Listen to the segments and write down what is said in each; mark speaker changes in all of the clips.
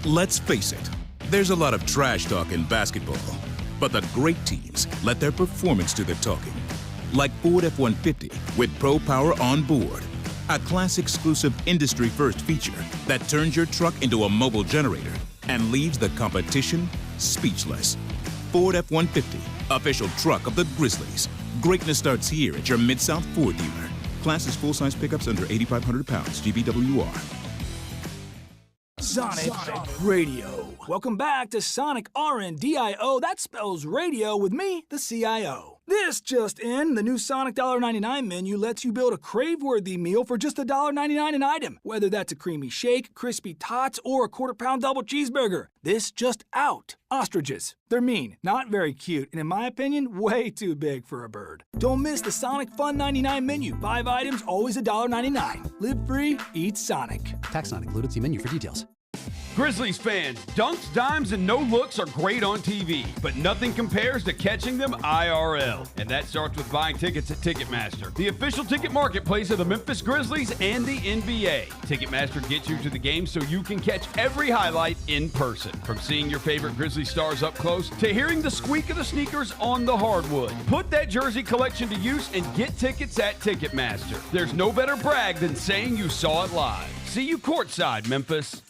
Speaker 1: Let's face it, there's a lot of trash talk in basketball, but the great teams let their performance do the talking. Like Ford F-150 with Pro Power on board, a class-exclusive industry-first feature that turns your truck into a mobile generator and leaves the competition speechless. Ford F-150, official truck of the Grizzlies. Greatness starts here at your Mid-South Ford dealer. Class is full-size pickups under 8,500 pounds, GVWR.
Speaker 2: Sonic Radio. Welcome back to Sonic RNDIO. That spells radio with me, the CIO. This just in, the new Sonic $1.99 menu lets you build a crave-worthy meal for just $1.99 an item. Whether that's a creamy shake, crispy tots, or a quarter-pound double cheeseburger. This just out. Ostriches. They're mean, not very cute, and in my opinion, way too big for a bird. Don't miss the Sonic Fun 99 menu. 5 items, always $1.99. Live free, eat Sonic.
Speaker 3: Tax not included. See menu for details.
Speaker 4: Grizzlies fans, dunks, dimes, and no-looks are great on TV, but nothing compares to catching them IRL. And that starts with buying tickets at Ticketmaster, the official ticket marketplace of the Memphis Grizzlies and the NBA. Ticketmaster gets you to the game so you can catch every highlight in person. From seeing your favorite Grizzly stars up close to hearing the squeak of the sneakers on the hardwood. Put that jersey collection to use and get tickets at Ticketmaster. There's no better brag than saying you saw it live. See you courtside, Memphis.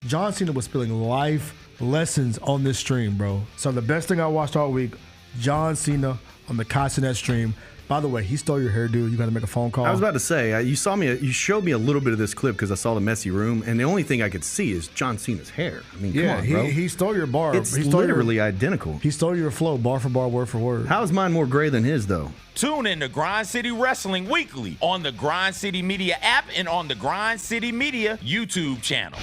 Speaker 5: John Cena was spilling life lessons on this stream, bro. So the best thing I watched all week, John Cena on the Cassinet stream. By the way, he stole your hairdo. You got to make a phone call.
Speaker 6: I was about to say, you showed me a little bit of this clip because I saw the messy room, and the only thing I could see is John Cena's hair. I mean, come on, bro.
Speaker 5: He stole your bar.
Speaker 6: It's literally identical.
Speaker 5: He stole your flow, bar for bar, word for word.
Speaker 6: How is mine more gray than his, though?
Speaker 7: Tune in to Grind City Wrestling weekly on the Grind City Media app and on the Grind City Media YouTube channel.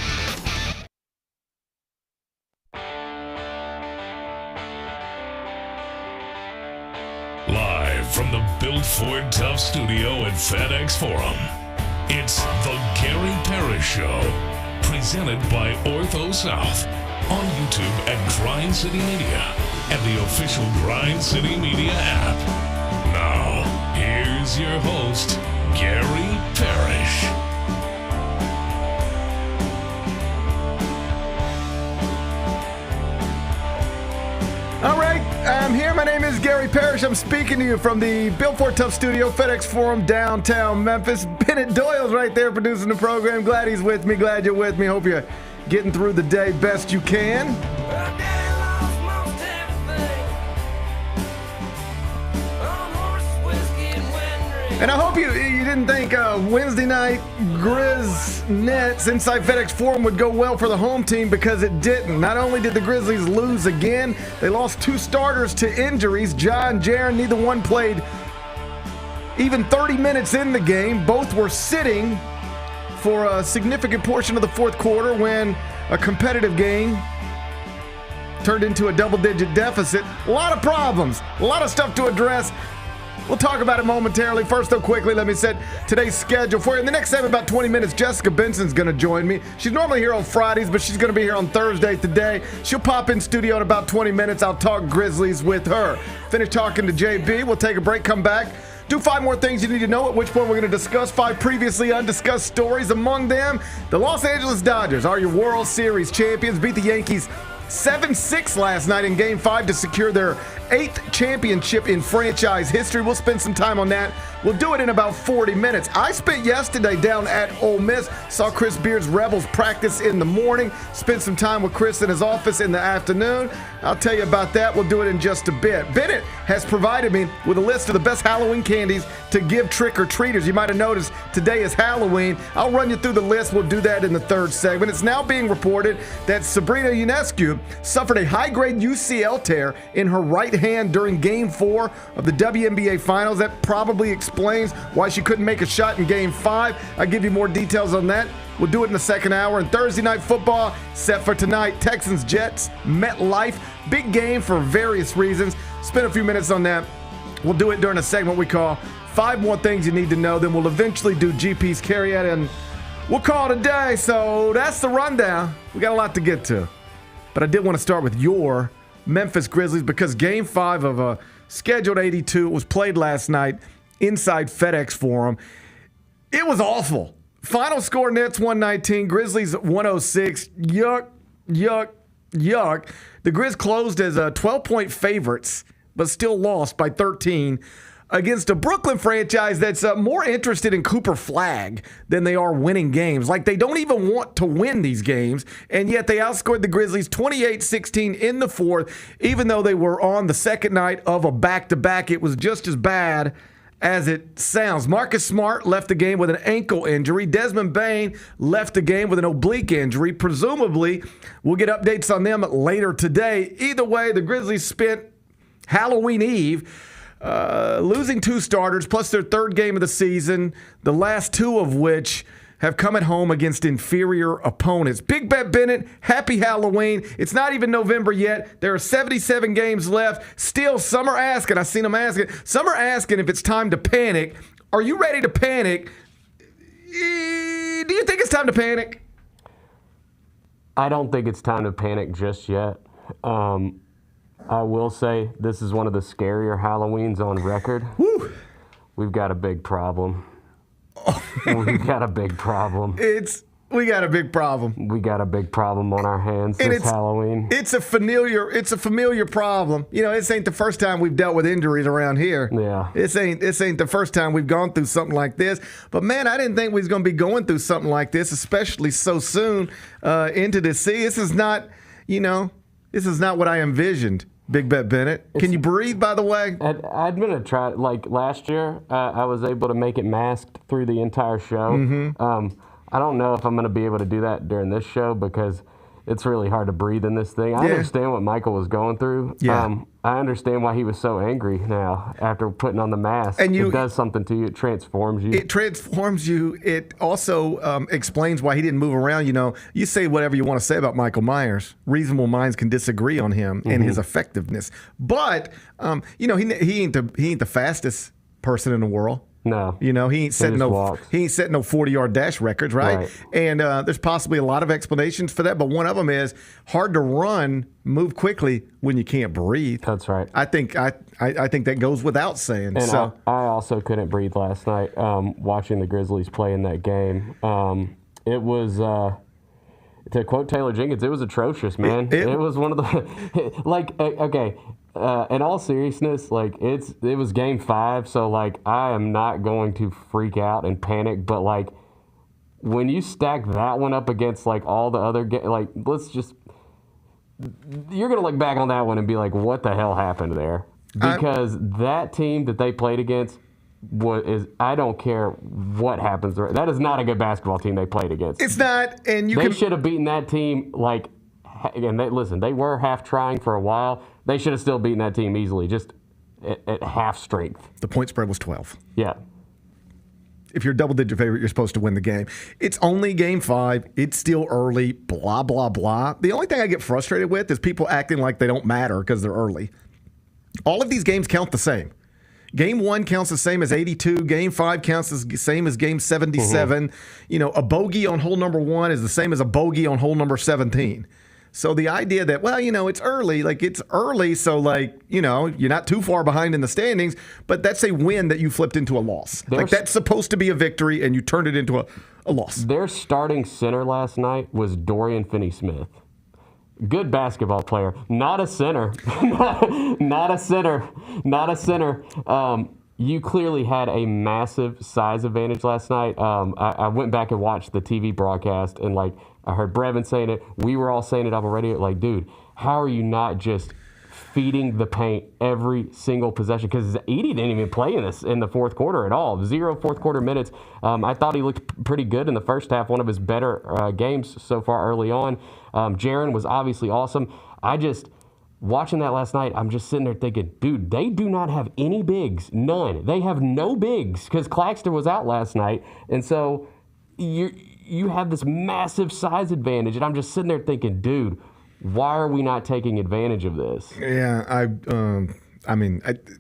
Speaker 8: Live from the Built Ford Tough studio at FedEx Forum, it's the Gary Parrish Show, presented by Ortho South, on YouTube at Grind City Media and the official Grind City Media app. Now, here's your host, Gary Parrish.
Speaker 5: All right, I'm here. My name is Gary Parrish. I'm speaking to you from the Built Ford Tough studio, FedEx Forum, downtown Memphis. Bennett Doyle's right there producing the program. Glad he's with me. Glad you're with me. Hope you're getting through the day best you can. And I hope you didn't think Wednesday night Grizz Nets inside FedEx Forum would go well for the home team, because it didn't. Not only did the Grizzlies lose again, they lost 2 starters to injuries. Ja and Jaren, neither one played even 30 minutes in the game. Both were sitting for a significant portion of the fourth quarter when a competitive game turned into a double-digit deficit. A lot of problems, a lot of stuff to address. We'll talk about it momentarily. First, though, quickly, let me set today's schedule for you. In the next about 20 minutes, Jessica Benson's going to join me. She's normally here on Fridays, but she's going to be here on Thursday today. She'll pop in studio in about 20 minutes. I'll talk Grizzlies with her. Finish talking to JB. We'll take a break, come back. Do 5 more things you need to know, at which point we're going to discuss 5 previously undiscussed stories. Among them, the Los Angeles Dodgers are your World Series champions. Beat the Yankees 7-6 last night in Game 5 to secure their 8th championship in franchise history. We'll spend some time on that. We'll do it in about 40 minutes. I spent yesterday down at Ole Miss. Saw Chris Beard's Rebels practice in the morning. Spent some time with Chris in his office in the afternoon. I'll tell you about that. We'll do it in just a bit. Bennett has provided me with a list of the best Halloween candies to give trick-or-treaters. You might have noticed today is Halloween. I'll run you through the list. We'll do that in the third segment. It's now being reported that Sabrina Ionescu suffered a high-grade UCL tear in her right hand during Game 4 of the WNBA Finals. That probably explains why she couldn't make a shot in Game 5. I'll give you more details on that. We'll do it in the second hour. And Thursday night football set for tonight. Texans, Jets, MetLife. Big game for various reasons. Spend a few minutes on that. We'll do it during a segment we call 5 More Things You Need to Know. Then we'll eventually do GP's carryout, and we'll call it a day. So that's the rundown. We got a lot to get to. But I did want to start with your Memphis Grizzlies, because Game 5 of a scheduled 82 was played last night inside FedEx Forum. It was awful. Final score, Nets 119, Grizzlies 106. Yuck. Yuck. The Grizz closed as 12-point favorites, but still lost by 13 against a Brooklyn franchise that's more interested in Cooper Flagg than they are winning games. Like, they don't even want to win these games, and yet they outscored the Grizzlies 28-16 in the fourth. Even though they were on the second night of a back-to-back, it was just as bad as it sounds. Marcus Smart left the game with an ankle injury. Desmond Bane left the game with an oblique injury. Presumably, we'll get updates on them later today. Either way, the Grizzlies spent Halloween Eve losing 2 starters, plus their third game of the season, the last 2 of which have come at home against inferior opponents. Big Bet Bennett, happy Halloween. It's not even November yet. There are 77 games left. Still, some are asking. I've seen them asking. Some are asking if it's time to panic. Are you ready to panic? Do you think it's time to panic?
Speaker 9: I don't think it's time to panic just yet. I will say this is one of the scarier Halloweens on record.
Speaker 5: Whew.
Speaker 9: We've got a big problem. We've got a big problem.
Speaker 5: We got a big problem.
Speaker 9: We got a big problem on our hands this Halloween.
Speaker 5: It's a familiar problem. You know, this ain't the first time we've dealt with injuries around here.
Speaker 9: Yeah.
Speaker 5: This ain't the first time we've gone through something like this. But man, I didn't think we was going to be going through something like this, especially so soon into the season. This is not, this is not what I envisioned. Big Bet Bennett. Can you breathe, by the way?
Speaker 9: I'm going to try. Like last year, I was able to make it masked through the entire show.
Speaker 5: Mm-hmm.
Speaker 9: I don't know if I'm going to be able to do that during this show because it's really hard to breathe in this thing. I understand what Michael was going through.
Speaker 5: Yeah.
Speaker 9: I understand why he was so angry now after putting on the mask. And it does something to you. It transforms you.
Speaker 5: It transforms you. It also explains why he didn't move around. You say whatever you want to say about Michael Myers. Reasonable minds can disagree on him and his effectiveness. But, he ain't the fastest person in the world.
Speaker 9: No.
Speaker 5: He ain't setting no 40-yard dash records, right? And there's possibly a lot of explanations for that, but one of them is hard to run, move quickly when you can't breathe.
Speaker 9: That's right.
Speaker 5: I think that goes without saying.
Speaker 9: And I also couldn't breathe last night watching the Grizzlies play in that game. It was to quote Taylor Jenkins, it was atrocious, man. It was one of the in all seriousness, it was game 5, so I am not going to freak out and panic, but when you stack that one up against all the other you're gonna look back on that one and be like, what the hell happened there? Because that team that they played against I don't care what happens there. That is not a good basketball team they played against.
Speaker 5: It's not, and
Speaker 9: they should have beaten that team again, they were half trying for a while. They should have still beaten that team easily, just at half strength.
Speaker 5: The point spread was 12.
Speaker 9: Yeah.
Speaker 5: If you're a double-digit favorite, you're supposed to win the game. It's only game 5. It's still early, blah, blah, blah. The only thing I get frustrated with is people acting like they don't matter because they're early. All of these games count the same. Game 1 counts the same as 82. Game 5 counts the same as game 77. A bogey on hole number 1 is the same as a bogey on hole number 17. So the idea that, it's early, so you're not too far behind in the standings, but that's a win that you flipped into a loss. That's supposed to be a victory, and you turned it into a loss. Their starting center last night was Dorian Finney-Smith. Good basketball player, not a center. Not a center. You clearly had a massive size advantage last night. I went back and watched the TV broadcast, and I heard Brevin saying it. We were all saying it on the radio. Dude, how are you not just feeding the paint every single possession? Because Edey didn't even play in the fourth quarter at all. 0 fourth quarter minutes. I thought he looked pretty good in the first half. One of his better games so far early on. Jaren was obviously awesome. Watching that last night, I'm just sitting there thinking, dude, they do not have any bigs. None. They have no bigs because Claxton was out last night. And so you have this massive size advantage. And I'm just sitting there thinking, dude, why are we not taking advantage of this? Yeah,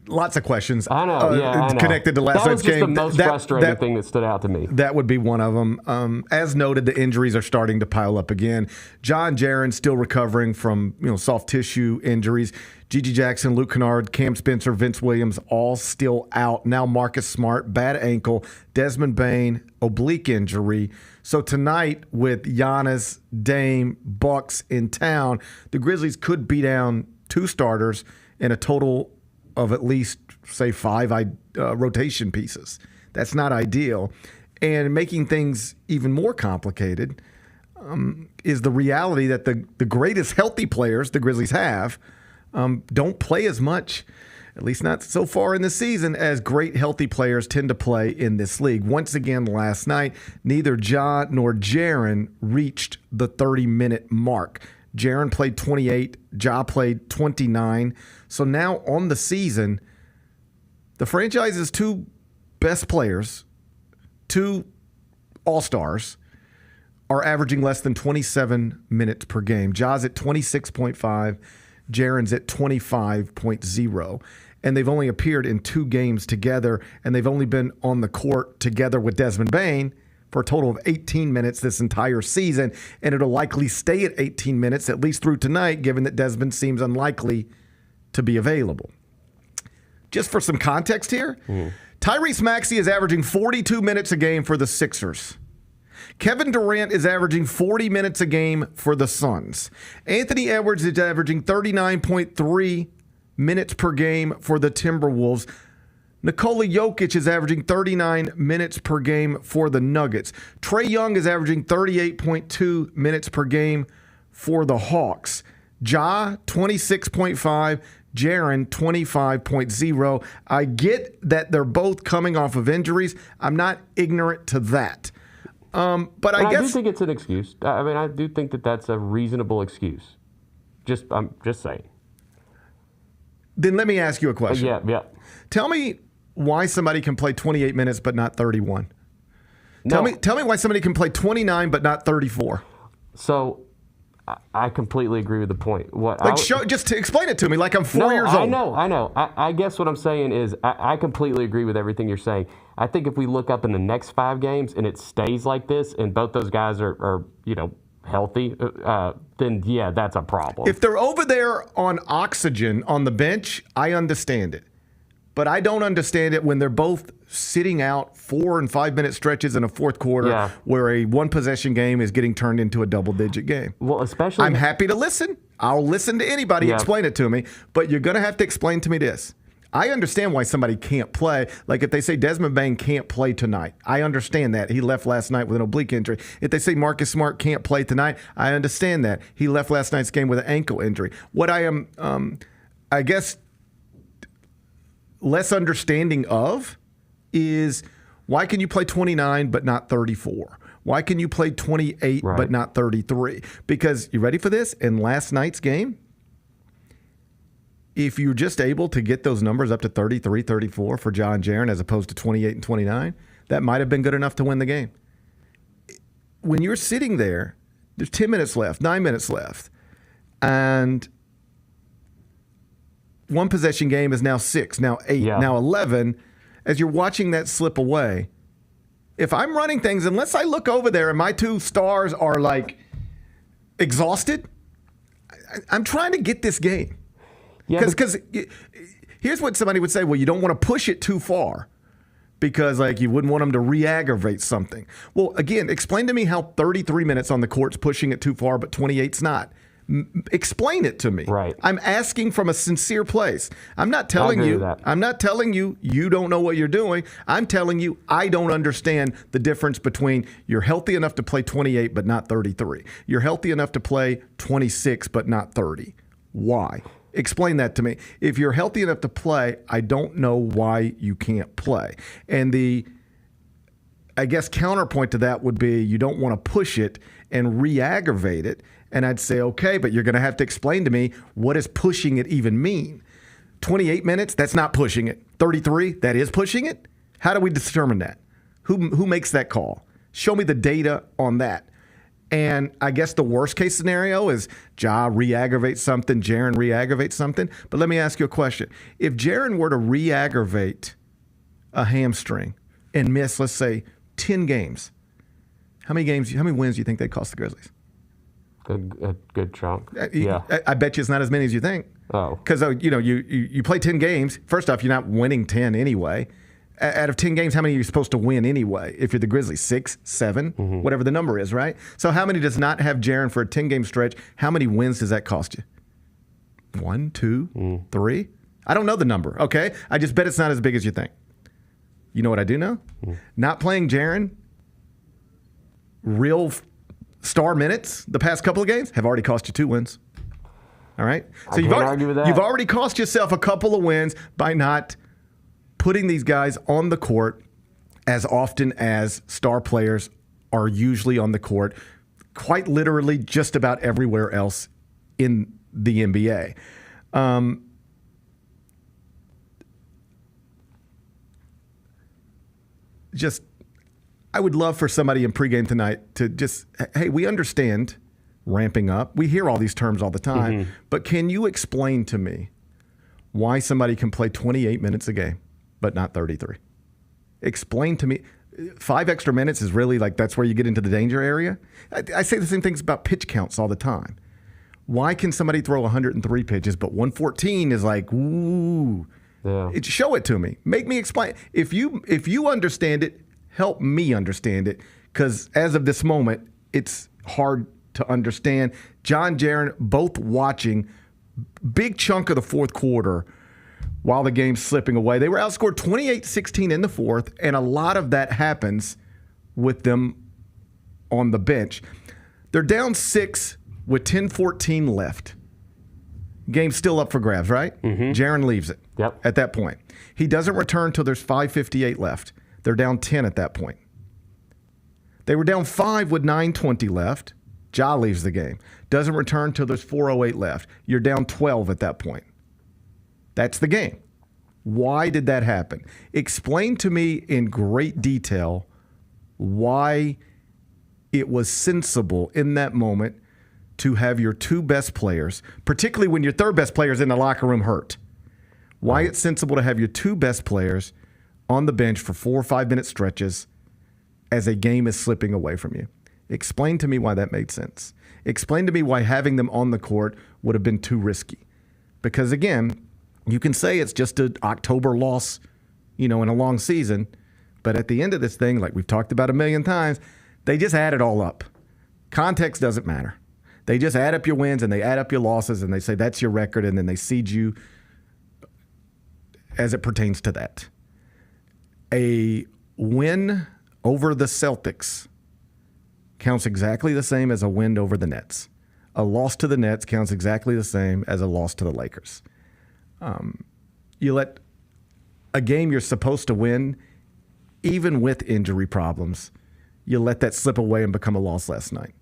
Speaker 5: lots of questions.
Speaker 9: I know. I know.
Speaker 5: Connected to last night's game.
Speaker 9: That was just the most frustrating thing that stood out to me.
Speaker 5: That would be one of them. As noted, the injuries are starting to pile up again. Ja and Jaren still recovering from soft tissue injuries. Gigi Jackson, Luke Kennard, Cam Spencer, Vince Williams, all still out. Now Marcus Smart, bad ankle. Desmond Bane, oblique injury. So tonight, with Giannis, Dame, Bucks in town, the Grizzlies could be down 2 starters and a total of at least, say, 5 rotation pieces. That's not ideal. And making things even more complicated is the reality that the greatest healthy players the Grizzlies have don't play as much, at least not so far in the season, as great healthy players tend to play in this league. Once again, last night, neither Ja nor Jaren reached the 30-minute mark. Jaren played 28, Ja played 29. So now on the season, the franchise's 2 best players, 2 all-stars, are averaging less than 27 minutes per game. Ja's at 26.5, Jaren's at 25.0. And they've only appeared in 2 games together, and they've only been on the court together with Desmond Bane for a total of 18 minutes this entire season, and it'll likely stay at 18 minutes, at least through tonight, given that Desmond seems unlikely to be available. Just for some context here, Tyrese Maxey is averaging 42 minutes a game for the Sixers. Kevin Durant is averaging 40 minutes a game for the Suns. Anthony Edwards is averaging 39.3 minutes per game for the Timberwolves. Nikola Jokic is averaging 39 minutes per game for the Nuggets. Trae Young is averaging 38.2 minutes per game for the Hawks. Ja, 26.5. Jaren, 25.0. I get that they're both coming off of injuries. I'm not ignorant to that. But I do
Speaker 9: think it's an excuse. I do think that that's a reasonable excuse. I'm just saying.
Speaker 5: Then let me ask you a question.
Speaker 9: Yeah.
Speaker 5: Tell me why somebody can play 28 minutes but not 31. Tell me why somebody can play 29 but not 34.
Speaker 9: So I completely agree with the point.
Speaker 5: Just to explain it to me like I'm 4 years old.
Speaker 9: I know. I guess what I'm saying is I completely agree with everything you're saying. I think if we look up in the next 5 games and it stays like this and both those guys are healthy, then yeah, that's a problem.
Speaker 5: If they're over there on oxygen on the bench, I understand it. But I don't understand it when they're both sitting out 4 and 5 minute stretches in a fourth quarter where a 1-possession game is getting turned into a double-digit game.
Speaker 9: Well, especially...
Speaker 5: I'm happy to listen. I'll listen to anybody explain it to me. But you're going to have to explain to me this. I understand why somebody can't play. Like if they say Desmond Bane can't play tonight, I understand that. He left last night with an oblique injury. If they say Marcus Smart can't play tonight, I understand that. He left last night's game with an ankle injury. What I am, I guess, less understanding of is why can you play 29 but not 34? Why can you play 28 but not 33? Because, you ready for this? In last night's game, if you're just able to get those numbers up to 33, 34 for Ja and Jaren as opposed to 28 and 29, that might have been good enough to win the game. When you're sitting there, there's 10 minutes left, 9 minutes left, and 1-possession game is now 6, now 8, now 11. As you're watching that slip away, if I'm running things, unless I look over there and my 2 stars are like exhausted, I'm trying to get this game. Because here's what somebody would say, well, you don't want to push it too far because like you wouldn't want them to re-aggravate something. Well, again, explain to me how 33 minutes on the court's pushing it too far, but 28's not. Explain it to me.
Speaker 9: Right.
Speaker 5: I'm asking from a sincere place. I'm not telling you you don't know what you're doing. I'm telling you I don't understand the difference between you're healthy enough to play 28 but not 33. You're healthy enough to play 26 but not 30. Why? Explain that to me. If you're healthy enough to play, I don't know why you can't play. And the, I guess, counterpoint to that would be you don't want to push it and re-aggravate it. And I'd say, okay, but you're going to have to explain to me what does pushing it even mean? 28 minutes, that's not pushing it. 33, that is pushing it? How do we determine that? Who makes that call? Show me the data on that. And I guess the worst case scenario is Ja re-aggravates something, Jaren re-aggravates something. But let me ask you a question. If Jaren were to re-aggravate a hamstring and miss, let's say, 10 games, how many wins do you think they'd cost the Grizzlies?
Speaker 9: A good chunk. Yeah.
Speaker 5: I bet you it's not as many as you think.
Speaker 9: Oh.
Speaker 5: Because, you play 10 games. First off, you're not winning 10 anyway. Out of 10 games, how many are you supposed to win anyway? If you're the Grizzlies, 6, 7, whatever the number is, right? So how many does not have Jaren for a 10-game stretch? How many wins does that cost you? 1, 2, 3? I don't know the number, okay? I just bet it's not as big as you think. You know what I do know? Not playing Jaren, real star minutes the past couple of games have already cost you 2 wins. All right? So you've already cost yourself a couple of wins by not putting these guys on the court as often as star players are usually on the court, quite literally just about everywhere else in the NBA. I would love for somebody in pregame tonight to just, hey, we understand ramping up. We hear all these terms all the time, but can you explain to me why somebody can play 28 minutes a game but not 33? Explain to me. 5 extra minutes is really that's where you get into the danger area. I say the same things about pitch counts all the time. Why can somebody throw 103 pitches, but 114 is ooh? Yeah. Show it to me. Make me explain. If you understand it, help me understand it, because as of this moment, it's hard to understand. Ja and Jaren both watching big chunk of the fourth quarter while the game's slipping away. They were outscored 28-16 in the fourth, and a lot of that happens with them on the bench. They're down 6 with 10-14 left. Game's still up for grabs, right? Jaren leaves it at that point. He doesn't return till there's 5:58 left. They're down 10 at that point. They were down 5 with 9:20 left. Ja leaves the game. Doesn't return till there's 4:08 left. You're down 12 at that point. That's the game. Why did that happen? Explain to me in great detail why it was sensible in that moment to have your 2 best players, particularly when your 3rd best player is in the locker room hurt. Why it's sensible to have your 2 best players on the bench for 4 or 5 minute stretches as a game is slipping away from you. Explain to me why that made sense. Explain to me why having them on the court would have been too risky. Because again, you can say it's just an October loss, in a long season, but at the end of this thing, like we've talked about a million times, they just add it all up. Context doesn't matter. They just add up your wins and they add up your losses and they say that's your record, and then they seed you as it pertains to that. A win over the Celtics counts exactly the same as a win over the Nets. A loss to the Nets counts exactly the same as a loss to the Lakers. You let a game you're supposed to win, even with injury problems, you let that slip away and become a loss last night.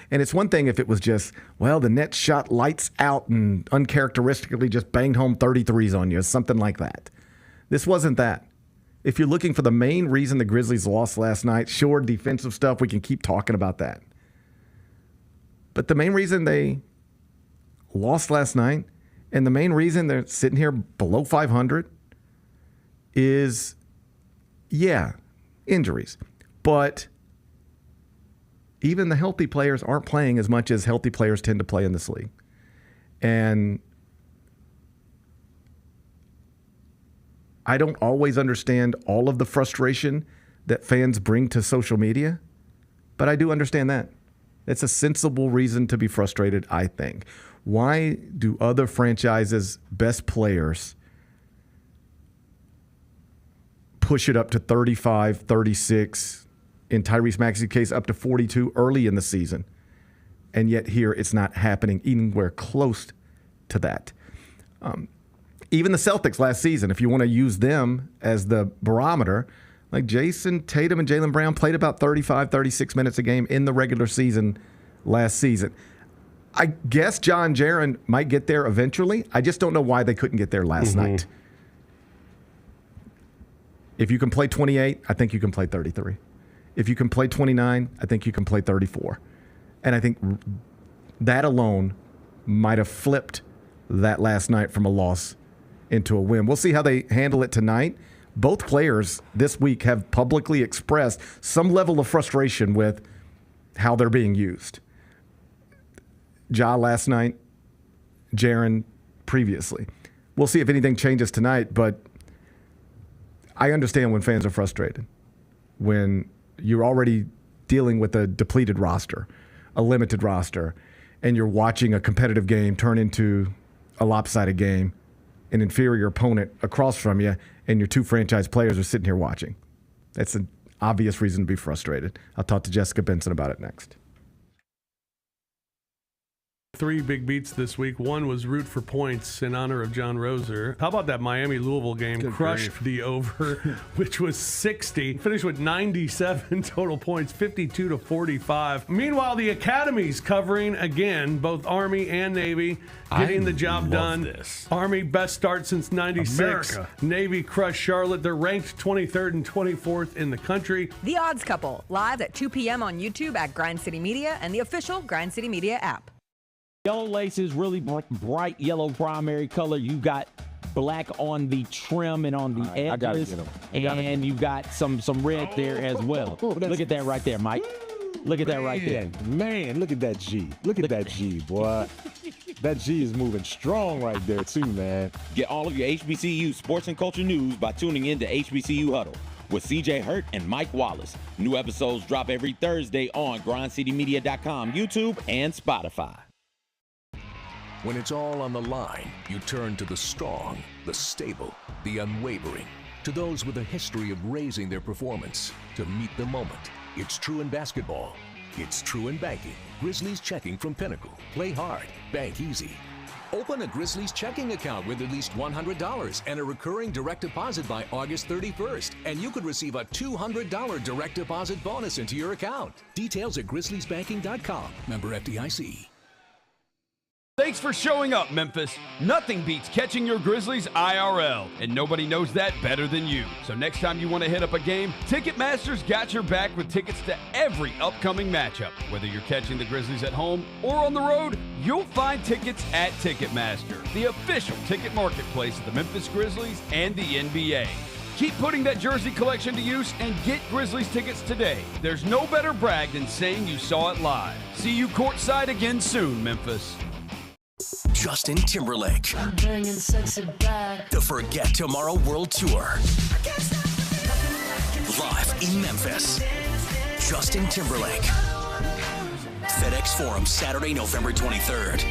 Speaker 5: And it's one thing if it was just, the Nets shot lights out and uncharacteristically just banged home 33s on you or something like that. This wasn't that. If you're looking for the main reason the Grizzlies lost last night, sure, defensive stuff, we can keep talking about that. But the main reason they lost last night, and the main reason they're sitting here below 500 is, injuries. But even the healthy players aren't playing as much as healthy players tend to play in this league. And I don't always understand all of the frustration that fans bring to social media, but I do understand that. It's a sensible reason to be frustrated, I think. Why do other franchises' best players push it up to 35, 36, in Tyrese Maxey's case, up to 42 early in the season, and yet here it's not happening anywhere close to that? Even the Celtics last season, if you want to use them as the barometer, like Jason Tatum and Jaylen Brown played about 35, 36 minutes a game in the regular season last season. I guess Ja and Jaren might get there eventually. I just don't know why they couldn't get there last night. If you can play 28, I think you can play 33. If you can play 29, I think you can play 34. And I think that alone might have flipped that last night from a loss into a win. We'll see how they handle it tonight. Both players this week have publicly expressed some level of frustration with how they're being used. Ja last night, Jaren previously. We'll see if anything changes tonight, but I understand when fans are frustrated, when you're already dealing with a depleted roster, a limited roster, and you're watching a competitive game turn into a lopsided game, an inferior opponent across from you, and your two franchise players are sitting here watching. That's an obvious reason to be frustrated. I'll talk to Jessica Benson about it next.
Speaker 10: 3 big beats this week. One was root for points in honor of John Roser. How about that Miami-Louisville game?
Speaker 6: Good
Speaker 10: Crushed
Speaker 6: grief.
Speaker 10: the over, which was 60. Finished with 97 total points, 52-45. Meanwhile, the Academy's covering again, both Army and Navy, getting the job done.
Speaker 11: This.
Speaker 10: Army, best start since 96.
Speaker 11: America.
Speaker 10: Navy crushed Charlotte. They're ranked 23rd and 24th in the country.
Speaker 12: The Odds Couple, live at 2 p.m. on YouTube at Grind City Media and the official Grind City Media app.
Speaker 13: Yellow lace is really bright yellow primary color. You got black on the trim and on the edges, and you got some red there as well. Look at that right there, Mike. Look at that right there.
Speaker 11: Man, look at that G. Look at that G, boy. That G is moving strong right there, too, man.
Speaker 14: Get all of your HBCU sports and culture news by tuning in to HBCU Huddle with CJ Hurt and Mike Wallace. New episodes drop every Thursday on grindcitymedia.com, YouTube, and Spotify.
Speaker 8: When it's all on the line, you turn to the strong, the stable, the unwavering. To those with a history of raising their performance to meet the moment. It's true in basketball. It's true in banking. Grizzlies checking from Pinnacle. Play hard. Bank easy. Open a Grizzlies checking account with at least $100 and a recurring direct deposit by August 31st. And you could receive a $200 direct deposit bonus into your account. Details at grizzliesbanking.com. Member FDIC.
Speaker 4: Thanks for showing up, Memphis. Nothing beats catching your Grizzlies IRL, and nobody knows that better than you. So next time you want to hit up a game, Ticketmaster's got your back with tickets to every upcoming matchup. Whether you're catching the Grizzlies at home or on the road, you'll find tickets at Ticketmaster, the official ticket marketplace of the Memphis Grizzlies and the NBA. Keep putting that jersey collection to use and get Grizzlies tickets today. There's no better brag than saying you saw it live. See you courtside again soon, Memphis.
Speaker 15: Justin Timberlake. I'm bringing sexy back. The Forget Tomorrow World Tour. Live in Memphis. Justin Timberlake. FedEx Forum, Saturday, November 23rd.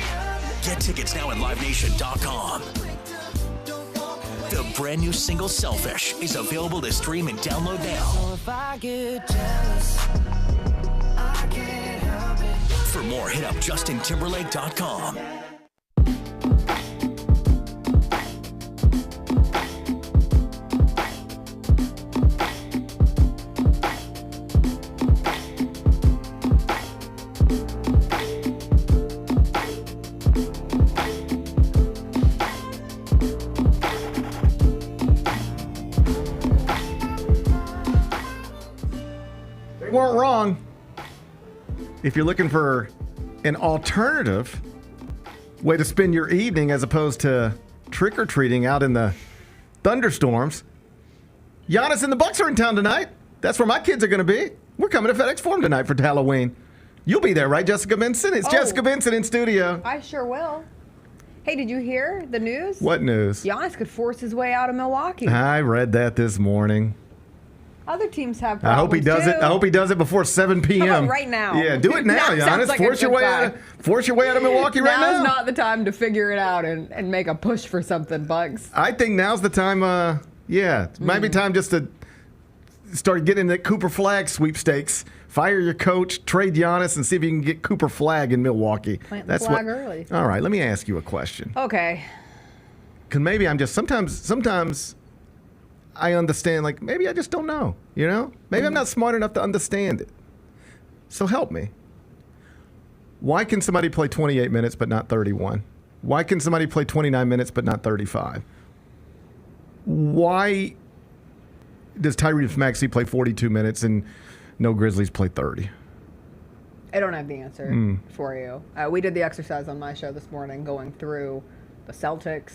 Speaker 15: Get tickets now at livenation.com. The brand new single Selfish is available to stream and download now. So if I get jealous, I can't help it. For more, hit up justintimberlake.com.
Speaker 5: Weren't wrong. If you're looking for an alternative way to spend your evening as opposed to trick-or-treating out in the thunderstorms, Giannis and the Bucks are in town tonight. That's where my kids are going to be. We're coming to FedEx Forum tonight for Halloween. You'll be there, right, Jessica Benson? It's Jessica Benson in studio.
Speaker 16: I sure will. Hey, did you hear the news?
Speaker 5: What news?
Speaker 16: Giannis could force his way out of Milwaukee.
Speaker 5: I read that this morning.
Speaker 16: Other teams have problems,
Speaker 5: I hope he does
Speaker 16: too.
Speaker 5: it. I hope he does it before 7 p.m.
Speaker 16: How about right now?
Speaker 5: Yeah, do it now,
Speaker 16: That sounds
Speaker 5: Giannis.
Speaker 16: like a
Speaker 5: Force your
Speaker 16: good
Speaker 5: way
Speaker 16: guy.
Speaker 5: out of Milwaukee right now.
Speaker 16: Now's not the time to figure it out and make a push for something, Bugs.
Speaker 5: I think now's the time. It might be time just to start getting the Cooper Flag sweepstakes. Fire your coach, trade Giannis, and see if you can get Cooper Flag in Milwaukee.
Speaker 16: Plant the flag early.
Speaker 5: All right, let me ask you a question.
Speaker 16: Okay.
Speaker 5: Because maybe I'm just sometimes I understand. Like maybe I just don't know. You know, maybe I'm not smart enough to understand it. So help me. Why can somebody play 28 minutes but not 31? Why can somebody play 29 minutes but not 35? Why does Tyrese Maxey play 42 minutes and no Grizzlies play 30?
Speaker 16: I don't have the answer for you. We did the exercise on my show this morning going through the Celtics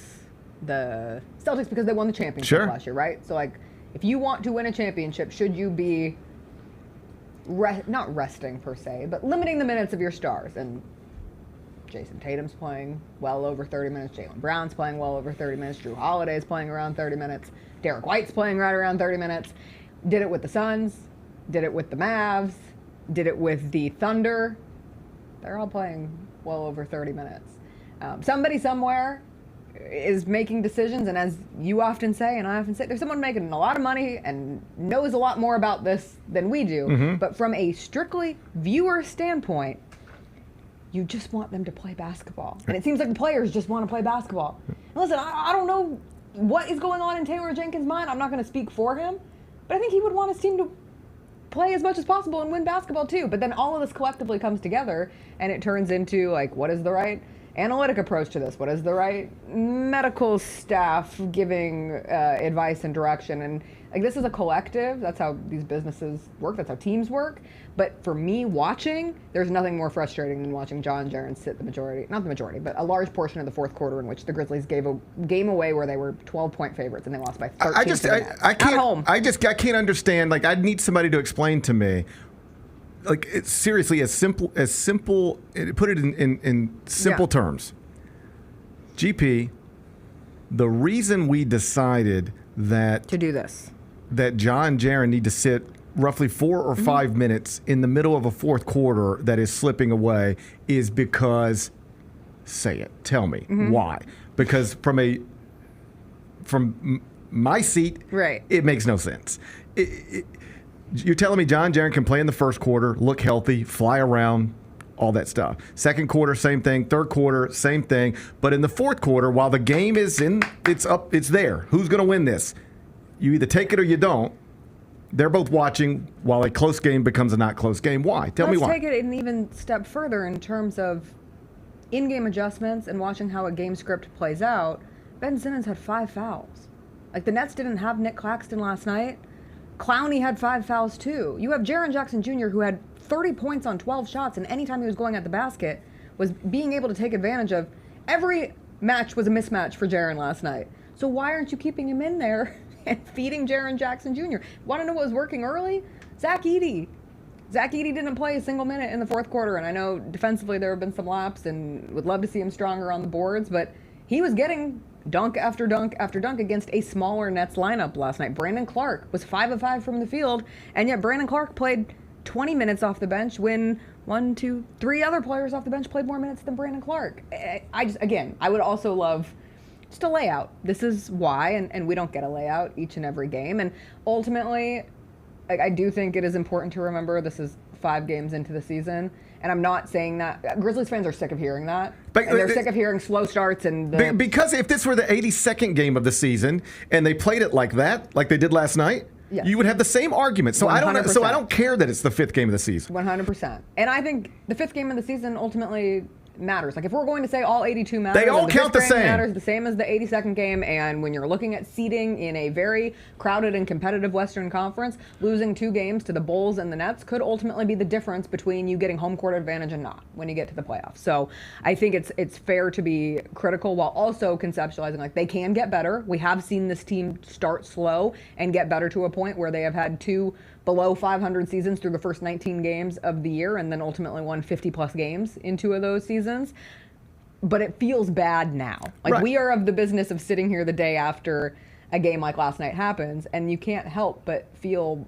Speaker 16: because they won the championship last year, right? So, like, if you want to win a championship, should you be not resting per se, but limiting the minutes of your stars? And Jason Tatum's playing well over 30 minutes. Jaylen Brown's playing well over 30 minutes. Drew Holiday's playing around 30 minutes. Derek White's playing right around 30 minutes. Did it with the Suns. Did it with the Mavs. Did it with the Thunder. They're all playing well over 30 minutes. Somebody somewhere is making decisions, and as you often say, and I often say, there's someone making a lot of money and knows a lot more about this than we do. But from a strictly viewer standpoint, you just want them to play basketball. And it seems like the players just want to play basketball. And listen, I don't know what is going on in Taylor Jenkins' mind. I'm not going to speak for him, but I think he would want his team to play as much as possible and win basketball too. But then all of this collectively comes together, and it turns into, like, what is the right analytic approach to this? What is the right medical staff giving advice and direction? And, like, this is a collective. That's how these businesses work. That's how teams work. But for me watching, there's nothing more frustrating than watching Ja and Jaren sit not the majority, but a large portion of the fourth quarter in which the Grizzlies gave a game away where they were 12-point favorites and they lost by 13
Speaker 5: I can't,
Speaker 16: at home.
Speaker 5: I can't understand. Like, I'd need somebody to explain to me. Like, it's seriously as simple. Put it in simple terms. GP, the reason we decided that
Speaker 16: to do this,
Speaker 5: that Ja and Jaren need to sit roughly 4 or 5 minutes in the middle of a fourth quarter that is slipping away is because, say it, tell me why? Because from my seat,
Speaker 16: right,
Speaker 5: it makes no sense. You're telling me Ja and Jaren can play in the first quarter, look healthy, fly around, all that stuff. Second quarter, same thing. Third quarter, same thing. But in the fourth quarter, while the game is it's there. Who's going to win this? You either take it or you don't. They're both watching while a close game becomes a not close game. Why? Tell me why.
Speaker 16: Let's take it an even step further in terms of in-game adjustments and watching how a game script plays out. Ben Simmons had 5 fouls. Like, the Nets didn't have Nick Claxton last night. Clowney had 5 fouls too. You have Jaren Jackson Jr., who had 30 points on 12 shots, and anytime he was going at the basket was being able to take advantage of. Every match was a mismatch for Jaren last night. So why aren't you keeping him in there and feeding Jaren Jackson Jr.? Want to know what was working early? Zach Edey. Zach Edey didn't play a single minute in the fourth quarter, and I know defensively there have been some laps and would love to see him stronger on the boards, but he was getting dunk after dunk after dunk against a smaller Nets lineup last night. Brandon Clark was 5 of 5 from the field, and yet Brandon Clark played 20 minutes off the bench when 1, 2, 3 other players off the bench played more minutes than Brandon Clark. I would also love just a layout. This is why, and we don't get a layout each and every game. And ultimately, I do think it is important to remember this is 5 games into the season. And I'm not saying that. Grizzlies fans are sick of hearing that. And they're sick of hearing slow starts.
Speaker 5: Because if this were the 82nd game of the season and they played it like that, like they did last night, yes, you would have the same argument. So 100%. I don't care that it's the 5th game of the season.
Speaker 16: 100%. And I think the 5th game of the season ultimately matters. Like, if we're going to say all 82 matters,
Speaker 5: they all count the same.
Speaker 16: Matters the same as the 82nd game. And when you're looking at seeding in a very crowded and competitive Western Conference, losing 2 games to the Bulls and the Nets could ultimately be the difference between you getting home court advantage and not when you get to the playoffs. So I think it's fair to be critical while also conceptualizing, like, they can get better. We have seen this team start slow and get better to a point where they have had 2 below 500 seasons through the first 19 games of the year, and then ultimately won 50-plus games in 2 of those seasons. But it feels bad now. Like, right, we are of the business of sitting here the day after a game like last night happens, and you can't help but feel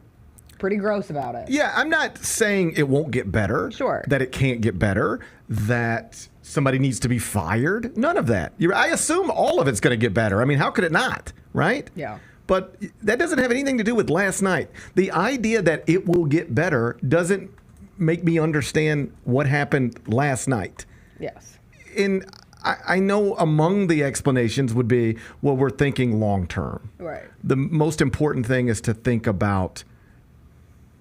Speaker 16: pretty gross about it.
Speaker 5: Yeah, I'm not saying it won't get better.
Speaker 16: Sure.
Speaker 5: That it can't get better, that somebody needs to be fired. None of that. I assume all of it's going to get better. I mean, how could it not, right?
Speaker 16: Yeah.
Speaker 5: But that doesn't have anything to do with last night. The idea that it will get better doesn't make me understand what happened last night.
Speaker 16: Yes.
Speaker 5: And I know among the explanations would be, well, we're thinking long term.
Speaker 16: Right.
Speaker 5: The most important thing is to think about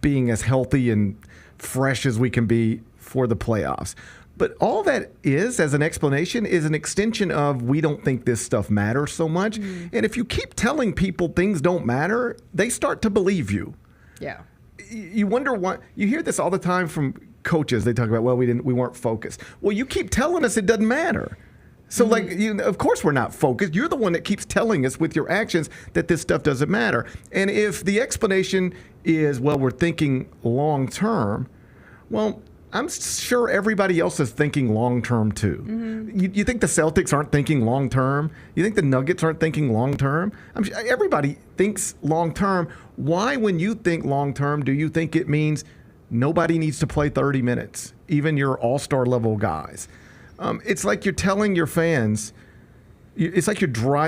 Speaker 5: being as healthy and fresh as we can be for the playoffs. But all that is, as an explanation, is an extension of we don't think this stuff matters so much. Mm-hmm. And if you keep telling people things don't matter, they start to believe you.
Speaker 16: Yeah.
Speaker 5: You wonder why. You hear this all the time from coaches, they talk about, well, we weren't focused. Well, you keep telling us it doesn't matter. So, of course we're not focused. You're the one that keeps telling us with your actions that this stuff doesn't matter. And if the explanation is, well, we're thinking long term, well, I'm sure everybody else is thinking long term too. You think the Celtics aren't thinking long term? You think the Nuggets aren't thinking long term? Everybody thinks long term. Why, when you think long term, do you think it means nobody needs to play 30 minutes, even your all-star level guys? It's like you're telling your fans, it's like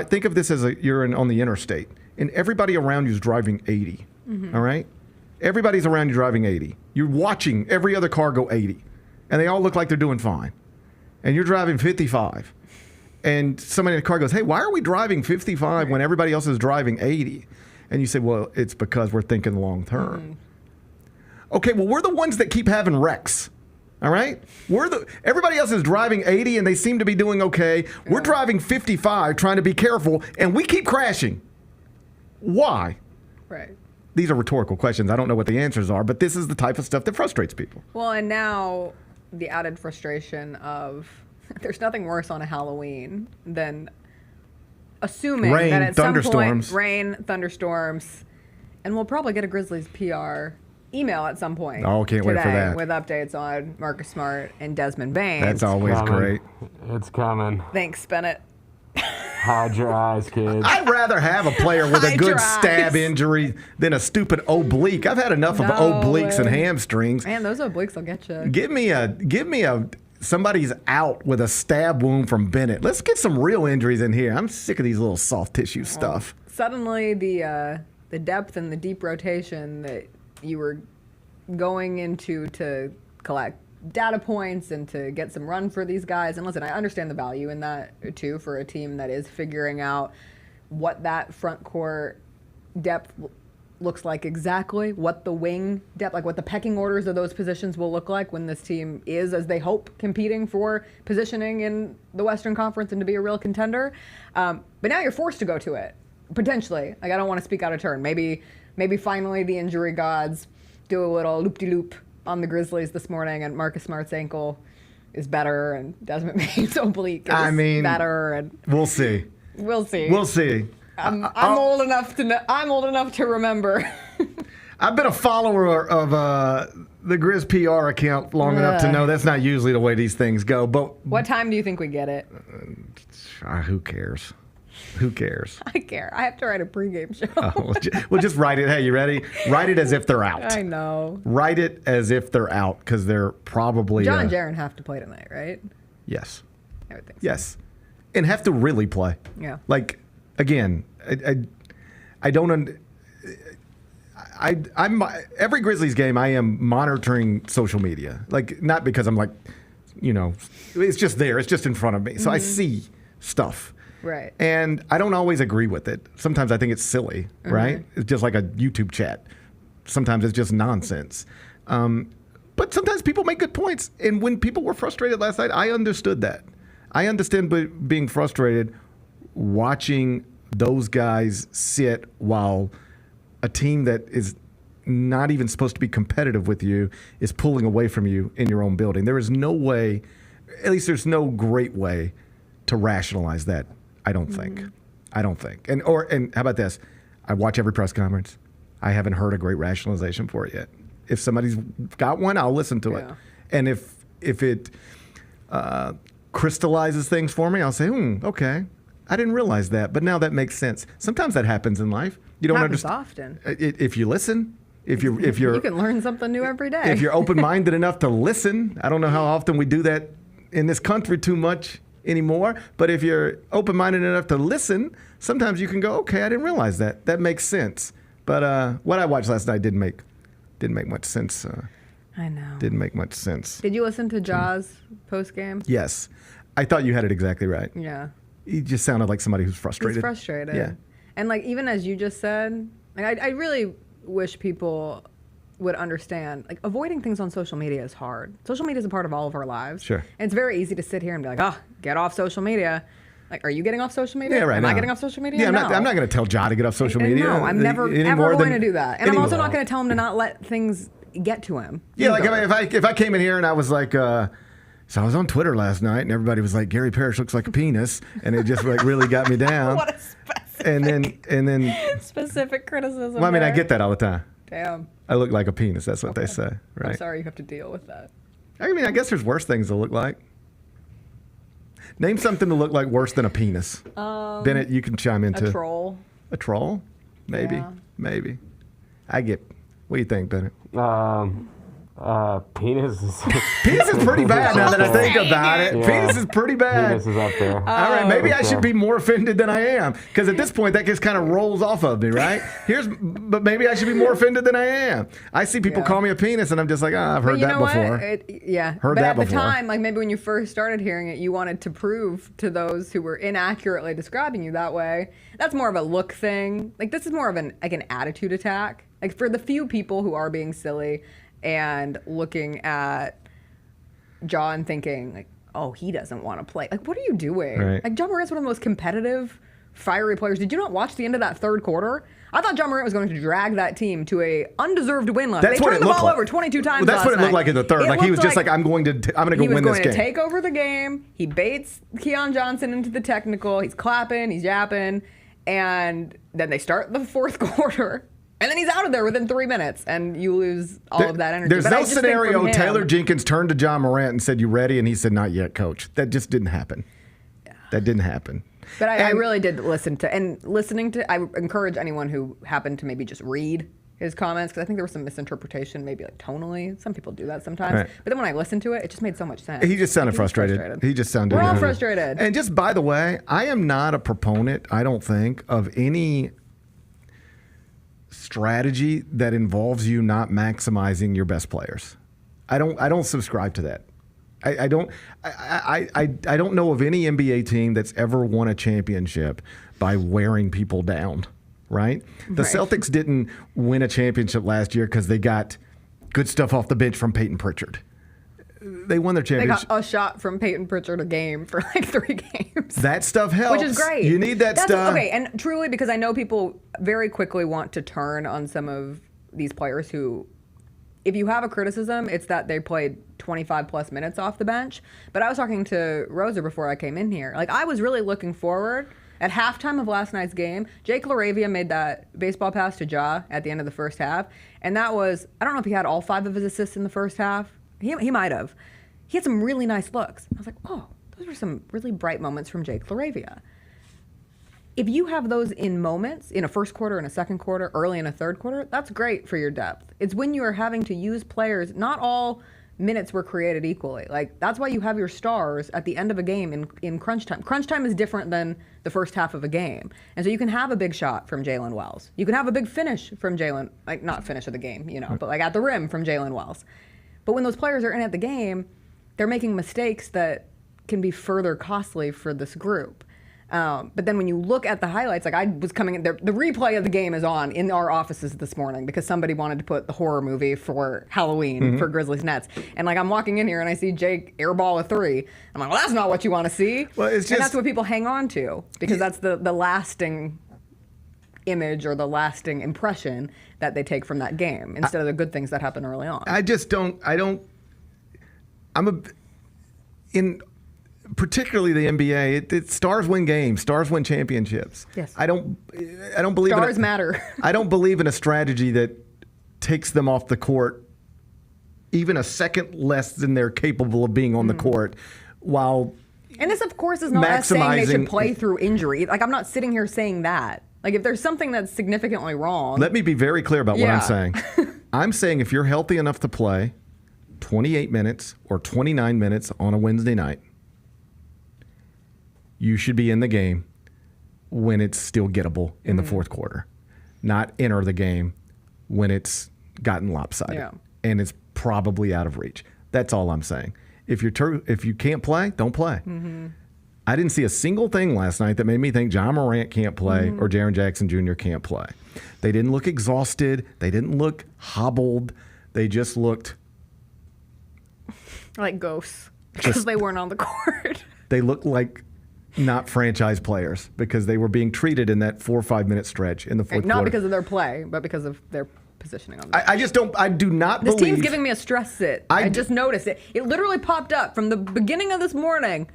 Speaker 5: think of this as you're on the interstate, and everybody around you is driving 80, all right? Everybody's around you driving 80. You're watching every other car go 80, and they all look like they're doing fine. And you're driving 55. And somebody in the car goes, hey, why are we driving 55 when everybody else is driving 80? And you say, well, it's because we're thinking long term. Okay, well, we're the ones that keep having wrecks. All right? Everybody else is driving 80 and they seem to be doing okay. We're driving 55 trying to be careful and we keep crashing. Why?
Speaker 16: Right.
Speaker 5: These are rhetorical questions. I don't know what the answers are, but this is the type of stuff that frustrates people.
Speaker 16: Well, and now the added frustration of there's nothing worse on a Halloween than assuming that at some point rain, thunderstorms, and we'll probably get a Grizzlies PR email at some point.
Speaker 5: Oh, can't wait for that.
Speaker 16: With updates on Marcus Smart and Desmond Bane.
Speaker 5: That's always great.
Speaker 9: It's coming.
Speaker 16: Thanks, Bennett.
Speaker 9: Hide your eyes, kids.
Speaker 5: I'd rather have a player with a good stab injury than a stupid oblique. I've had enough of obliques and hamstrings.
Speaker 16: Man, those obliques will get you.
Speaker 5: Give me a somebody's out with a stab wound from Bennett. Let's get some real injuries in here. I'm sick of these little soft tissue stuff.
Speaker 16: Suddenly, the depth and the deep rotation that you were going into to collect data points and to get some run for these guys. And listen, I understand the value in that too for a team that is figuring out what that front court depth looks like exactly, what the wing depth, like what the pecking orders of those positions will look like when this team is, as they hope, competing for positioning in the Western Conference and to be a real contender. But now you're forced to go to it, potentially. Like, I don't want to speak out of turn. Maybe finally the injury gods do a little loop-de-loop on the Grizzlies this morning, and Marcus Smart's ankle is better, and Desmond Bane's oblique is better. And
Speaker 5: we'll see.
Speaker 16: We'll see.
Speaker 5: We'll see.
Speaker 16: I'm old enough to know. I'm old enough to remember.
Speaker 5: I've been a follower of the Grizz PR account long enough to know that's not usually the way these things go. But
Speaker 16: what time do you think we get it?
Speaker 5: Who cares? Who cares?
Speaker 16: I care. I have to write a pregame show.
Speaker 5: We'll just write it. Hey, you ready? Write it as if they're out.
Speaker 16: I know.
Speaker 5: Write it as if they're out because they're probably.
Speaker 16: Ja and Jaren have to play tonight, right?
Speaker 5: Yes.
Speaker 16: I would think so.
Speaker 5: Yes. And have to really play.
Speaker 16: Yeah.
Speaker 5: Like, again, I don't. I'm every Grizzlies game. I am monitoring social media. Like, not because I'm like, it's just there. It's just in front of me. So I see stuff.
Speaker 16: Right.
Speaker 5: And I don't always agree with it. Sometimes I think it's silly, right? It's just like a YouTube chat. Sometimes it's just nonsense. But sometimes people make good points. And when people were frustrated last night, I understood that. I understand being frustrated watching those guys sit while a team that is not even supposed to be competitive with you is pulling away from you in your own building. There is no way, at least there's no great way to rationalize that. I don't think. And how about this? I watch every press conference. I haven't heard a great rationalization for it yet. If somebody's got one, I'll listen to it. And if it crystallizes things for me, I'll say, okay, I didn't realize that, but now that makes sense. Sometimes that happens in life. You don't understand
Speaker 16: often.
Speaker 5: If you listen, if you're
Speaker 16: you can learn something new every day.
Speaker 5: If you're open-minded enough to listen, I don't know how often we do that in this country too much anymore, but if you're open-minded enough to listen, sometimes you can go, okay, I didn't realize that. That makes sense. But what I watched last night didn't make much sense.
Speaker 16: I know.
Speaker 5: Didn't make much sense.
Speaker 16: Did you listen to Ja's post-game?
Speaker 5: Yes. I thought you had it exactly right.
Speaker 16: Yeah.
Speaker 5: He just sounded like somebody who's frustrated.
Speaker 16: He's frustrated.
Speaker 5: Yeah.
Speaker 16: And like, even as you just said, like, I really wish people would understand, like, avoiding things on social media is hard. Social media is a part of all of our lives.
Speaker 5: Sure.
Speaker 16: And it's very easy to sit here and be like, get off social media. Like, are you getting off social media?
Speaker 5: Yeah, right.
Speaker 16: Am I getting off social media?
Speaker 5: Yeah,
Speaker 16: no.
Speaker 5: I'm not going to tell Ja to get off social media.
Speaker 16: No, I'm never going to do that. And I'm also not going to tell him to not let things get to him.
Speaker 5: Yeah, like if I came in here and I was like, so I was on Twitter last night and everybody was like, Gary Parrish looks like a penis, and it just like really got me down.
Speaker 16: What a specific,
Speaker 5: and then
Speaker 16: specific criticism.
Speaker 5: Well, I mean, I get that all the time.
Speaker 16: Damn.
Speaker 5: I look like a penis. That's what they say, right?
Speaker 16: I'm sorry you have to deal with that.
Speaker 5: I mean, I guess there's worse things to look like. Name something to look like worse than a penis. Bennett, you can chime in too.
Speaker 16: A troll.
Speaker 5: A troll? Maybe.
Speaker 16: Yeah.
Speaker 5: Maybe. What do you think, Bennett?
Speaker 9: Penis
Speaker 5: is pretty bad now that I think about it.
Speaker 9: Yeah.
Speaker 5: Penis is pretty bad.
Speaker 9: Penis is up there.
Speaker 5: All right, maybe I should be more offended than I am, because at this point that just kind of rolls off of me, right? But maybe I should be more offended than I am. I see people call me a penis, and I'm just like, I've heard that before.
Speaker 16: Heard that before. At the time, like maybe when you first started hearing it, you wanted to prove to those who were inaccurately describing you that way. That's more of a look thing. Like this is more of an attitude attack. Like for the few people who are being silly and looking at Ja and thinking, like, oh, he doesn't want to play. Like, what are you doing?
Speaker 5: Right.
Speaker 16: Like, Ja Morant's one of the most competitive, fiery players. Did you not watch the end of that third quarter? I thought Ja Morant was going to drag that team to a undeserved win last night.
Speaker 5: That's
Speaker 16: they
Speaker 5: what
Speaker 16: turned
Speaker 5: it
Speaker 16: the
Speaker 5: looked
Speaker 16: ball
Speaker 5: like.
Speaker 16: over 22 times
Speaker 5: Well, that's what it looked like in the third. Like he was just like, I'm going to go win this game.
Speaker 16: He was going to take over the game. He baits Keon Johnson into the technical. He's clapping. He's yapping. And then they start the fourth quarter. And then he's out of there within 3 minutes, and you lose all of that energy.
Speaker 5: There's no scenario Taylor Jenkins turned to Ja Morant and said, "You ready?" And he said, "Not yet, coach." That just didn't happen. Yeah. That didn't happen.
Speaker 16: But I really did listen to, and listening to, I encourage anyone who happened to maybe just read his comments, because I think there was some misinterpretation, maybe like tonally. Some people do that sometimes. Right. But then when I listened to it, it just made so much sense.
Speaker 5: He just sounded frustrated. He just sounded.
Speaker 16: We're all frustrated.
Speaker 5: And just by the way, I am not a proponent, I don't think, of any strategy that involves you not maximizing your best players. I don't subscribe to that. I don't know of any NBA team that's ever won a championship by wearing people down, right? The Celtics didn't win a championship last year because they got good stuff off the bench from Peyton Pritchard. They won their championship.
Speaker 16: They got a shot from Peyton Pritchard a game for like 3 games.
Speaker 5: That stuff helps.
Speaker 16: Which is great.
Speaker 5: You need that stuff.
Speaker 16: Okay, and truly, because I know people very quickly want to turn on some of these players who, if you have a criticism, it's that they played 25 plus minutes off the bench. But I was talking to Rosa before I came in here. Like, I was really looking forward. At halftime of last night's game, Jake LaRavia made that baseball pass to Ja at the end of the first half. And that was, I don't know if he had all 5 of his assists in the first half. He might have. He had some really nice looks. I was like, oh, those were some really bright moments from Jake LaRavia. If you have those in moments, in a first quarter, in a second quarter, early in a third quarter, that's great for your depth. It's when you are having to use players, not all minutes were created equally. Like, that's why you have your stars at the end of a game in crunch time. Crunch time is different than the first half of a game. And so you can have a big shot from Jalen Wells. You can have a big finish from Jalen, like not finish of the game, but like at the rim from Jalen Wells. But when those players are in at the game, they're making mistakes that can be further costly for this group. But then when you look at the highlights, like I was coming in, the replay of the game is on in our offices this morning because somebody wanted to put the horror movie for Halloween for Grizzlies Nets. And like I'm walking in here and I see Jake airball a 3. I'm like, well, that's not what you want to see. Well, it's just, and that's what people hang on to because that's the lasting image or the lasting impression that they take from that game instead of the good things that happen early on.
Speaker 5: Particularly the NBA, stars win games, stars win championships.
Speaker 16: Yes.
Speaker 5: I don't believe
Speaker 16: stars matter.
Speaker 5: I don't believe in a strategy that takes them off the court even a second less than they're capable of being on the court while
Speaker 16: and this of course is not us saying they should play through injury. Like I'm not sitting here saying that. Like if there's something that's significantly wrong.
Speaker 5: Let me be very clear about what I'm saying. I'm saying if you're healthy enough to play 28 minutes or 29 minutes on a Wednesday night, you should be in the game when it's still gettable in the fourth quarter, not enter the game when it's gotten lopsided and it's probably out of reach. That's all I'm saying. If you can't play, don't play. I didn't see a single thing last night that made me think Ja Morant can't play or Jaren Jackson Jr. can't play. They didn't look exhausted. They didn't look hobbled. They just looked
Speaker 16: like ghosts because they weren't on the court.
Speaker 5: They looked like not franchise players because they were being treated in that 4 or 5 minute stretch in the fourth quarter.
Speaker 16: Not because of their play, but because of their positioning on the bench.
Speaker 5: I do not
Speaker 16: This
Speaker 5: believe.
Speaker 16: team's giving me a stress sit. I just noticed it. It literally popped up from the beginning of this morning.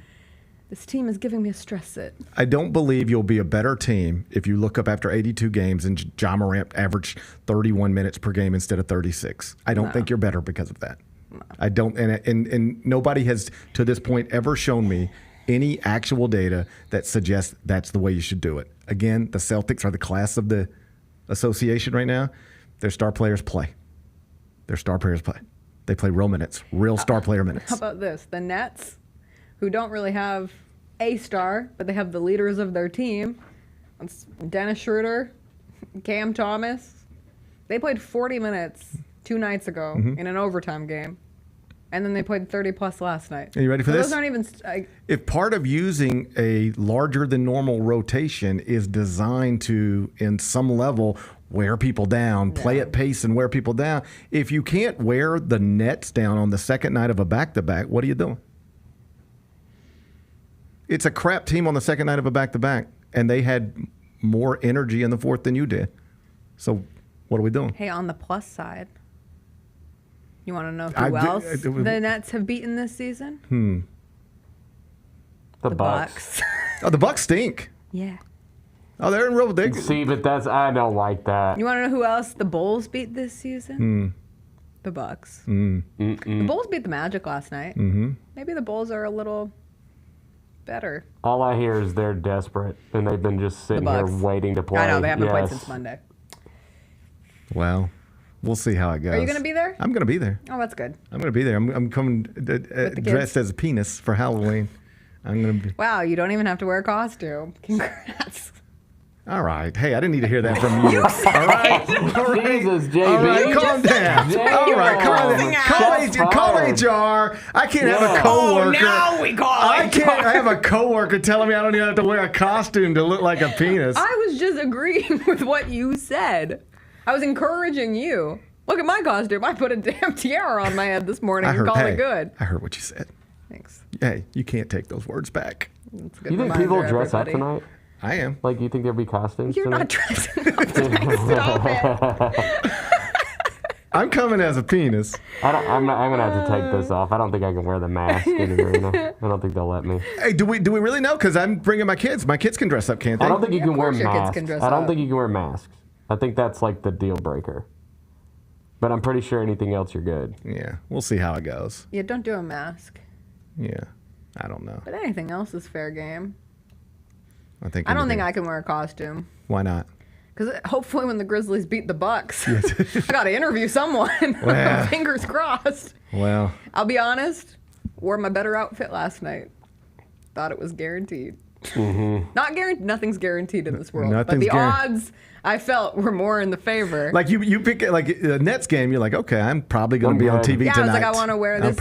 Speaker 16: This team is giving me a stress sit.
Speaker 5: I don't believe you'll be a better team if you look up after 82 games and Ja Morant averaged 31 minutes per game instead of 36. I don't think you're better because of that. No. I don't, and nobody has to this point ever shown me any actual data that suggests that's the way you should do it. Again, the Celtics are the class of the association right now. Their star players play. They play real minutes, real star player minutes.
Speaker 16: How about this? The Nets, who don't really have a star, but they have the leaders of their team. It's Dennis Schroeder, Cam Thomas. They played 40 minutes 2 nights ago in an overtime game. And then they played 30-plus last night.
Speaker 5: Are you ready for this?
Speaker 16: Those aren't even...
Speaker 5: If part of using a larger-than-normal rotation is designed to, in some level, wear people down, play at pace and wear people down, if you can't wear the Nets down on the second night of a back-to-back, what are you doing? It's a crap team on the second night of a back-to-back, and they had more energy in the fourth than you did. So what are we doing?
Speaker 16: Hey, on the plus side, you want to know who else the Nets have beaten this season?
Speaker 9: The Bucks.
Speaker 5: Oh, the Bucks stink.
Speaker 16: Yeah.
Speaker 5: Oh, they're in real big.
Speaker 9: See, but I don't like that.
Speaker 16: You want to know who else the Bulls beat this season? The Bucks. The Bulls beat the Magic last night. Maybe the Bulls are a little better.
Speaker 9: All I hear is they're desperate, and they've been just sitting here waiting to play.
Speaker 16: I know, they haven't played since Monday.
Speaker 5: Well, we'll see how it goes.
Speaker 16: Are you going to be there?
Speaker 5: I'm going to be there.
Speaker 16: Oh, that's good.
Speaker 5: I'm going to be there. I'm coming dressed as a penis for Halloween. I'm going to be.
Speaker 16: Wow, you don't even have to wear a costume. Congrats.
Speaker 5: All right. Hey, I didn't need to hear that from you. All right.
Speaker 9: Jesus, JB.
Speaker 5: All right, calm down. All right, call HR. I can't have a coworker.
Speaker 16: Oh, now we call
Speaker 5: I can't have a coworker telling me I don't even have to wear a costume to look like a penis.
Speaker 16: I was just agreeing with what you said. I was encouraging you. Look at my costume. I put a damn tiara on my head this morning and called it good.
Speaker 5: I heard what you said.
Speaker 16: Thanks.
Speaker 5: Hey, you can't take those words back.
Speaker 16: That's a good
Speaker 9: You think
Speaker 16: reminder,
Speaker 9: people dress
Speaker 16: everybody.
Speaker 9: up tonight?
Speaker 5: I am.
Speaker 9: Like, you think there'll be costumes
Speaker 16: You're
Speaker 9: tonight?
Speaker 16: not dressing up tonight. Stop it.
Speaker 5: I'm coming as a penis.
Speaker 9: I'm going to have to take this off. I don't think I can wear the mask in the arena. I don't think they'll let me.
Speaker 5: Hey, do we really know? Because I'm bringing my kids. My kids can dress up, can't they?
Speaker 9: I don't think you can wear
Speaker 16: your kids
Speaker 9: masks.
Speaker 16: can dress
Speaker 9: I don't
Speaker 16: up.
Speaker 9: think you can wear masks. I think that's like the deal breaker. But I'm pretty sure anything else you're good.
Speaker 5: Yeah, we'll see how it goes.
Speaker 16: Yeah, don't do a mask.
Speaker 5: Yeah, I don't know.
Speaker 16: But anything else is fair game.
Speaker 5: I
Speaker 16: don't think I can wear a costume.
Speaker 5: Why not?
Speaker 16: Because hopefully when the Grizzlies beat the Bucks, I got to interview someone.
Speaker 5: Well.
Speaker 16: Fingers crossed.
Speaker 5: Well,
Speaker 16: I'll be honest, wore my better outfit last night. Thought it was guaranteed. Not guaranteed. Nothing's guaranteed in this world. But the odds I felt were more in the favor.
Speaker 5: Like you pick like the Nets game. You're like, okay, I'm probably going to be on TV
Speaker 16: yeah,
Speaker 5: tonight.
Speaker 16: I was like, I want to wear this,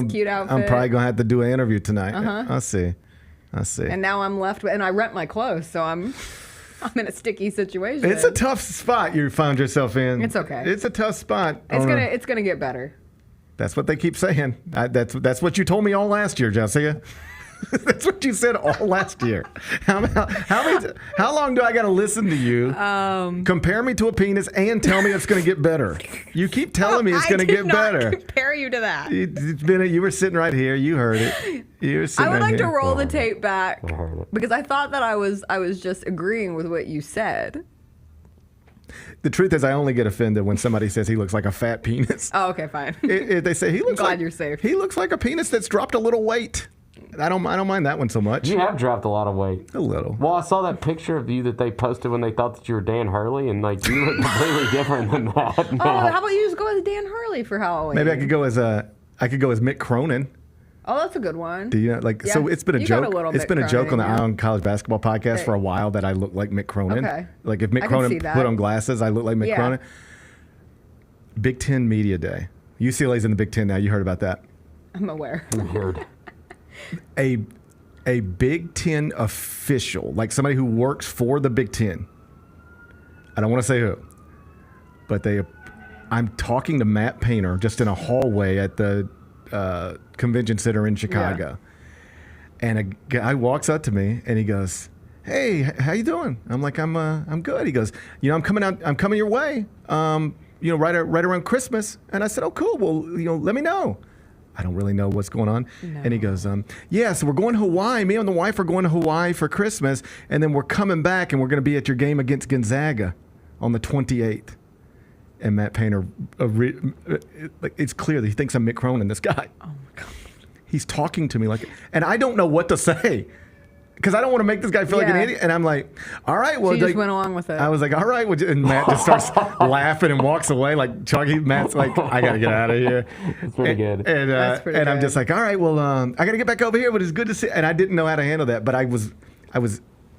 Speaker 16: cute outfit.
Speaker 5: I'm probably going to have to do an interview tonight. I see.
Speaker 16: And now I'm left with, and I rent my clothes, so I'm in a sticky situation.
Speaker 5: It's a tough spot you found yourself in.
Speaker 16: It's okay.
Speaker 5: It's a tough spot.
Speaker 16: It's gonna get better.
Speaker 5: That's what they keep saying. That's what you told me all last year, Jessica. That's what you said all last year. How long do I got to listen to you compare me to a penis and tell me it's going to get better? You keep telling me it's going to get better.
Speaker 16: I did not compare you to that.
Speaker 5: You were sitting right here. You heard it.
Speaker 16: I would like to roll the tape back because I thought that I was just agreeing with what you said.
Speaker 5: The truth is, I only get offended when somebody says he looks like a fat penis.
Speaker 16: Oh, okay, fine.
Speaker 5: They say he looks
Speaker 16: I'm glad you're safe.
Speaker 5: He looks like a penis that's dropped a little weight. I don't mind that one so much.
Speaker 9: You have dropped a lot of weight.
Speaker 5: A little.
Speaker 9: Well, I saw that picture of you that they posted when they thought that you were Dan Hurley, and like you look completely different than that.
Speaker 16: Oh, how about you just go as Dan Hurley for Halloween?
Speaker 5: Maybe I could go as Mick Cronin.
Speaker 16: Oh, that's a good one.
Speaker 5: Do you like? Yeah. So it's been a joke. It's been a joke on the Eye on College Basketball podcast for a while that I look like Mick Cronin.
Speaker 16: Okay.
Speaker 5: Like if Mick Cronin put on glasses, I look like Mick Cronin. Big Ten Media Day. UCLA's in the Big Ten now. You heard about that?
Speaker 16: I'm aware.
Speaker 9: Weird.
Speaker 5: A Big Ten official, like somebody who works for the Big Ten. I don't want to say who, but I'm talking to Matt Painter just in a hallway at the convention center in Chicago. Yeah. And a guy walks up to me and he goes, "Hey, how you doing?" I'm like, I'm good. He goes, "I'm coming your way. right around Christmas. And I said, oh, cool. Well, let me know. I don't really know what's going on. No. And he goes, yeah, so we're going to Hawaii. Me and the wife are going to Hawaii for Christmas. And then we're coming back and we're going to be at your game against Gonzaga on the 28th. And Matt Painter, it's clear that he thinks I'm Mick Cronin, this guy. Oh, my God. He's talking to me and I don't know what to say. Because I don't want to make this guy feel like an idiot. And I'm like, all right. Well,
Speaker 16: so you just went along with it.
Speaker 5: I was like, all right. And Matt just starts laughing and walks away like Chuggy. Matt's like, I got to get out of here.
Speaker 9: That's pretty good.
Speaker 5: And I'm just like, all right, well, I got to get back over here, but it's good to see. And I didn't know how to handle that. But I was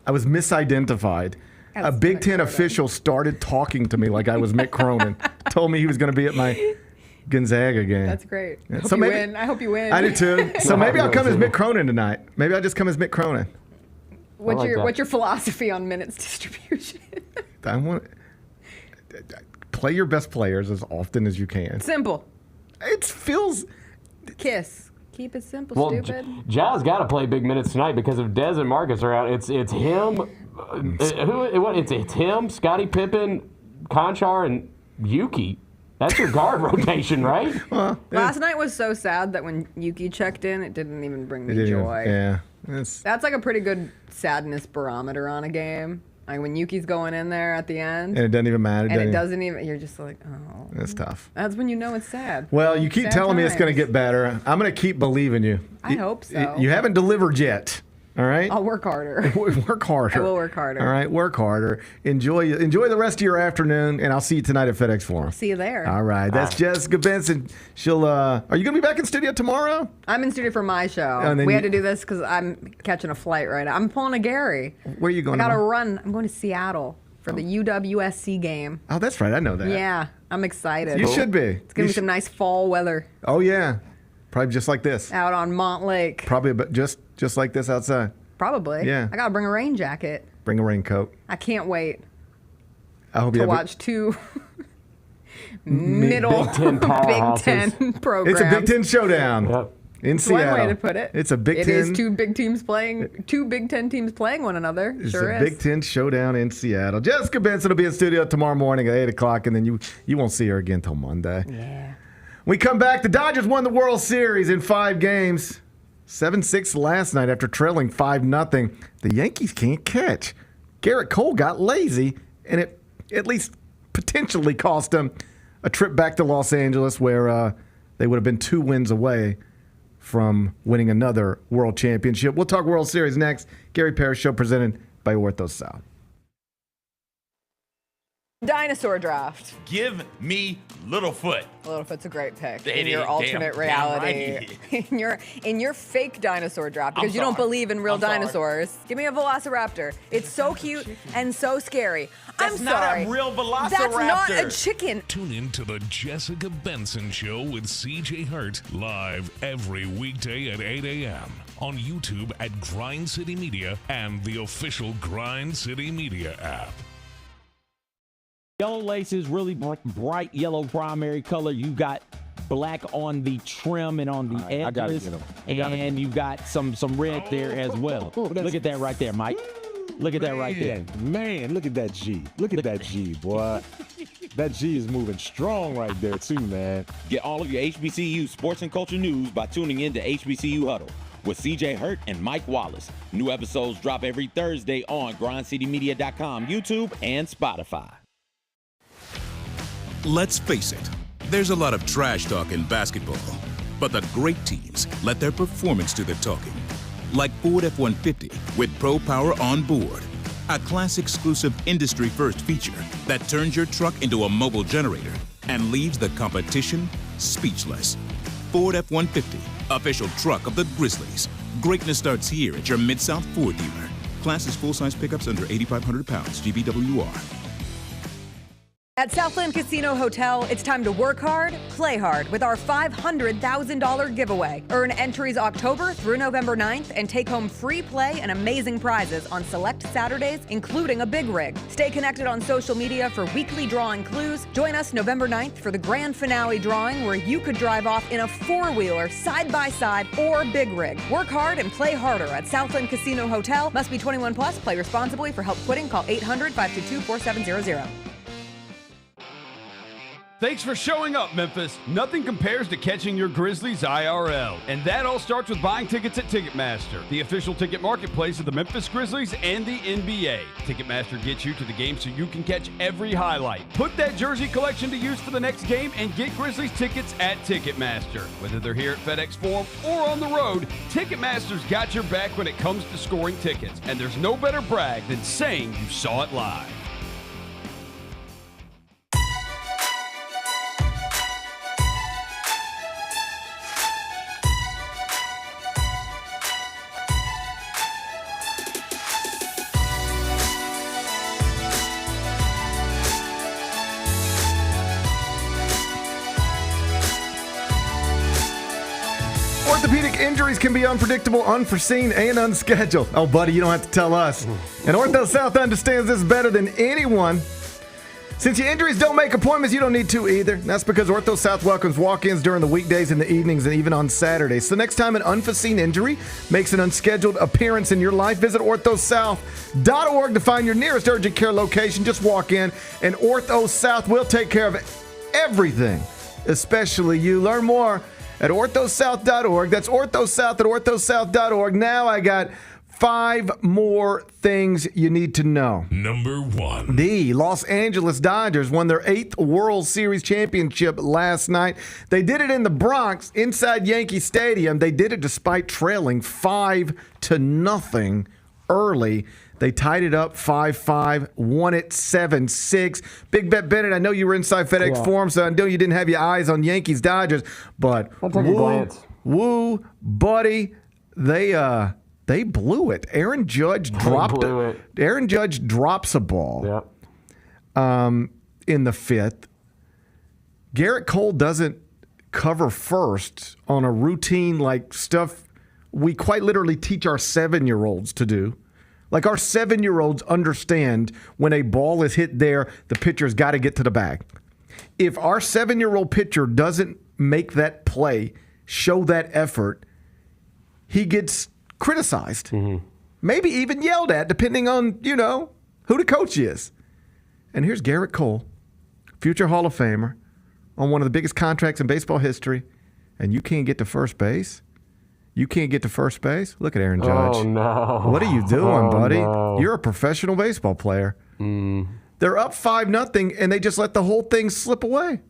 Speaker 5: misidentified. A Big Ten official started talking to me like I was Mick Cronin. Told me he was going to be at my Gonzaga game.
Speaker 16: That's great. I hope you win.
Speaker 5: I do too. So maybe I'll come as Mick Cronin tonight. Maybe I'll just come as Mick Cronin.
Speaker 16: What's your philosophy on minutes distribution?
Speaker 5: I want play your best players as often as you can.
Speaker 16: Simple.
Speaker 5: It feels.
Speaker 16: Kiss. Keep it simple, stupid.
Speaker 9: Ja's got to play big minutes tonight because if Dez and Marcus are out, it's him. It's him, Scottie Pippen, Conchar, and Yuki. That's your guard rotation, right?
Speaker 5: Well,
Speaker 16: last night was so sad that when Yuki checked in, it didn't even bring me joy. That's like a pretty good sadness barometer on a game. Like when Yuki's going in there at the end.
Speaker 5: And it doesn't even matter.
Speaker 16: And it doesn't even, you're just like, oh.
Speaker 5: That's tough.
Speaker 16: That's when you know it's sad.
Speaker 5: Well, you keep telling me it's going to get better. I'm going to keep believing you.
Speaker 16: I hope so.
Speaker 5: You haven't delivered yet. All right.
Speaker 16: I'll work harder.
Speaker 5: Work harder.
Speaker 16: I will work harder.
Speaker 5: All right. Work harder. Enjoy the rest of your afternoon, and I'll see you tonight at FedEx Forum.
Speaker 16: See you there.
Speaker 5: All right. That's Jessica Benson. She'll. Are you going to be back in studio tomorrow?
Speaker 16: I'm in studio for my show. We had to do this because I'm catching a flight right now. I'm pulling a Gary.
Speaker 5: Where are you going?
Speaker 16: I got to run. I'm going to Seattle for the UWSC game.
Speaker 5: Oh, that's right. I know that.
Speaker 16: Yeah. I'm excited.
Speaker 5: You should be.
Speaker 16: It's going to be some nice fall weather.
Speaker 5: Oh, yeah. Probably just like this.
Speaker 16: Out on Mont Lake.
Speaker 5: Probably just like this outside.
Speaker 16: Probably.
Speaker 5: Yeah.
Speaker 16: I got to bring a rain jacket.
Speaker 5: Bring a raincoat.
Speaker 16: I can't wait
Speaker 5: I hope
Speaker 16: to watch two middle Big Ten programs.
Speaker 5: It's a Big Ten showdown.
Speaker 9: Yep.
Speaker 5: In Seattle.
Speaker 16: One way to put it.
Speaker 5: It's a Big Ten.
Speaker 16: It is two Big Ten teams playing one another.
Speaker 5: It's
Speaker 16: sure
Speaker 5: a
Speaker 16: is.
Speaker 5: Big Ten showdown in Seattle. Jessica Benson will be in studio tomorrow morning at 8 o'clock, and then you won't see her again till Monday.
Speaker 16: Yeah.
Speaker 5: We come back. The Dodgers won the World Series in 5 games. 7-6 last night after trailing 5-0. The Yankees can't catch. Garrett Cole got lazy, and it at least potentially cost him a trip back to Los Angeles where they would have been 2 wins away from winning another World Championship. We'll talk World Series next. Gary Parrish Show presented by Ortho South.
Speaker 16: Dinosaur draft.
Speaker 7: Give me Littlefoot.
Speaker 16: Littlefoot's a great pick
Speaker 7: It
Speaker 16: in your
Speaker 7: is
Speaker 16: alternate reality.
Speaker 7: right.
Speaker 16: in your fake dinosaur draft because you don't believe in real dinosaurs. Give me a Velociraptor. It's so cute and so scary.
Speaker 7: That's
Speaker 16: I'm
Speaker 7: not
Speaker 16: sorry.
Speaker 7: a real Velociraptor.
Speaker 16: That's not a chicken.
Speaker 8: Tune in to the Jessica Benson Show with CJ Hurt live every weekday at 8 a.m. on YouTube at Grind City Media and the official Grind City Media app.
Speaker 13: Yellow laces, really bright yellow primary color. You got black on the trim and on the edges.
Speaker 11: I gotta get 'em.
Speaker 13: And you got some red there as well. Look at that right there, Mike. Look at that right there.
Speaker 11: Man, look at that G. Look at that G, boy. That G is moving strong right there, too, man.
Speaker 14: Get all of your HBCU sports and culture news by tuning in to HBCU Huddle with CJ Hurt and Mike Wallace. New episodes drop every Thursday on grindcitymedia.com, YouTube, and Spotify.
Speaker 1: Let's face it, there's a lot of trash talk in basketball, but the great teams let their performance do the talking. Like Ford F-150 with Pro Power on board, a class-exclusive industry-first feature that turns your truck into a mobile generator and leaves the competition speechless. Ford F-150, official truck of the Grizzlies. Greatness starts here at your Mid-South Ford dealer. Class is full-size pickups under 8,500 pounds, GVWR.
Speaker 12: At Southland Casino Hotel, it's time to work hard, play hard with our $500,000 giveaway. Earn entries October through November 9th and take home free play and amazing prizes on select Saturdays, including a big rig. Stay connected on social media for weekly drawing clues. Join us November 9th for the grand finale drawing where you could drive off in a 4-wheeler, side-by-side, or big rig. Work hard and play harder at Southland Casino Hotel. Must be 21 plus. Play responsibly. For help quitting, call 800-522-4700.
Speaker 4: Thanks for showing up, Memphis. Nothing compares to catching your Grizzlies IRL. And that all starts with buying tickets at Ticketmaster, the official ticket marketplace of the Memphis Grizzlies and the NBA. Ticketmaster gets you to the game so you can catch every highlight. Put that jersey collection to use for the next game and get Grizzlies tickets at Ticketmaster. Whether they're here at FedEx Forum or on the road, Ticketmaster's got your back when it comes to scoring tickets. And there's no better brag than saying you saw it live.
Speaker 5: Orthopedic injuries can be unpredictable, unforeseen, and unscheduled. Oh, buddy, you don't have to tell us. And Ortho South understands this better than anyone. Since your injuries don't make appointments, you don't need to either. That's because Ortho South welcomes walk-ins during the weekdays and the evenings and even on Saturdays. So next time an unforeseen injury makes an unscheduled appearance in your life, visit orthosouth.org to find your nearest urgent care location. Just walk in, and Ortho South will take care of everything, especially you. Learn more at orthosouth.org. That's orthosouth at orthosouth.org. Now I got 5 more things you need to know.
Speaker 8: Number 1.
Speaker 5: The Los Angeles Dodgers won their 8th World Series championship last night. They did it in the Bronx, inside Yankee Stadium. They did it despite trailing 5-0 early. They tied it up 5-5, won it 7-6. Big Bet Bennett, I know you were inside FedEx Forum, so I know you didn't have your eyes on Yankees-Dodgers, but
Speaker 9: I'll take a glance.
Speaker 5: Woo, buddy, they blew it. Aaron Judge dropped it. Aaron Judge drops a ball in the 5th. Garrett Cole doesn't cover first on a routine like stuff we quite literally teach our 7-year-olds to do. Like our 7-year-olds understand when a ball is hit there, the pitcher's got to get to the bag. If our 7-year-old pitcher doesn't make that play, show that effort, he gets criticized. Maybe even yelled at, depending on, who the coach is. And here's Garrett Cole, future Hall of Famer, on one of the biggest contracts in baseball history, and you can't get to first base? You can't get to first base? Look at Aaron Judge.
Speaker 9: Oh, no.
Speaker 5: What are you doing, buddy?
Speaker 9: No.
Speaker 5: You're a professional baseball player. They're up 5-0, and they just let the whole thing slip away.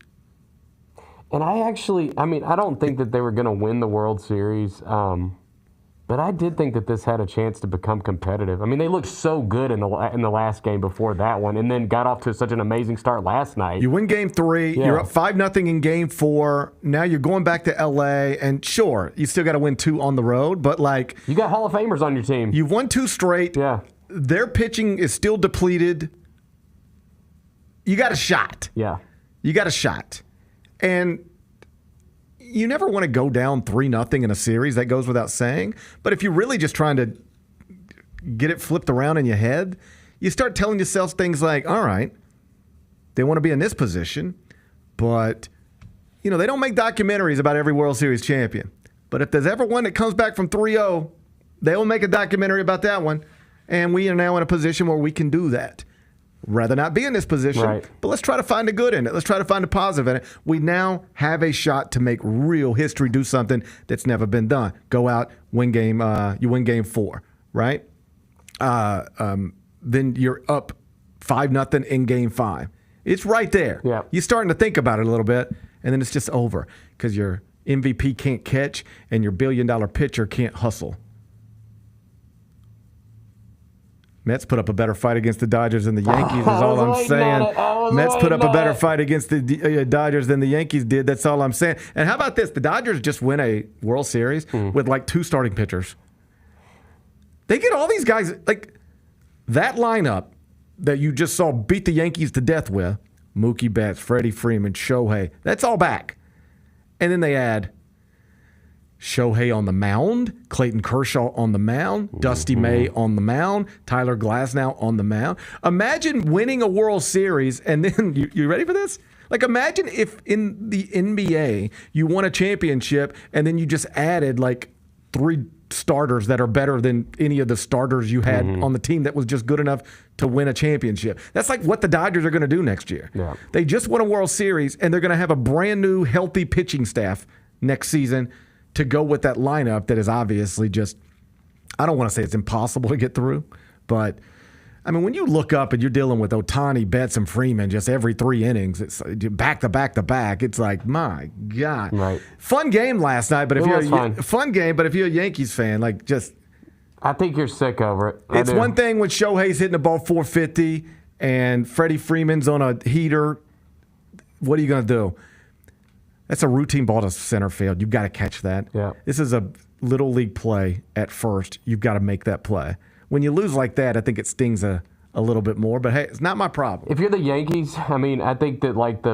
Speaker 9: And I don't think that they were going to win the World Series. But I did think that this had a chance to become competitive. I mean, they looked so good in the last game before that one, and then got off to such an amazing start last night.
Speaker 5: You win Game 3. You're up 5-0 in Game 4. Now you're going back to L.A., and sure, you still got to win 2 on the road, but
Speaker 9: you got Hall of Famers on your team.
Speaker 5: You've won 2 straight.
Speaker 9: Yeah.
Speaker 5: Their pitching is still depleted. You got a shot.
Speaker 9: Yeah.
Speaker 5: You got a shot. And you never want to go down 3-0 in a series. That goes without saying. But if you're really just trying to get it flipped around in your head, you start telling yourself things like, all right, they want to be in this position, but, they don't make documentaries about every World Series champion. But if there's ever one that comes back from 3-0, they'll make a documentary about that one. And we are now in a position where we can do that. Rather not be in this position, but let's try to find the good in it. Let's try to find the positive in it. We now have a shot to make real history, do something that's never been done. Go out, win game. You win Game 4, right? Then you're up 5-0 in Game 5. It's right there.
Speaker 9: Yeah.
Speaker 5: You're starting to think about it a little bit, and then it's just over because your MVP can't catch and your billion-dollar pitcher can't hustle. Mets put up a better fight against the Dodgers than the Yankees is all I'm saying. Mets put up a better fight against the Dodgers than the Yankees did. That's all I'm saying. And how about this? The Dodgers just win a World Series with 2 starting pitchers. They get all these guys, that lineup that you just saw beat the Yankees to death with, Mookie Betts, Freddie Freeman, Shohei, that's all back. And then they add Shohei on the mound, Clayton Kershaw on the mound, Dusty May on the mound, Tyler Glasnow on the mound. Imagine winning a World Series, and then, you ready for this? Imagine if in the NBA you won a championship, and then you just added 3 starters that are better than any of the starters you had on the team that was just good enough to win a championship. That's like what the Dodgers are going to do next year.
Speaker 9: Yeah.
Speaker 5: They just won a World Series, and they're going to have a brand new, healthy pitching staff next season to go with that lineup that is obviously just, I don't want to say it's impossible to get through, but I mean, when you look up and you're dealing with Ohtani, Betts, and Freeman just every 3 innings, it's back to back to back. It's like, my God.
Speaker 9: Right.
Speaker 5: Fun game last night, but if you're a Yankees fan, like just.
Speaker 9: I think you're sick over it.
Speaker 5: It's one thing when Shohei's hitting the ball 450 and Freddie Freeman's on a heater. What are you going to do? That's a routine ball to center field. You've got to catch that.
Speaker 9: Yeah.
Speaker 5: This is a little league play at first. You've got to make that play. When you lose like that, I think it stings a little bit more. But, hey, it's not my problem.
Speaker 9: If you're the Yankees, I mean, I think that, like,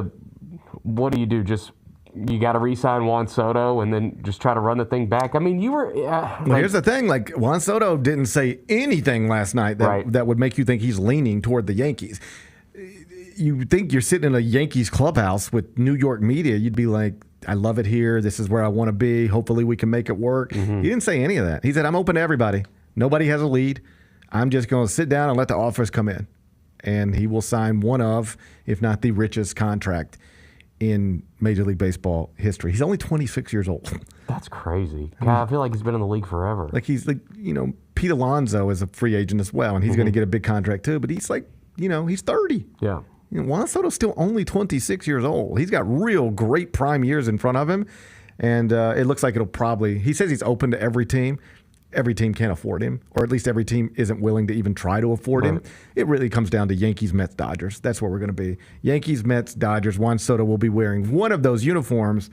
Speaker 9: what do? Just you got to re-sign Juan Soto and then just try to run the thing back. I mean, you were
Speaker 5: well, here's the thing. Like, Juan Soto didn't say anything last night that would make you think he's leaning toward the Yankees. You think you're sitting in a Yankees clubhouse with New York media, you'd be like, I love it here. This is where I want to be. Hopefully we can make it work. He didn't say any of that. He said, I'm open to everybody. Nobody has a lead. I'm just going to sit down and let the offers come in. And he will sign one of, if not the richest contract in Major League Baseball history. He's only 26 years old.
Speaker 9: That's crazy. God, I feel like he's been in the league forever.
Speaker 5: Like he's like, Pete Alonso is a free agent as well, and he's going to get a big contract too, but he's like, he's 30.
Speaker 9: Yeah.
Speaker 5: Juan Soto's still only 26 years old. He's got real great prime years in front of him, and it looks like he says he's open to every team. Every team can't afford him, or at least every team isn't willing to even try to afford him. It really comes down to Yankees, Mets, Dodgers. That's where we're going to be. Yankees, Mets, Dodgers. Juan Soto will be wearing one of those uniforms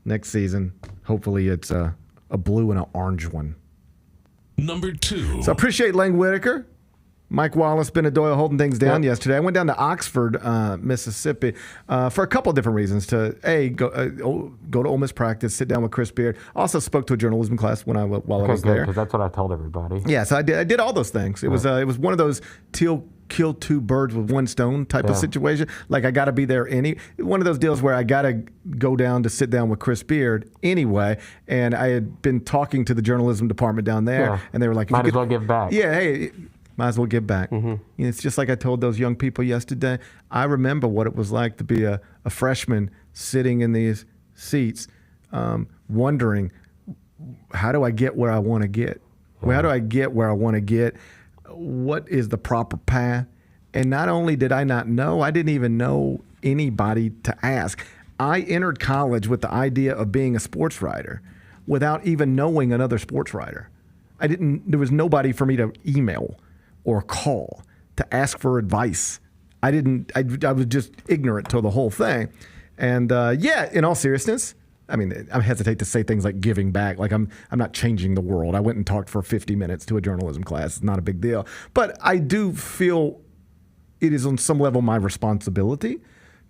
Speaker 5: next season. Hopefully it's a blue and an orange one.
Speaker 8: Number 2.
Speaker 5: So I appreciate Lang Whitaker. Mike Wallace, Ben Doyle holding things down yesterday. I went down to Oxford, Mississippi, for a couple of different reasons. To go to Ole Miss practice, sit down with Chris Beard. Also spoke to a journalism class while I was there.
Speaker 9: Because that's what I told everybody.
Speaker 5: Yeah, so I did all those things. It was one of those kill two birds with one stone type of situation. Like I got to be there one of those deals where I got to go down to sit down with Chris Beard anyway. And I had been talking to the journalism department down there, and they were like,
Speaker 9: might as well give back.
Speaker 5: Yeah, hey. Might as well give back. It's just like I told those young people yesterday. I remember what it was like to be a freshman sitting in these seats wondering, how do I get where I want to get? How do I get where I want to get? What is the proper path? And not only did I not know, I didn't even know anybody to ask. I entered college with the idea of being a sports writer without even knowing another sports writer. There was nobody for me to email or call to ask for advice. I was just ignorant to the whole thing. And in all seriousness, I mean, I hesitate to say things like giving back. Like I'm not changing the world. I went and talked for 50 minutes to a journalism class. It's not a big deal. But I do feel it is on some level my responsibility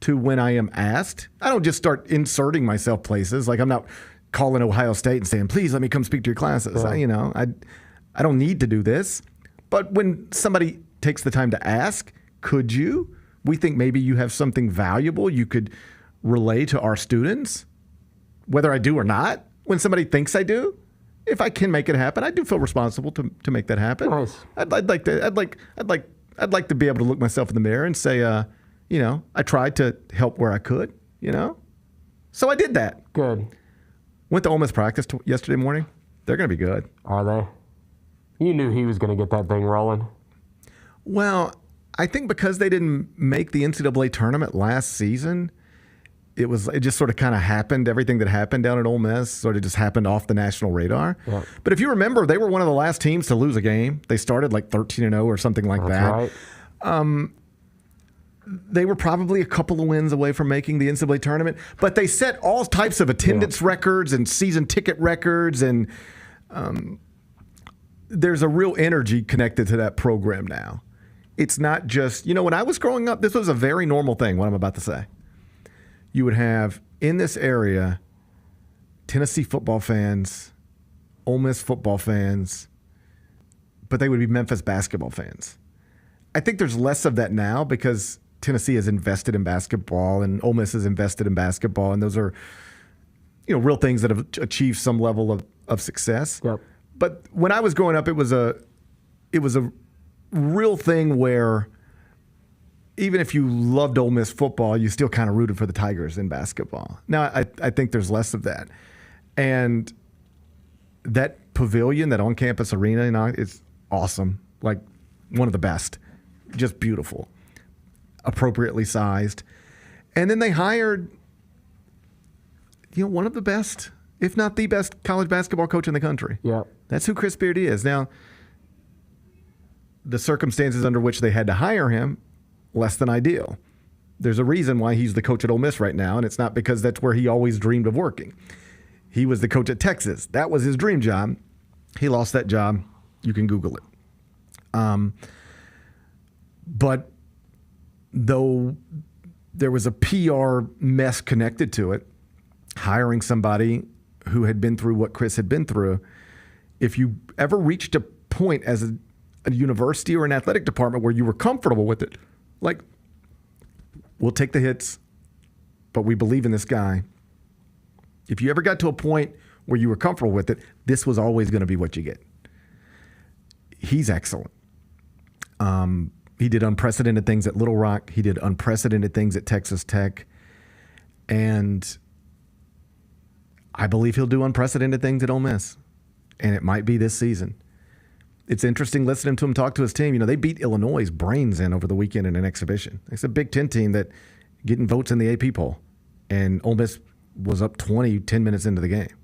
Speaker 5: to, when I am asked, I don't just start inserting myself places. Like I'm not calling Ohio State and saying, please let me come speak to your classes. I don't need to do this. But when somebody takes the time to ask, could you? We think maybe you have something valuable you could relay to our students, whether I do or not. When somebody thinks I do, if I can make it happen, I do feel responsible to make that happen.
Speaker 9: Nice.
Speaker 5: I'd like to be able to look myself in the mirror and say, I tried to help where I could. So I did that.
Speaker 9: Good.
Speaker 5: Went to Ole Miss practice yesterday morning. They're going to be good.
Speaker 9: Are they? You knew he was going to get that thing rolling.
Speaker 5: Well, I think because they didn't make the NCAA tournament last season, it just sort of kind of happened. Everything that happened down at Ole Miss sort of just happened off the national radar. Yeah. But if you remember, they were one of the last teams to lose a game. They started like 13-0 or something like that. Right. They were probably a couple of wins away from making the NCAA tournament, but they set all types of attendance records and season ticket records, and there's a real energy connected to that program now. It's not just, when I was growing up, this was a very normal thing, what I'm about to say. You would have, in this area, Tennessee football fans, Ole Miss football fans, but they would be Memphis basketball fans. I think there's less of that now because Tennessee has invested in basketball and Ole Miss has invested in basketball, and those are real things that have achieved some level of success.
Speaker 9: Yep.
Speaker 5: But when I was growing up, it was a real thing where even if you loved Ole Miss football, you still kind of rooted for the Tigers in basketball. Now, I think there's less of that. And that pavilion, that on-campus arena, is awesome. Like one of the best. Just beautiful. Appropriately sized. And then they hired, one of the best, if not the best, college basketball coach in the country.
Speaker 9: Yeah.
Speaker 5: That's who Chris Beard is. Now, the circumstances under which they had to hire him, less than ideal. There's a reason why he's the coach at Ole Miss right now, and it's not because that's where he always dreamed of working. He was the coach at Texas. That was his dream job. He lost that job. You can Google it. But though there was a PR mess connected to it, hiring somebody who had been through what Chris had been through, if you ever reached a point as a university or an athletic department where you were comfortable with it, like, we'll take the hits, but we believe in this guy. If you ever got to a point where you were comfortable with it, this was always going to be what you get. He's excellent. He did unprecedented things at Little Rock. He did unprecedented things at Texas Tech. And I believe he'll do unprecedented things at Ole Miss. And it might be this season. It's interesting listening to him talk to his team. They beat Illinois' brains in over the weekend in an exhibition. It's a Big Ten team that getting votes in the AP poll. And Ole Miss was up 20, 10 minutes into the game.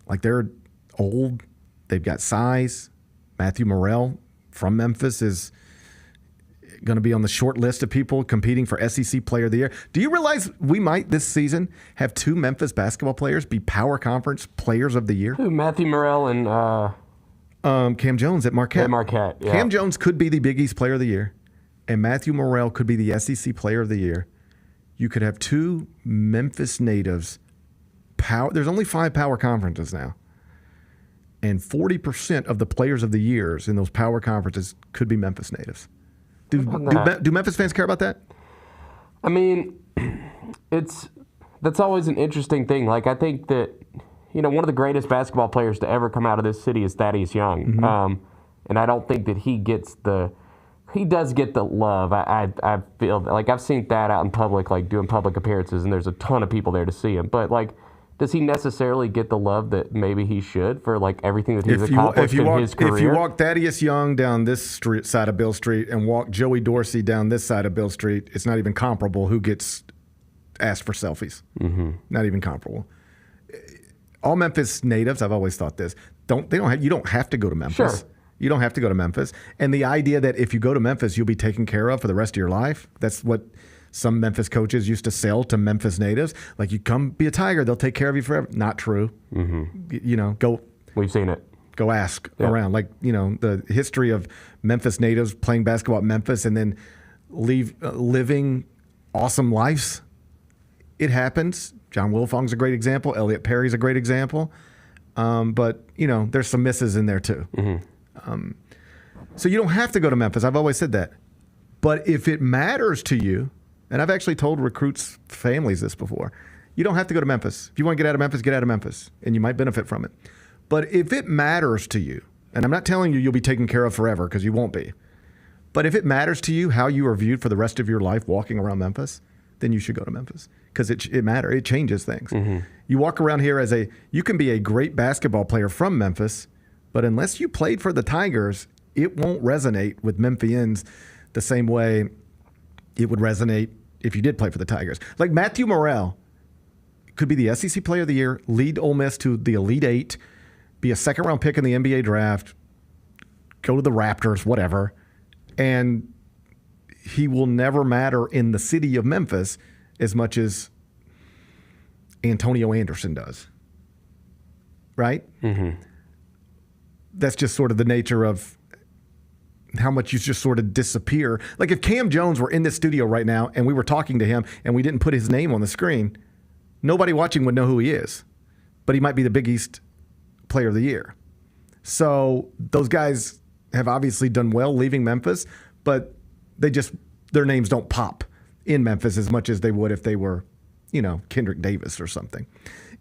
Speaker 5: Like, they're old. They've got size. Matthew Morrell from Memphis is going to be on the short list of people competing for SEC Player of the Year. Do you realize we might this season have 2 Memphis basketball players be Power Conference Players of the Year?
Speaker 9: Who, Matthew Morrell and
Speaker 5: Cam Jones at Marquette.
Speaker 9: At Marquette, yeah.
Speaker 5: Cam Jones could be the Big East Player of the Year, and Matthew Morrell could be the SEC Player of the Year. You could have 2 Memphis natives. There's only 5 power conferences now, and 40% of the Players of the Years in those power conferences could be Memphis natives. Do Memphis fans care about that?
Speaker 9: I mean, that's always an interesting thing. Like, I think that, one of the greatest basketball players to ever come out of this city is Thaddeus Young.
Speaker 5: Mm-hmm.
Speaker 9: And I don't think that he does get the love. I feel like I've seen Thad out in public, like doing public appearances, and there's a ton of people there to see him. But, like, does he necessarily get the love that maybe he should for, like, everything that he's accomplished in his career?
Speaker 5: If you walk Thaddeus Young down this side of Bill Street and walk Joey Dorsey down this side of Bill Street, it's not even comparable who gets asked for selfies.
Speaker 9: Mm-hmm.
Speaker 5: Not even comparable. All Memphis natives, I've always thought this, you don't have to go to Memphis.
Speaker 9: Sure.
Speaker 5: You don't have to go to Memphis. And the idea that if you go to Memphis, you'll be taken care of for the rest of your life, that's what some Memphis coaches used to sell to Memphis natives. Like, you come be a Tiger, they'll take care of you forever. Not true.
Speaker 9: Mm-hmm.
Speaker 5: Go.
Speaker 9: We've seen it.
Speaker 5: Go ask around. Like, the history of Memphis natives playing basketball at Memphis and then living awesome lives. It happens. John Wilfong's a great example. Elliot Perry's a great example. But, there's some misses in there too.
Speaker 9: Mm-hmm.
Speaker 5: So you don't have to go to Memphis. I've always said that. But if it matters to you, and I've actually told recruits' families this before, you don't have to go to Memphis. If you want to get out of Memphis, get out of Memphis, and you might benefit from it. But if it matters to you, and I'm not telling you you'll be taken care of forever, because you won't be, but if it matters to you how you are viewed for the rest of your life walking around Memphis, then you should go to Memphis, because it matters. It changes things.
Speaker 9: Mm-hmm.
Speaker 5: You walk around here you can be a great basketball player from Memphis, but unless you played for the Tigers, it won't resonate with Memphians the same way it would resonate if you did play for the Tigers. Like, Matthew Morrell could be the SEC Player of the Year, lead Ole Miss to the Elite Eight, be a second-round pick in the NBA draft, go to the Raptors, whatever, and he will never matter in the city of Memphis as much as Antonio Anderson does. Right?
Speaker 9: Mm-hmm.
Speaker 5: That's just sort of the nature of how much you just sort of disappear. Like, if Cam Jones were in this studio right now and we were talking to him and we didn't put his name on the screen, nobody watching would know who he is. But he might be the Big East Player of the Year. So those guys have obviously done well leaving Memphis, but their names don't pop in Memphis as much as they would if they were Kendrick Davis or something.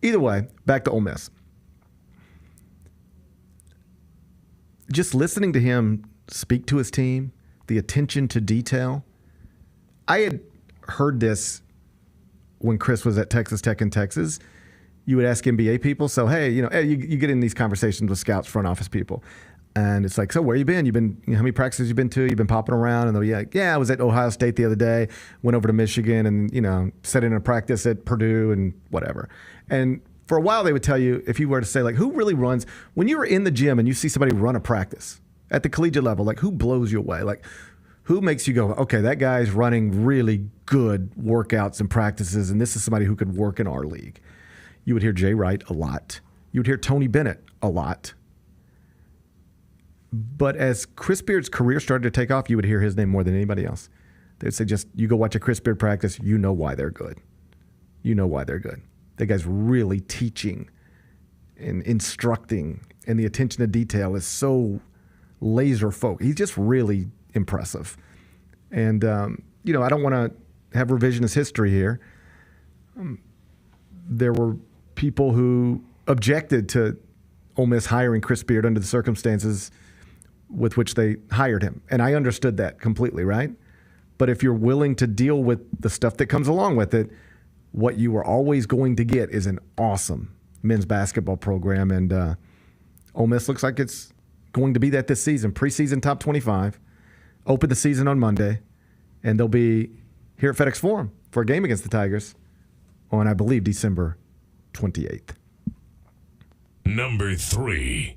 Speaker 5: Either way, back to Ole Miss. Just listening to him speak to his team, the attention to detail. I had heard this when Chris was at Texas Tech in Texas. You would ask NBA people, so hey, you get in these conversations with scouts, front office people, and it's like, so where you been? You've been, how many practices you been to? You've been popping around, and they'll be like, yeah, I was at Ohio State the other day, went over to Michigan, and sat in a practice at Purdue and whatever. And for a while, they would tell you, if you were to say, like, who really runs, when you were in the gym and you see somebody run a practice at the collegiate level, like, who blows you away? Like, who makes you go, okay, that guy's running really good workouts and practices, and this is somebody who could work in our league? You would hear Jay Wright a lot. You would hear Tony Bennett a lot. But as Chris Beard's career started to take off, you would hear his name more than anybody else. They would say, just, you go watch a Chris Beard practice, you know why they're good. You know why they're good. That guy's really teaching and instructing, and the attention to detail is so laser focused. He's just really impressive. And, I don't want to have revisionist history here. There were people who objected to Ole Miss hiring Chris Beard under the circumstances with which they hired him. And I understood that completely, right? But if you're willing to deal with the stuff that comes along with it, what you are always going to get is an awesome men's basketball program. And Ole Miss looks like it's going to be that this season. Preseason top 25. Open the season on Monday. And they'll be here at FedEx Forum for a game against the Tigers on, I believe, December 28th.
Speaker 8: Number 3.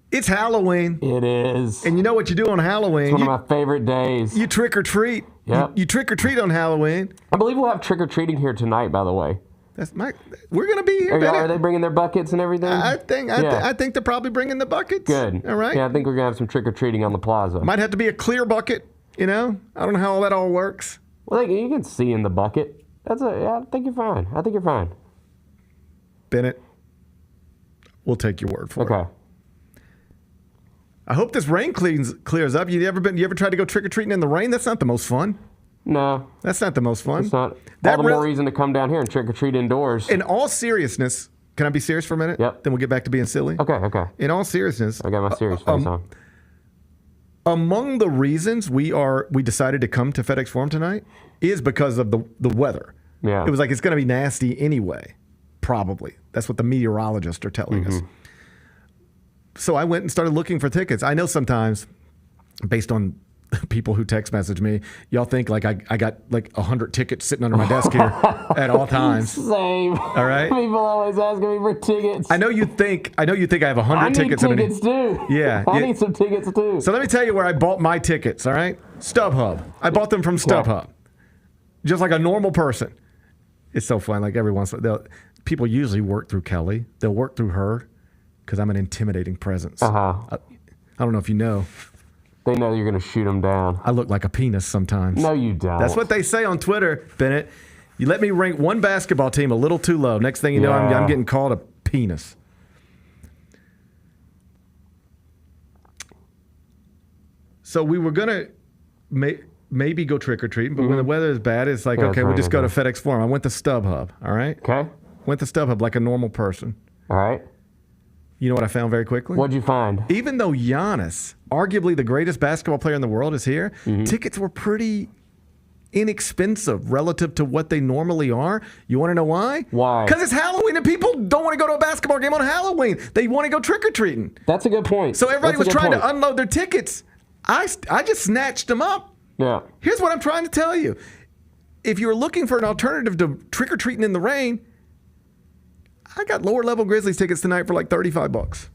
Speaker 5: It's Halloween.
Speaker 9: It is.
Speaker 5: And you know what you do on Halloween?
Speaker 9: It's one of my favorite days.
Speaker 5: You trick or treat.
Speaker 9: Yep.
Speaker 5: You trick or treat on Halloween.
Speaker 9: I believe we'll have trick or treating here tonight, by the way.
Speaker 5: We're going to be here.
Speaker 9: Are they bringing their buckets and everything?
Speaker 5: I think they're probably bringing the buckets.
Speaker 9: Good.
Speaker 5: All right.
Speaker 9: Yeah, I think we're going to have some trick or treating on the plaza.
Speaker 5: Might have to be a clear bucket, I don't know how all that all works.
Speaker 9: Well, you can see in the bucket. I think you're fine.
Speaker 5: Bennett, we'll take your word for it.
Speaker 9: Okay.
Speaker 5: I hope this rain clears up. You ever tried to go trick-or-treating in the rain? That's not the most fun.
Speaker 9: No.
Speaker 5: That's not the most fun.
Speaker 9: It's not. All the more reason to come down here and trick-or-treat indoors.
Speaker 5: In all seriousness, can I be serious for a minute?
Speaker 9: Yep.
Speaker 5: Then we'll get back to being silly.
Speaker 9: Okay.
Speaker 5: In all seriousness.
Speaker 9: I got my serious face on.
Speaker 5: Among the reasons we decided to come to FedEx Forum tonight is because of the weather.
Speaker 9: Yeah.
Speaker 5: It was like, it's going to be nasty anyway, probably. That's what the meteorologists are telling us. So I went and started looking for tickets. I know sometimes, based on people who text message me, y'all think like I got like 100 tickets sitting under my desk here at all times.
Speaker 9: Same.
Speaker 5: All right.
Speaker 9: People always asking me for tickets.
Speaker 5: I know you think I have 100 tickets.
Speaker 9: I need tickets too.
Speaker 5: Yeah.
Speaker 9: I need some tickets too.
Speaker 5: So let me tell you where I bought my tickets. All right. StubHub. I bought them from StubHub. Just like a normal person. It's so fun. Like every once in a while, people usually work through Kelly. They'll work through her because I'm an intimidating presence. I don't know if you know.
Speaker 9: They know you're going to shoot them down.
Speaker 5: I look like a penis sometimes.
Speaker 9: No, you don't.
Speaker 5: That's what they say on Twitter, Bennett. You let me rank one basketball team a little too low. Next thing you know, I'm getting called a penis. So we were going to maybe go trick-or-treating, but when the weather is bad, it's like, okay, we'll just go to FedEx Forum. I went to StubHub, all right?
Speaker 9: Okay.
Speaker 5: Went to StubHub like a normal person.
Speaker 9: All right.
Speaker 5: You know what I found very quickly?
Speaker 9: What'd you find?
Speaker 5: Even though Giannis, arguably the greatest basketball player in the world, is here, tickets were pretty inexpensive relative to what they normally are. You want to know why?
Speaker 9: Why?
Speaker 5: Because it's Halloween and people don't want to go to a basketball game on Halloween. They want to go trick-or-treating.
Speaker 9: That's a good point.
Speaker 5: So everybody was trying to unload their tickets. I just snatched them up.
Speaker 9: Yeah.
Speaker 5: Here's what I'm trying to tell you. If you're looking for an alternative to trick-or-treating in the rain, I got lower-level Grizzlies tickets tonight for like $35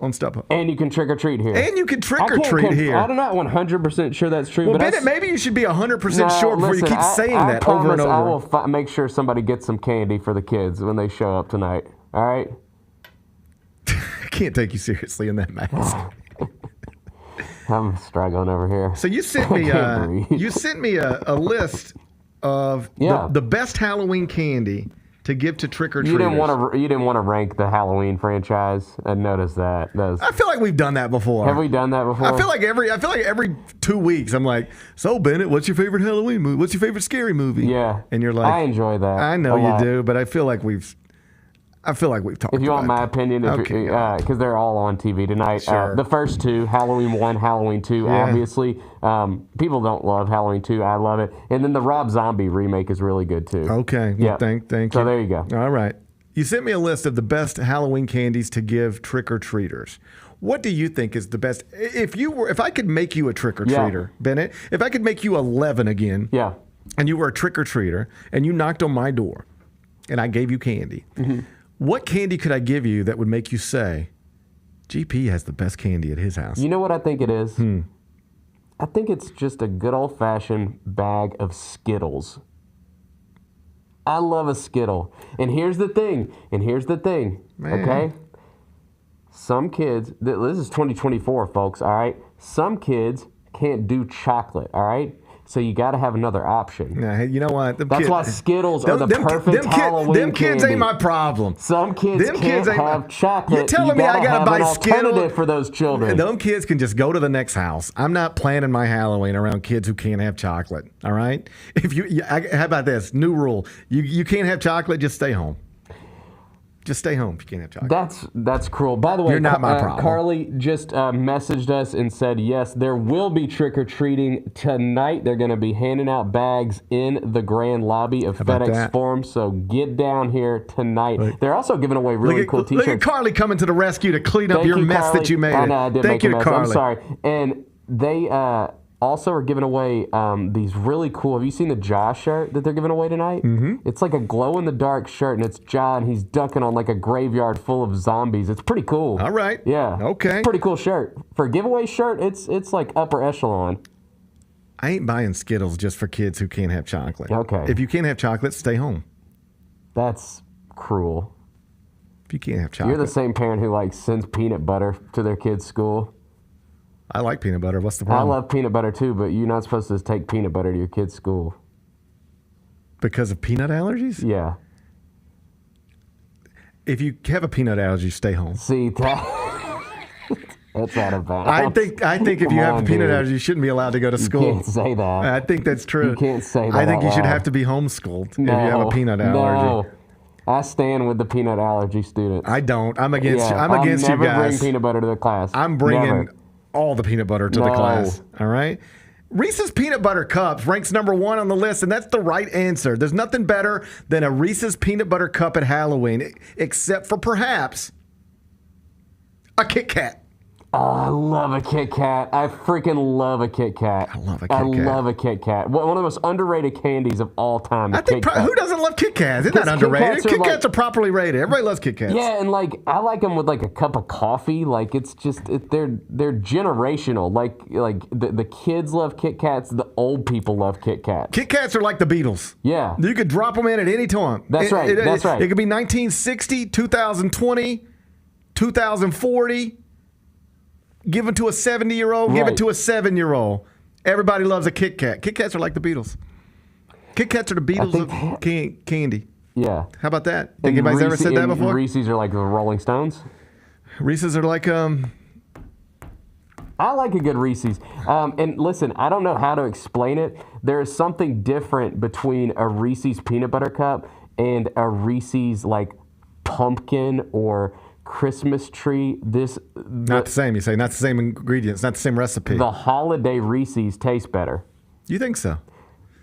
Speaker 5: on StubHub.
Speaker 9: And you can trick-or-treat here.
Speaker 5: And you can trick-or-treat here.
Speaker 9: I'm not 100% sure that's true.
Speaker 5: Well, Bennett, maybe you should be 100% sure before you keep saying that over and over.
Speaker 9: I will make sure somebody gets some candy for the kids when they show up tonight. All right?
Speaker 5: I can't take you seriously in that mask.
Speaker 9: I'm struggling over here.
Speaker 5: So you sent me a list of the best Halloween candy to give to trick-or-treaters?
Speaker 9: You didn't want to rank the Halloween franchise. I noticed that.
Speaker 5: I feel like we've done that before.
Speaker 9: Have we done that before?
Speaker 5: I feel like every 2 weeks I'm like, so Bennett, what's your favorite Halloween movie? What's your favorite scary movie?
Speaker 9: Yeah.
Speaker 5: And you're like,
Speaker 9: I enjoy that.
Speaker 5: I know you do, but I feel like we've talked about it.
Speaker 9: If you want my opinion, because they're all on TV tonight.
Speaker 5: Sure.
Speaker 9: The first two, Halloween 1, Halloween 2, obviously. People don't love Halloween 2. I love it. And then the Rob Zombie remake is really good, too.
Speaker 5: Okay. Well, thank you.
Speaker 9: So there you go.
Speaker 5: All right. You sent me a list of the best Halloween candies to give trick-or-treaters. What do you think is the best? If I could make you a trick-or-treater, Bennett, if I could make you 11 again, and you were a trick-or-treater, and you knocked on my door, and I gave you candy, what candy could I give you that would make you say, GP has the best candy at his house?
Speaker 9: You know what I think it is? I think it's just a good old-fashioned bag of Skittles. I love a Skittle. And here's the thing.
Speaker 5: Man.
Speaker 9: Okay? Some kids, this is 2024, folks, all right? Some kids can't do chocolate, all right? So you got to have another option.
Speaker 5: Yeah, you know what?
Speaker 9: That's why Skittles are the perfect Halloween
Speaker 5: Them kids
Speaker 9: candy.
Speaker 5: ain't my problem.
Speaker 9: Some kids can't have chocolate.
Speaker 5: You're telling me I got to buy Skittles
Speaker 9: for those children.
Speaker 5: Them kids can just go to the next house. I'm not planning my Halloween around kids who can't have chocolate. All right? How about this? New rule. You can't have chocolate, just stay home. Just stay home if you can't have chocolate.
Speaker 9: That's cruel. By the way,
Speaker 5: you're not my problem.
Speaker 9: Carly just messaged us and said, yes, there will be trick-or-treating tonight. They're going to be handing out bags in the grand lobby of FedEx Forum, so get down here tonight. They're also giving away really cool T-shirts.
Speaker 5: Look at Carly coming to the rescue to clean up your mess that you made.
Speaker 9: I know, I did
Speaker 5: Thank
Speaker 9: make
Speaker 5: you,
Speaker 9: a mess.
Speaker 5: Carly.
Speaker 9: I'm sorry. And they also are giving away these really cool. Have you seen the Ja shirt that they're giving away tonight?
Speaker 5: Mm-hmm.
Speaker 9: It's like a glow-in-the-dark shirt, and it's Ja, and he's dunking on like a graveyard full of zombies. It's pretty cool.
Speaker 5: All right.
Speaker 9: Yeah.
Speaker 5: Okay.
Speaker 9: Pretty cool shirt. For a giveaway shirt, it's like upper echelon.
Speaker 5: I ain't buying Skittles just for kids who can't have chocolate.
Speaker 9: Okay.
Speaker 5: If you can't have chocolate, stay home.
Speaker 9: That's cruel.
Speaker 5: If you can't have chocolate.
Speaker 9: You're the same parent who like sends peanut butter to their kids' school.
Speaker 5: I like peanut butter. What's the problem?
Speaker 9: I love peanut butter too, but you're not supposed to take peanut butter to your kid's school.
Speaker 5: Because of peanut allergies?
Speaker 9: Yeah.
Speaker 5: If you have a peanut allergy, stay home.
Speaker 9: See, that's out of bounds.
Speaker 5: I think if you have a peanut allergy, you shouldn't be allowed to go to school.
Speaker 9: You can't say that.
Speaker 5: I think that's true.
Speaker 9: You can't say that.
Speaker 5: I think
Speaker 9: out
Speaker 5: you should
Speaker 9: loud.
Speaker 5: have to be homeschooled if you have a peanut allergy.
Speaker 9: No. I stand with the peanut allergy students.
Speaker 5: I don't. I'm against you. I'm
Speaker 9: I'll
Speaker 5: against you
Speaker 9: never
Speaker 5: guys.
Speaker 9: bring peanut butter to the class.
Speaker 5: I'm bringing
Speaker 9: Never.
Speaker 5: all the peanut butter to the class. All right? Reese's Peanut Butter Cups ranks number 1 on the list, and that's the right answer. There's nothing better than a Reese's Peanut Butter Cup at Halloween, except for perhaps a Kit Kat.
Speaker 9: Oh, I love a Kit Kat. I freaking love a Kit Kat.
Speaker 5: I love a Kit Kat.
Speaker 9: I love a Kit Kat. One of the most underrated candies of all time.
Speaker 5: I think who doesn't love Kit Kats? It's not underrated. Kit Kats are properly rated. Everybody loves Kit Kats.
Speaker 9: Yeah, and like I like them with like a cup of coffee. Like it's just they're generational. Like the kids love Kit Kats. The old people love Kit Kats.
Speaker 5: Kit Kats are like the Beatles.
Speaker 9: Yeah,
Speaker 5: you could drop them in at any time.
Speaker 9: That's right. That's right.
Speaker 5: It could be 1960, 2020, 2040. Give it to a 70-year-old, give it to a 7-year-old. Everybody loves a Kit Kat. Kit Kats are like the Beatles. Kit Kats are the Beatles of candy.
Speaker 9: Yeah.
Speaker 5: How about that? Think anybody's ever said that before?
Speaker 9: Reese's are like the Rolling Stones?
Speaker 5: Reese's are like,
Speaker 9: I like a good Reese's. And listen, I don't know how to explain it. There is something different between a Reese's peanut butter cup and a Reese's like pumpkin or Christmas tree.
Speaker 5: Not the same, you say. Not the same ingredients, not the same recipe.
Speaker 9: The holiday Reese's taste better.
Speaker 5: You think so?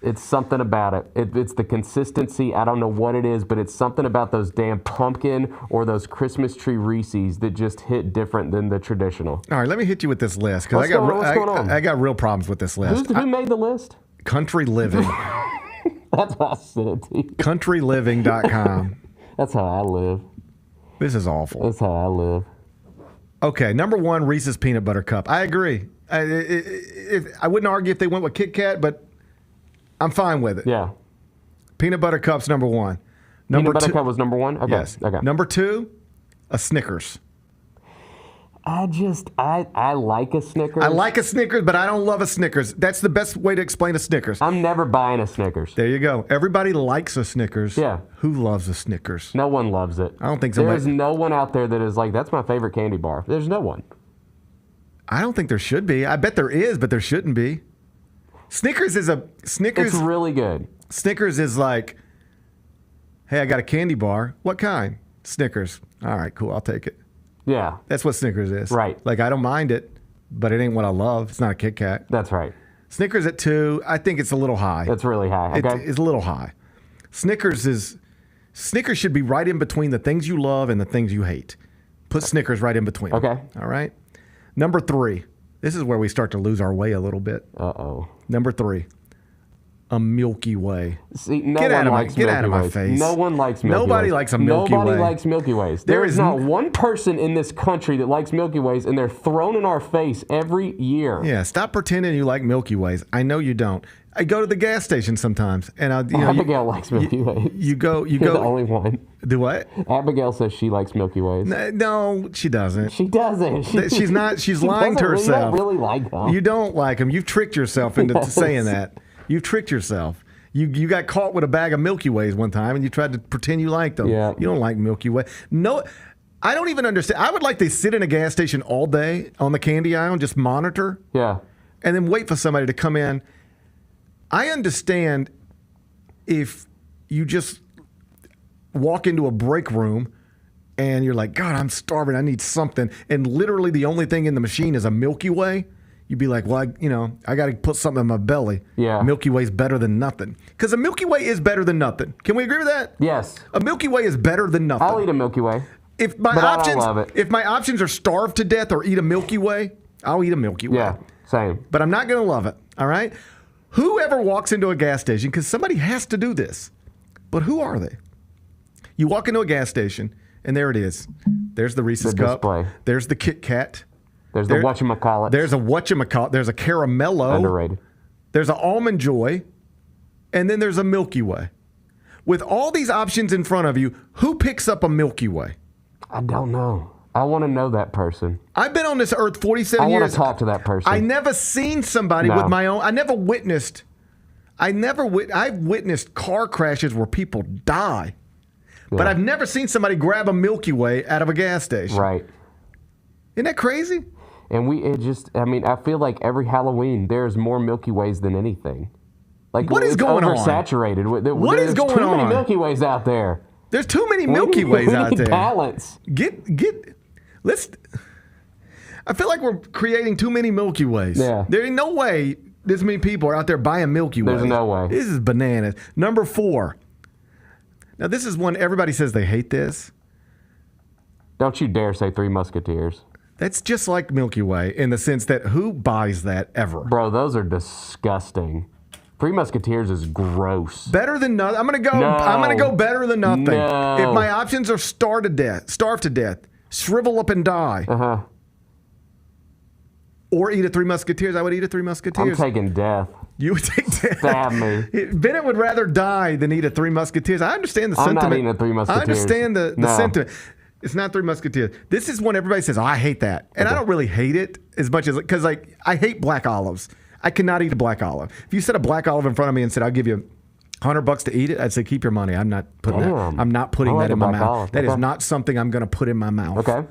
Speaker 9: It's something about it. It's the consistency. I don't know what it is, but it's something about those damn pumpkin or those Christmas tree Reese's that just hit different than the traditional.
Speaker 5: All right, let me hit you with this list because
Speaker 9: What's going on?
Speaker 5: I got real problems with this list.
Speaker 9: Who made the list?
Speaker 5: Country Living.
Speaker 9: That's how I said it to you.
Speaker 5: CountryLiving.com.
Speaker 9: That's how I live.
Speaker 5: This is awful.
Speaker 9: That's how I live.
Speaker 5: Okay, number 1, Reese's Peanut Butter Cup. I agree. I wouldn't argue if they went with Kit Kat, but I'm fine with it.
Speaker 9: Yeah.
Speaker 5: Peanut Butter Cup's number 1.
Speaker 9: Peanut Butter Cup was number 1? Okay.
Speaker 5: Yes.
Speaker 9: Okay.
Speaker 5: Number 2, a Snickers.
Speaker 9: I like a Snickers.
Speaker 5: I like a Snickers, but I don't love a Snickers. That's the best way to explain a Snickers.
Speaker 9: I'm never buying a Snickers.
Speaker 5: There you go. Everybody likes a Snickers.
Speaker 9: Yeah.
Speaker 5: Who loves a Snickers?
Speaker 9: No one loves it.
Speaker 5: I don't think somebody...
Speaker 9: There's no one out there that is like, that's my favorite candy bar. There's no one.
Speaker 5: I don't think there should be. I bet there is, but there shouldn't be. Snickers is a... Snickers...
Speaker 9: It's really good.
Speaker 5: Snickers is like, hey, I got a candy bar. What kind? Snickers. All right, cool. I'll take it.
Speaker 9: Yeah.
Speaker 5: That's what Snickers is.
Speaker 9: Right.
Speaker 5: Like, I don't mind it, but it ain't what I love. It's not a Kit Kat.
Speaker 9: That's right.
Speaker 5: Snickers at 2, I think it's a little high.
Speaker 9: It's really high. Okay.
Speaker 5: It's a little high. Snickers should be right in between the things you love and the things you hate. Put Snickers right in between.
Speaker 9: Okay.
Speaker 5: All right. Number 3. This is where we start to lose our way a little bit.
Speaker 9: Uh-oh.
Speaker 5: Number 3. A Milky Way.
Speaker 9: See,
Speaker 5: Get out of my face.
Speaker 9: No one likes Milky Ways.
Speaker 5: Nobody likes a Milky Way.
Speaker 9: Nobody likes Milky Ways. There is not one person in this country that likes Milky Ways, and they're thrown in our face every year.
Speaker 5: Yeah, stop pretending you like Milky Ways. I know you don't. I go to the gas station sometimes, and
Speaker 9: Abigail likes Milky Ways.
Speaker 5: You go.
Speaker 9: You're the only one.
Speaker 5: Do what?
Speaker 9: Abigail says she likes Milky Ways.
Speaker 5: No, she doesn't.
Speaker 9: She doesn't.
Speaker 5: She's not. She's lying to herself.
Speaker 9: You don't really like them.
Speaker 5: You don't like them. You've tricked yourself into saying that. You've tricked yourself. You got caught with a bag of Milky Ways one time, and you tried to pretend you liked them.
Speaker 9: Yeah.
Speaker 5: You don't like Milky Way. No, I don't even understand. I would like to sit in a gas station all day on the candy aisle and just monitor.
Speaker 9: Yeah.
Speaker 5: And then wait for somebody to come in. I understand if you just walk into a break room and you're like, God, I'm starving. I need something. And literally the only thing in the machine is a Milky Way. You'd be like, well, I got to put something in my belly.
Speaker 9: Yeah.
Speaker 5: Milky Way's better than nothing. Because a Milky Way is better than nothing. Can we agree with that?
Speaker 9: Yes.
Speaker 5: A Milky Way is better than nothing.
Speaker 9: I'll eat a Milky Way.
Speaker 5: If my
Speaker 9: I don't love it.
Speaker 5: If my options are starve to death or eat a Milky Way, I'll eat a Milky Way.
Speaker 9: Yeah, same.
Speaker 5: But I'm not going to love it, all right? Whoever walks into a gas station, because somebody has to do this, but who are they? You walk into a gas station, and there it is. There's the Reese's Cup.
Speaker 9: Display.
Speaker 5: There's the Kit Kat.
Speaker 9: There's the whatchamacallit.
Speaker 5: There's a whatchamacallit. There's a Caramello.
Speaker 9: Underrated.
Speaker 5: There's an Almond Joy. And then there's a Milky Way. With all these options in front of you, who picks up a Milky Way?
Speaker 9: I don't know. I want to know that person.
Speaker 5: I've been on this earth 47 years.
Speaker 9: I want to talk to that person.
Speaker 5: I never seen somebody with my own. I never witnessed. I've witnessed car crashes where people die. Yeah. But I've never seen somebody grab a Milky Way out of a gas station.
Speaker 9: Right.
Speaker 5: Isn't that crazy?
Speaker 9: And I feel like every Halloween there's more Milky Ways than anything. Like,
Speaker 5: what is going on?
Speaker 9: Oversaturated.
Speaker 5: There's
Speaker 9: too many Milky Ways out there.
Speaker 5: There's too many Milky Ways out there.
Speaker 9: Balance.
Speaker 5: I feel like we're creating too many Milky Ways.
Speaker 9: Yeah.
Speaker 5: There ain't no way this many people are out there buying Milky Ways.
Speaker 9: There's no way.
Speaker 5: This is bananas. Number 4. Now, this is one everybody says they hate this.
Speaker 9: Don't you dare say Three Musketeers.
Speaker 5: That's just like Milky Way in the sense that who buys that ever?
Speaker 9: Bro, those are disgusting. Three Musketeers is gross.
Speaker 5: Better than nothing. I'm gonna go better than nothing.
Speaker 9: No.
Speaker 5: If my options are starve to death, shrivel up and die, or eat a Three Musketeers, I would eat a Three Musketeers.
Speaker 9: I'm taking death.
Speaker 5: You would take death.
Speaker 9: Stab me.
Speaker 5: Bennett would rather die than eat a Three Musketeers. I understand the sentiment.
Speaker 9: I'm not eating a Three Musketeers.
Speaker 5: I understand the sentiment. It's not Three Musketeers. This is one everybody says, I hate that. And I don't really hate it as much as, because I hate black olives. I cannot eat a black olive. If you set a black olive in front of me and said, I'll give you $100 to eat it, I'd say, keep your money. I'm not putting that. I'm not putting that in my mouth.
Speaker 9: Olive.
Speaker 5: That is not something I'm going to put in my mouth.
Speaker 9: Okay.
Speaker 5: I'm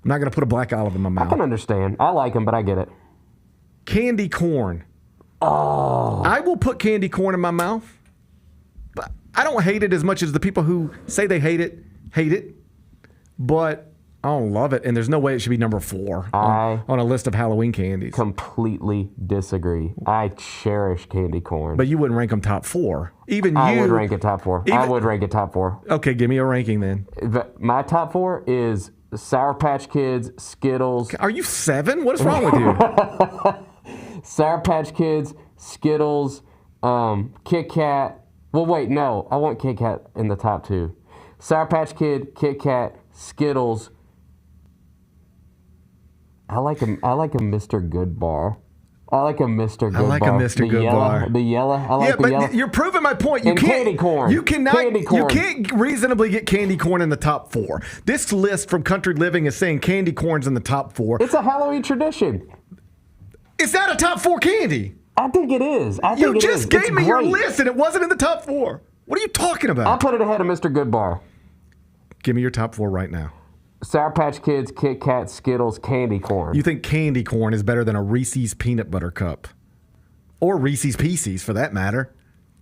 Speaker 5: not going to put a black olive in my mouth.
Speaker 9: I can understand. I like them, but I get it.
Speaker 5: Candy corn.
Speaker 9: Oh.
Speaker 5: I will put candy corn in my mouth, but I don't hate it as much as the people who say they hate it. But I don't love it, and there's no way it should be number 4 on a list of Halloween candies.
Speaker 9: Completely disagree. I cherish candy corn.
Speaker 5: But you wouldn't rank them top 4.
Speaker 9: I would rank it top 4. I would rank it top 4.
Speaker 5: Okay, give me a ranking then.
Speaker 9: My top 4 is Sour Patch Kids, Skittles.
Speaker 5: Are you 7? What is wrong with you?
Speaker 9: Sour Patch Kids, Skittles, Kit Kat. Well, wait, no. I want Kit Kat in the top 2. Sour Patch Kid, Kit Kat, Skittles. I like a Mr. Good bar. I like a Mr. Good Bar.
Speaker 6: I like a Mr. Good Bar.
Speaker 9: The yellow. I like
Speaker 6: the
Speaker 9: yellow.
Speaker 6: Yeah, but you're proving my point. You
Speaker 9: and
Speaker 6: can't,
Speaker 9: candy corn.
Speaker 6: You cannot.
Speaker 9: Candy corn.
Speaker 6: You can't reasonably get candy corn in the top 4. This list from Country Living is saying candy corn's in the top 4.
Speaker 9: It's a Halloween tradition.
Speaker 6: It's not a top 4 candy.
Speaker 9: I think it is.
Speaker 6: You just gave me your list and it wasn't in the top 4. What are you talking about?
Speaker 9: I put it ahead of Mr. Good Bar.
Speaker 6: Give me your top 4 right now.
Speaker 9: Sour Patch Kids, Kit Kat, Skittles, candy corn.
Speaker 6: You think candy corn is better than a Reese's peanut butter cup? Or Reese's Pieces, for that matter.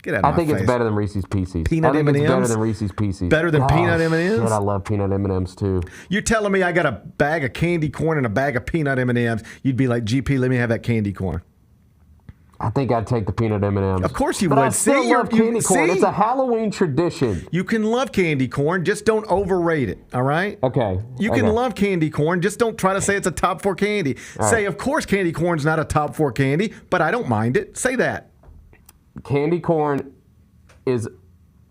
Speaker 6: Get out of my face.
Speaker 9: I think it's better than Reese's Pieces.
Speaker 6: Peanut M&Ms?
Speaker 9: It's better than Reese's Pieces.
Speaker 6: Better than peanut M&Ms?
Speaker 9: Shit, I love peanut M&Ms too.
Speaker 6: You're telling me I got a bag of candy corn and a bag of peanut M&Ms. You'd be like, GP, let me have that candy corn.
Speaker 9: I think I'd take the peanut M&Ms.
Speaker 6: Of course you
Speaker 9: but
Speaker 6: would.
Speaker 9: I still love candy corn.
Speaker 6: See?
Speaker 9: It's a Halloween tradition.
Speaker 6: You can love candy corn, just don't overrate it, all right?
Speaker 9: Okay.
Speaker 6: You can love candy corn, just don't try to say it's a top 4 candy.
Speaker 9: All
Speaker 6: say,
Speaker 9: right.
Speaker 6: of course candy corn's not a top 4 candy, but I don't mind it. Say that.
Speaker 9: Candy corn is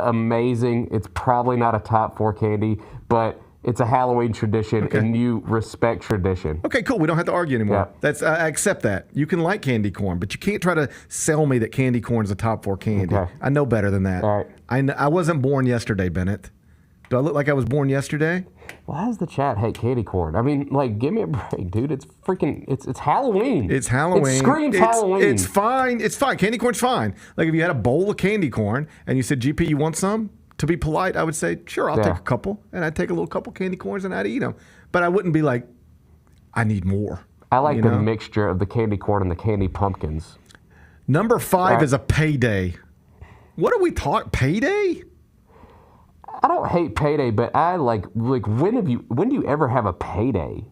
Speaker 9: amazing. It's probably not a top 4 candy, but it's a Halloween tradition, and you respect tradition.
Speaker 6: Okay, cool. We don't have to argue anymore.
Speaker 9: Yeah.
Speaker 6: That's I accept that. You can like candy corn, but you can't try to sell me that candy corn is a top 4 candy.
Speaker 9: Okay.
Speaker 6: I know better than that.
Speaker 9: All right.
Speaker 6: I wasn't born yesterday, Bennett. Do I look like I was born yesterday?
Speaker 9: Why does the chat hate candy corn? I mean, like, give me a break, dude. It's freaking, it's Halloween.
Speaker 6: It's Halloween.
Speaker 9: It screams Halloween.
Speaker 6: It's fine. It's fine. Candy corn's fine. Like, if you had a bowl of candy corn and you said, GP, you want some? To be polite, I would say, sure, I'll take a couple. And I'd take a little couple candy corns and I'd eat them. But I wouldn't be like, I need more.
Speaker 9: I like the mixture of the candy corn and the candy pumpkins.
Speaker 6: Number 5 is a payday. What are we talking? Payday?
Speaker 9: I don't hate payday, but I like when do you ever have a payday?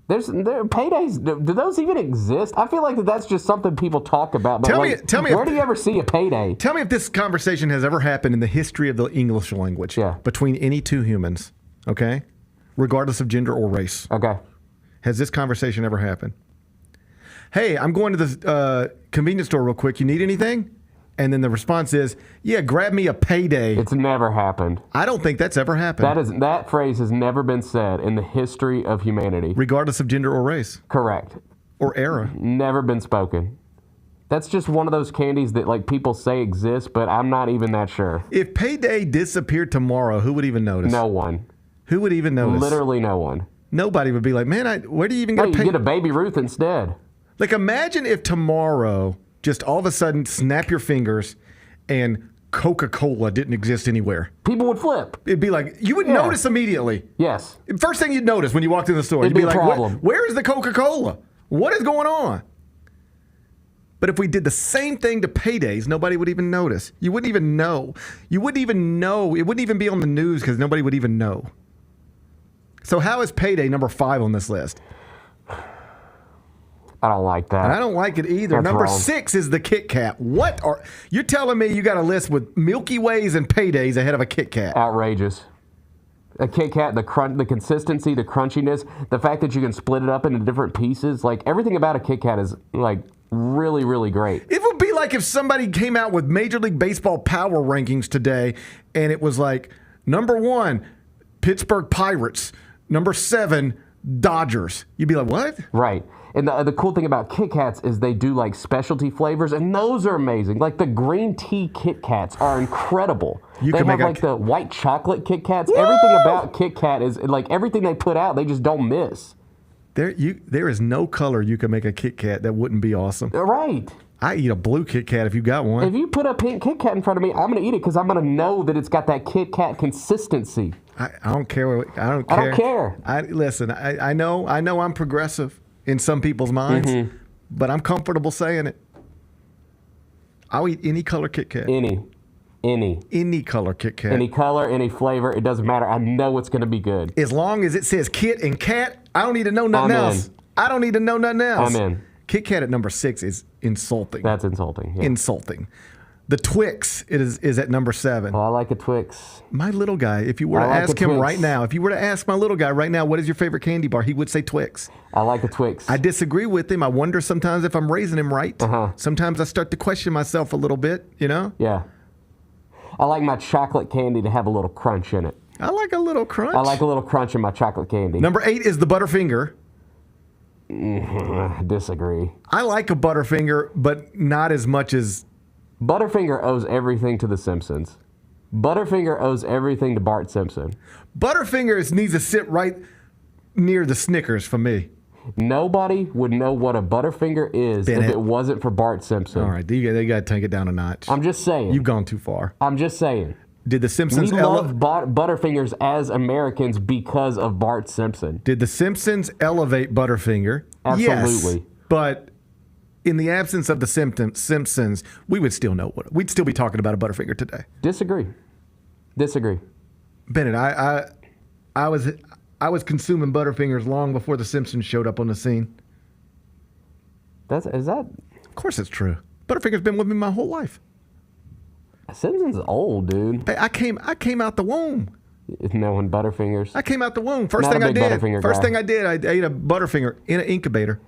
Speaker 9: There paydays. Do those even exist? I feel like that's just something people talk about. But
Speaker 6: Tell me,
Speaker 9: where do you ever see a payday?
Speaker 6: Tell me if this conversation has ever happened in the history of the English language.
Speaker 9: Yeah.
Speaker 6: Between any 2 humans, okay, regardless of gender or race.
Speaker 9: Okay.
Speaker 6: Has this conversation ever happened? Hey, I'm going to the convenience store real quick. You need anything? And then the response is, yeah, grab me a payday.
Speaker 9: It's never happened.
Speaker 6: I don't think that's ever happened.
Speaker 9: That phrase has never been said in the history of humanity.
Speaker 6: Regardless of gender or race.
Speaker 9: Correct.
Speaker 6: Or era.
Speaker 9: Never been spoken. That's just one of those candies that like people say exist, but I'm not even that sure.
Speaker 6: If payday disappeared tomorrow, who would even notice?
Speaker 9: No one.
Speaker 6: Who would even notice?
Speaker 9: Literally no one.
Speaker 6: Nobody would be like, man, where do you even get a payday?
Speaker 9: You get a Baby Ruth instead.
Speaker 6: Like, imagine if tomorrow, just all of a sudden, snap your fingers and Coca-Cola didn't exist anywhere.
Speaker 9: People would flip.
Speaker 6: It'd be like, you would notice immediately.
Speaker 9: Yes.
Speaker 6: First thing you'd notice when you walked in the store,
Speaker 9: It'd
Speaker 6: you'd be
Speaker 9: be a
Speaker 6: like,
Speaker 9: problem.
Speaker 6: where is the Coca-Cola? What is going on? But if we did the same thing to paydays, nobody would even notice. You wouldn't even know. You wouldn't even know. It wouldn't even be on the news because nobody would even know. So how is payday number 5 on this list?
Speaker 9: I don't like that.
Speaker 6: I don't like it either.
Speaker 9: That's
Speaker 6: Number
Speaker 9: wrong.
Speaker 6: 6 is the Kit Kat. You're telling me you got a list with Milky Ways and paydays ahead of a Kit Kat?
Speaker 9: Outrageous. A Kit Kat, the consistency, the crunchiness, the fact that you can split it up into different pieces, like everything about a Kit Kat is like really, really great.
Speaker 6: It would be like if somebody came out with Major League Baseball power rankings today, and it was like number 1, Pittsburgh Pirates, number 7, Dodgers. You'd be like, what?
Speaker 9: Right. And the cool thing about Kit Kats is they do like specialty flavors, and those are amazing. Like the green tea Kit Kats are incredible. They have like the white chocolate Kit Kats. Woo! Everything about Kit Kat is like everything they put out, they just don't miss.
Speaker 6: There is no color you can make a Kit Kat that wouldn't be awesome.
Speaker 9: Right.
Speaker 6: I eat a blue Kit Kat if you got one.
Speaker 9: If you put a pink Kit Kat in front of me, I'm going to eat it because I'm going to know that it's got that Kit Kat consistency.
Speaker 6: I don't care. I don't care. Listen, I know I'm progressive in some people's minds, but I'm comfortable saying it. I'll eat any color Kit Kat.
Speaker 9: Any
Speaker 6: color Kit Kat.
Speaker 9: Any color, any flavor, it doesn't matter. I know it's going to be good.
Speaker 6: As long as it says Kit and Kat, I don't need to know nothing else. I don't need to know nothing else.
Speaker 9: I'm in.
Speaker 6: Kit Kat at number 6 is insulting.
Speaker 9: That's insulting. Yeah.
Speaker 6: Insulting. The Twix is at number 7.
Speaker 9: Oh, I like a Twix.
Speaker 6: My little guy, if you were to ask him right now, if you were to ask my little guy right now, what is your favorite candy bar? He would say Twix.
Speaker 9: I like a Twix.
Speaker 6: I disagree with him. I wonder sometimes if I'm raising him right. Sometimes I start to question myself a little bit, you know?
Speaker 9: Yeah. I like my chocolate candy to have a little crunch in it.
Speaker 6: I like a little crunch.
Speaker 9: I like a little crunch in my chocolate candy.
Speaker 6: Number 8 is the Butterfinger.
Speaker 9: Disagree.
Speaker 6: I like a Butterfinger, but not as much as...
Speaker 9: Butterfinger owes everything to The Simpsons. Butterfinger owes everything to Bart Simpson.
Speaker 6: Butterfinger needs to sit right near the Snickers for me.
Speaker 9: Nobody would know what a Butterfinger is if it wasn't for Bart Simpson.
Speaker 6: All right, they got to take it down a notch.
Speaker 9: I'm just saying.
Speaker 6: You've gone too far.
Speaker 9: I'm just saying.
Speaker 6: Did the Simpsons...
Speaker 9: We love Butterfingers as Americans because of Bart Simpson.
Speaker 6: Did the Simpsons elevate Butterfinger?
Speaker 9: Absolutely.
Speaker 6: Yes, but in the absence of the Simpsons, we would still know we'd still be talking about a Butterfinger today.
Speaker 9: Disagree.
Speaker 6: Bennett, I was consuming Butterfingers long before the Simpsons showed up on the scene.
Speaker 9: Is that?
Speaker 6: Of course, it's true. Butterfinger's been with me my whole life.
Speaker 9: Simpsons old, dude.
Speaker 6: Hey, I came out the womb.
Speaker 9: Knowing Butterfingers.
Speaker 6: I came out the womb. First thing I did, I ate a Butterfinger in an incubator.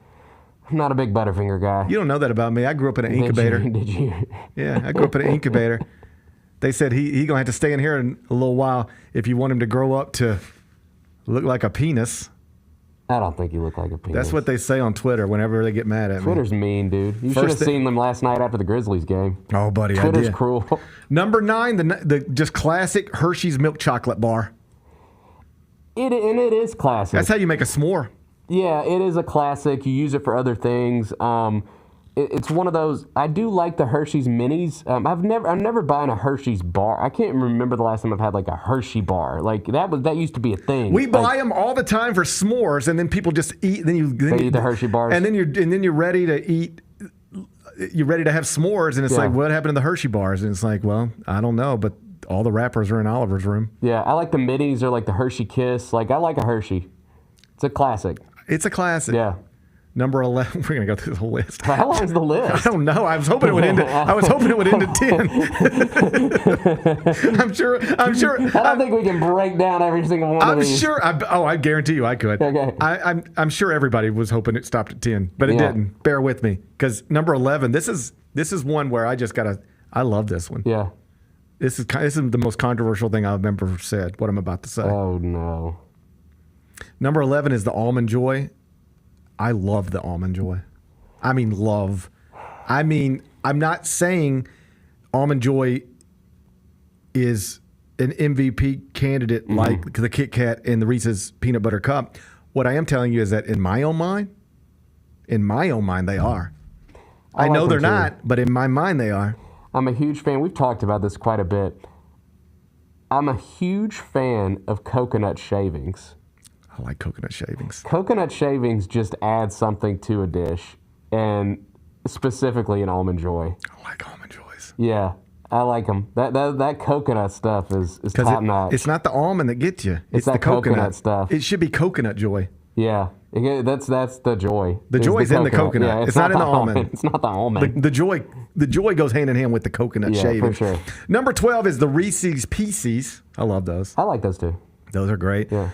Speaker 9: I'm not a big Butterfinger guy.
Speaker 6: You don't know that about me. I grew up in an incubator.
Speaker 9: Did you?
Speaker 6: Yeah, I grew up in an incubator. They said he gonna have to stay in here in a little while if you want him to grow up to look like a penis.
Speaker 9: I don't think you look like a penis.
Speaker 6: That's what they say on Twitter whenever they get mad at me.
Speaker 9: Twitter's mean, dude. You should have seen them last night after the Grizzlies game.
Speaker 6: Oh, buddy,
Speaker 9: Twitter's
Speaker 6: I did.
Speaker 9: cruel.
Speaker 6: Number 9, the just classic Hershey's milk chocolate bar.
Speaker 9: It is classic.
Speaker 6: That's how you make a s'more.
Speaker 9: Yeah, it is a classic. You use it for other things. It's one of those. I do like the Hershey's minis. I'm never buying a Hershey's bar. I can't remember the last time I've had like a Hershey bar. Like that used to be a thing.
Speaker 6: We buy them all the time for s'mores, and then people just eat. Then you
Speaker 9: eat the Hershey bars,
Speaker 6: and then you're ready to eat. You're ready to have s'mores, and it's like, what happened to the Hershey bars? And it's like, well, I don't know, but all the wrappers are in Oliver's room.
Speaker 9: Yeah, I like the minis or like the Hershey Kiss. Like I like a Hershey. It's a classic.
Speaker 6: It's a classic.
Speaker 9: Yeah.
Speaker 6: Number 11. We're gonna go through the whole list.
Speaker 9: How long's the list?
Speaker 6: I don't know. I was hoping it would end. I was hoping it would end at 10. I'm sure.
Speaker 9: I don't think we can break down every single one of these.
Speaker 6: I'm sure. I guarantee you, I could.
Speaker 9: Okay.
Speaker 6: I'm sure everybody was hoping it stopped at 10, but it didn't. Bear with me, because number 11. This is one where I just gotta. I love this one.
Speaker 9: Yeah.
Speaker 6: This is the most controversial thing I've ever said. What I'm about to say.
Speaker 9: Oh no.
Speaker 6: Number 11 is the Almond Joy. I love the Almond Joy. I mean, love. I mean, I'm not saying Almond Joy is an MVP candidate like the Kit Kat and the Reese's Peanut Butter Cup. What I am telling you is that in my own mind, they are. I know they're not, but in my mind, they are.
Speaker 9: I'm a huge fan. We've talked about this quite a bit. I'm a huge fan of coconut shavings.
Speaker 6: I like coconut shavings.
Speaker 9: Coconut shavings just add something to a dish, and specifically an Almond Joy.
Speaker 6: I like Almond Joys.
Speaker 9: Yeah, I like them. That coconut stuff is top notch.
Speaker 6: It's not the almond that gets you. It's the coconut
Speaker 9: stuff.
Speaker 6: It should be Coconut Joy.
Speaker 9: Yeah, that's the joy.
Speaker 6: The joy's in the coconut.
Speaker 9: Yeah,
Speaker 6: it's not in the almond.
Speaker 9: It's not the almond.
Speaker 6: The joy goes hand in hand with the coconut shaving.
Speaker 9: For sure.
Speaker 6: Number 12 is the Reese's Pieces. I love those.
Speaker 9: I like those too.
Speaker 6: Those are great.
Speaker 9: Yeah.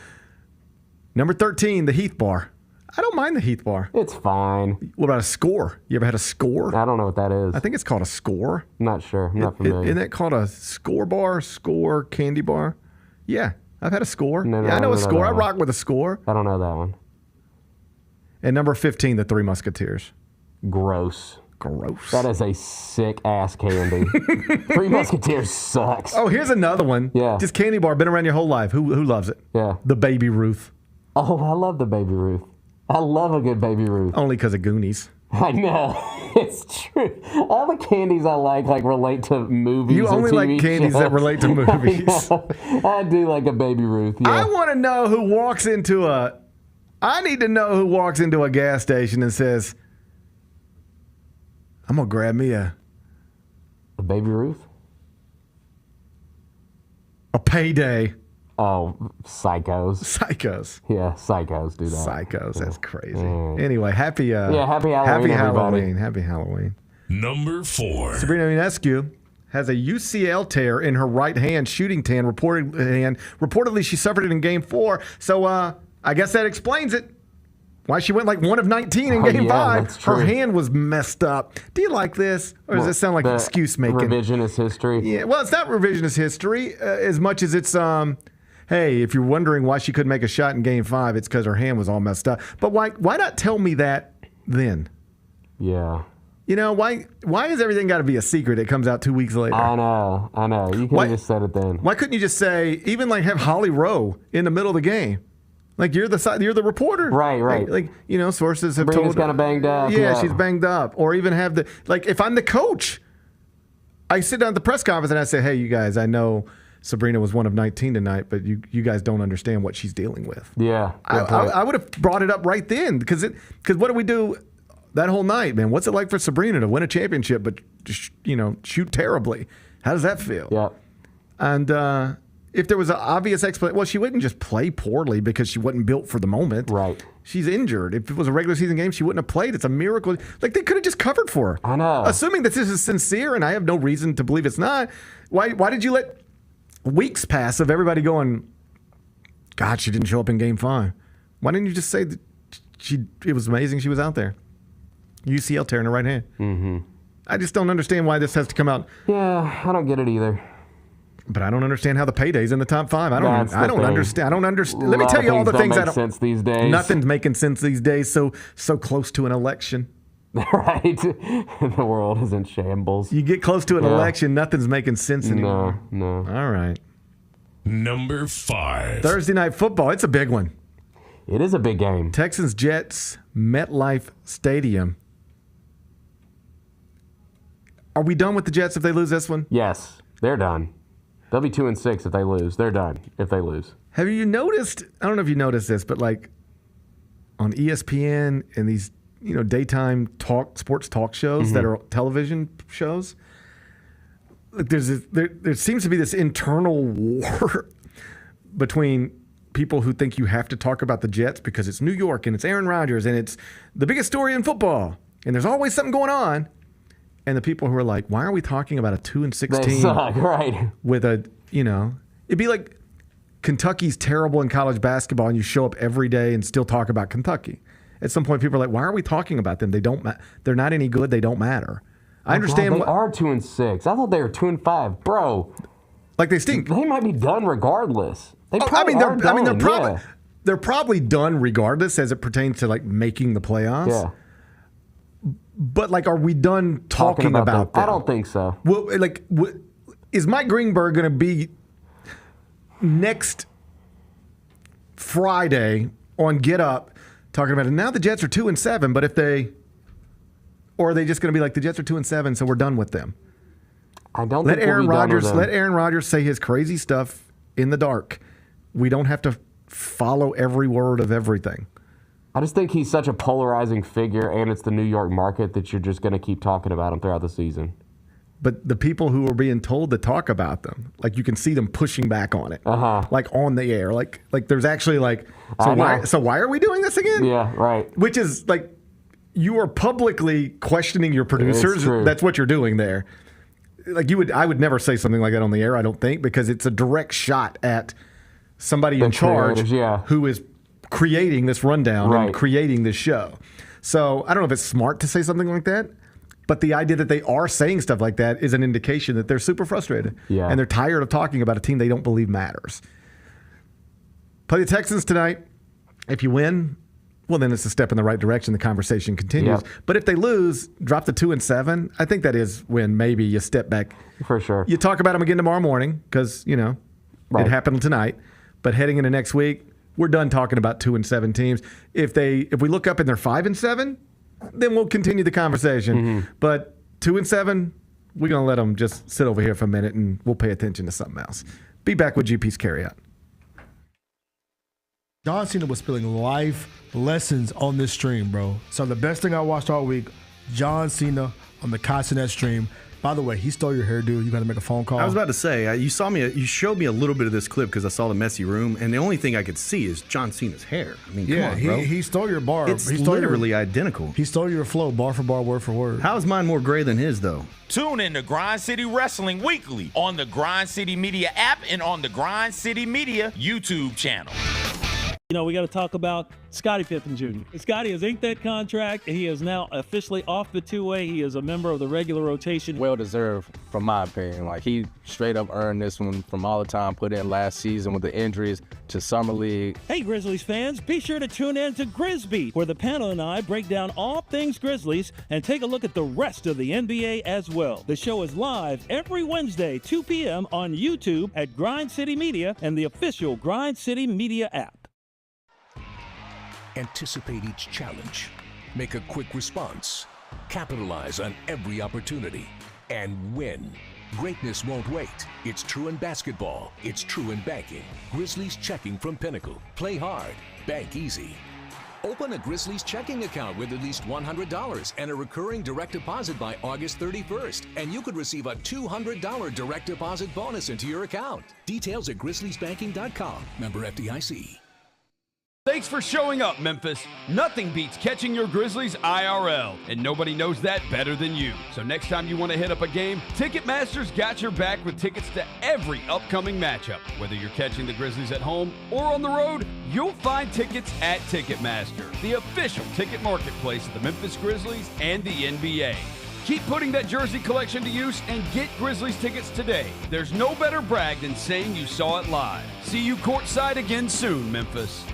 Speaker 6: Number 13, the Heath Bar. I don't mind the Heath Bar.
Speaker 9: It's fine.
Speaker 6: What about a Score? You ever had a Score?
Speaker 9: I don't know what that is.
Speaker 6: I think it's called a Score.
Speaker 9: I'm not sure. I'm not familiar.
Speaker 6: Isn't it called a Score bar, Score candy bar? Yeah, I've had a Score.
Speaker 9: No,
Speaker 6: I know a Score. I
Speaker 9: one.
Speaker 6: rock with a Score.
Speaker 9: I don't know that one.
Speaker 6: And number 15, the Three Musketeers.
Speaker 9: Gross.
Speaker 6: That
Speaker 9: is a sick ass candy. Three Musketeers sucks.
Speaker 6: Oh, here's another one.
Speaker 9: Yeah.
Speaker 6: Just candy bar, been around your whole life. Who loves it?
Speaker 9: Yeah.
Speaker 6: The Baby Ruth.
Speaker 9: Oh, I love the Baby Ruth. I love a good Baby Ruth.
Speaker 6: Only because of Goonies.
Speaker 9: I know. It's true. All the candies I like relate to movies.
Speaker 6: You only like candies that relate to movies.
Speaker 9: I do like a Baby Ruth. Yeah.
Speaker 6: I want to know who walks into I need to know who walks into a gas station and says, I'm going to grab me a
Speaker 9: Baby Ruth?
Speaker 6: A Payday.
Speaker 9: Oh, psychos.
Speaker 6: Psychos.
Speaker 9: Yeah, psychos do that.
Speaker 6: Psychos. That's crazy. Anyway, happy Halloween.
Speaker 9: Happy Halloween.
Speaker 6: Happy Halloween.
Speaker 8: Number 4.
Speaker 6: Sabrina Ionescu has a UCL tear in her right hand, shooting hand. Reportedly, she suffered it in Game 4. So I guess that explains it. Why she went like 1 of 19 in Game 5. Her hand was messed up. Do you like this? Or does it sound like excuse making?
Speaker 9: Revisionist history.
Speaker 6: Yeah, well, it's not revisionist history as much as it's, hey, if you're wondering why she couldn't make a shot in Game 5, it's because her hand was all messed up. But why not tell me that then?
Speaker 9: Yeah.
Speaker 6: You know, why has everything got to be a secret? It comes out 2 weeks later.
Speaker 9: I know. You could have just said it then.
Speaker 6: Why couldn't you just say, even like have Holly Rowe in the middle of the game? Like you're the reporter.
Speaker 9: Right.
Speaker 6: Like you know, sources have
Speaker 9: Sabrina's
Speaker 6: told.
Speaker 9: kind of banged up.
Speaker 6: Yeah, she's banged up. Or even have if I'm the coach, I sit down at the press conference and I say, hey, you guys, I know Sabrina was one of 19 tonight, but you guys don't understand what she's dealing with.
Speaker 9: Yeah.
Speaker 6: I would have brought it up right then because what do we do that whole night, man? What's it like for Sabrina to win a championship but shoot terribly? How does that feel?
Speaker 9: Yeah.
Speaker 6: And if there was an obvious explanation, well, she wouldn't just play poorly because she wasn't built for the moment.
Speaker 9: Right.
Speaker 6: She's injured. If it was a regular season game, she wouldn't have played. It's a miracle. Like, they could have just covered for her.
Speaker 9: I know.
Speaker 6: Assuming that this is sincere, and I have no reason to believe it's not, why did you let weeks pass of everybody going, God, she didn't show up in Game 5? Why didn't you just say that it was amazing she was out there? UCL tearing her right hand.
Speaker 9: Mm-hmm.
Speaker 6: I just don't understand why this has to come out.
Speaker 9: Yeah, I don't get it either.
Speaker 6: But I don't understand how the payday's in the top 5. I don't understand. Let me tell you all the things that don't
Speaker 9: make sense these days.
Speaker 6: Nothing's making sense these days. So close to an election.
Speaker 9: Right. The world is in shambles.
Speaker 6: You get close to an election, nothing's making sense anymore.
Speaker 9: No.
Speaker 6: All right.
Speaker 8: Number 5.
Speaker 6: Thursday night football. It's a big one.
Speaker 9: It is a big game.
Speaker 6: Texans Jets, MetLife Stadium. Are we done with the Jets if they lose this one?
Speaker 9: Yes, they're done. They'll be 2-6 if they lose. They're done if they lose.
Speaker 6: Have you noticed? I don't know if you noticed this, but like on ESPN and these daytime sports talk shows that are television shows, there seems to be this internal war between people who think you have to talk about the Jets because it's New York and it's Aaron Rodgers and it's the biggest story in football and there's always something going on. And the people who are like, why are we talking about a 2-6 team?
Speaker 9: Suck, right.
Speaker 6: With it'd be like Kentucky's terrible in college basketball and you show up every day and still talk about Kentucky. At some point, people are like, why are we talking about them? They're not any good. They don't matter. I understand.
Speaker 9: They are 2-6. I thought they were 2-5. Bro.
Speaker 6: Like they stink.
Speaker 9: They might be done regardless. They're
Speaker 6: probably done regardless as it pertains to like making the playoffs.
Speaker 9: Yeah.
Speaker 6: But like, are we done talking about them?
Speaker 9: I don't think so.
Speaker 6: Well, is Mike Greenberg going to be next Friday on Get Up talking about it? Now the Jets are 2-7, but are they just going to be like the Jets are 2-7, so we're done with them?
Speaker 9: I don't
Speaker 6: let
Speaker 9: think
Speaker 6: Aaron
Speaker 9: we'll be done with them.
Speaker 6: Let Aaron Rodgers say his crazy stuff in the dark. We don't have to follow every word of everything.
Speaker 9: I just think he's such a polarizing figure, and it's the New York market that you're just going to keep talking about him throughout the season.
Speaker 6: But the people who are being told to talk about them, like you can see them pushing back on it, like on the air, like there's actually like, so why are we doing this again?
Speaker 9: Yeah, right.
Speaker 6: Which is like, you are publicly questioning your producers. That's what you're doing there. Like I would never say something like that on the air. I don't think, because it's a direct shot at somebody in charge who is creating this rundown and creating this show. So I don't know if it's smart to say something like that, but the idea that they are saying stuff like that is an indication that they're super frustrated and they're tired of talking about a team they don't believe matters. Play the Texans tonight. If you win, well, then it's a step in the right direction. The conversation continues. Yep. But if they lose, drop to 2-7. I think that is when maybe you step back.
Speaker 9: For sure.
Speaker 6: You talk about them again tomorrow morning because, it happened tonight. But heading into next week, we're done talking about 2-7 teams. If we look up and they're 5-7, then we'll continue the conversation. Mm-hmm. But 2-7, we're going to let them just sit over here for a minute and we'll pay attention to something else. Be back with GP's Carryout.
Speaker 17: John Cena was spilling life lessons on this stream, bro. So the best thing I watched all week, John Cena on the Cassinet stream. By the way, he stole your hairdo. You got to make a phone call.
Speaker 18: I was about to say, you showed me a little bit of this clip because I saw the messy room, and the only thing I could see is John Cena's hair. I mean, come on, bro.
Speaker 17: He stole your bar.
Speaker 18: It's literally identical.
Speaker 17: He stole your flow, bar for bar, word for word.
Speaker 18: How is mine more gray than his, though?
Speaker 7: Tune in to Grind City Wrestling weekly on the Grind City Media app and on the Grind City Media YouTube channel.
Speaker 19: We got to talk about Scottie Pippen Jr. Scottie has inked that contract, and he is now officially off the two-way. He is a member of the regular rotation.
Speaker 20: Well-deserved, from my opinion. He straight up earned this one from all the time put in last season with the injuries to Summer League.
Speaker 19: Hey, Grizzlies fans, be sure to tune in to Grizz Beat, where the panel and I break down all things Grizzlies and take a look at the rest of the NBA as well. The show is live every Wednesday, 2 p.m. on YouTube at Grind City Media and the official Grind City Media app.
Speaker 8: Anticipate each challenge, make a quick response, capitalize on every opportunity, and win. Greatness won't wait. It's true in basketball. It's true in banking. Grizzlies Checking from Pinnacle. Play hard. Bank easy. Open a Grizzlies checking account with at least $100 and a recurring direct deposit by August 31st, and you could receive a $200 direct deposit bonus into your account. Details at grizzliesbanking.com. Member FDIC.
Speaker 4: Thanks for showing up, Memphis. Nothing beats catching your Grizzlies IRL, and nobody knows that better than you. So next time you want to hit up a game, Ticketmaster's got your back with tickets to every upcoming matchup. Whether you're catching the Grizzlies at home or on the road, you'll find tickets at Ticketmaster, the official ticket marketplace of the Memphis Grizzlies and the NBA. Keep putting that jersey collection to use and get Grizzlies tickets today. There's no better brag than saying you saw it live. See you courtside again soon, Memphis.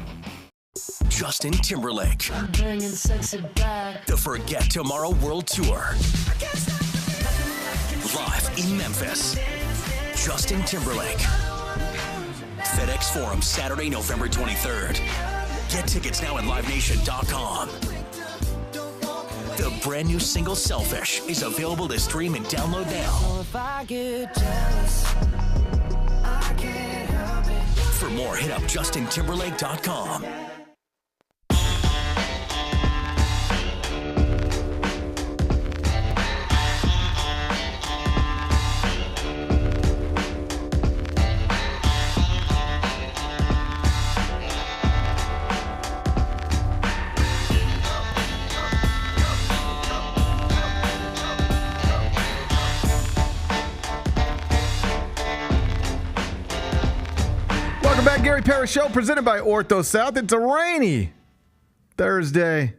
Speaker 15: Justin Timberlake. I'm bringing sexy back. The Forget Tomorrow World Tour. Live in Memphis. Justin Timberlake. FedEx Forum, Saturday, November 23rd. Get tickets now at livenation.com. The brand new single Selfish is available to stream and download now. If I get jealous, I can't help it. For more, hit up justintimberlake.com.
Speaker 6: Gary Parrish Show presented by Ortho South. It's a rainy Thursday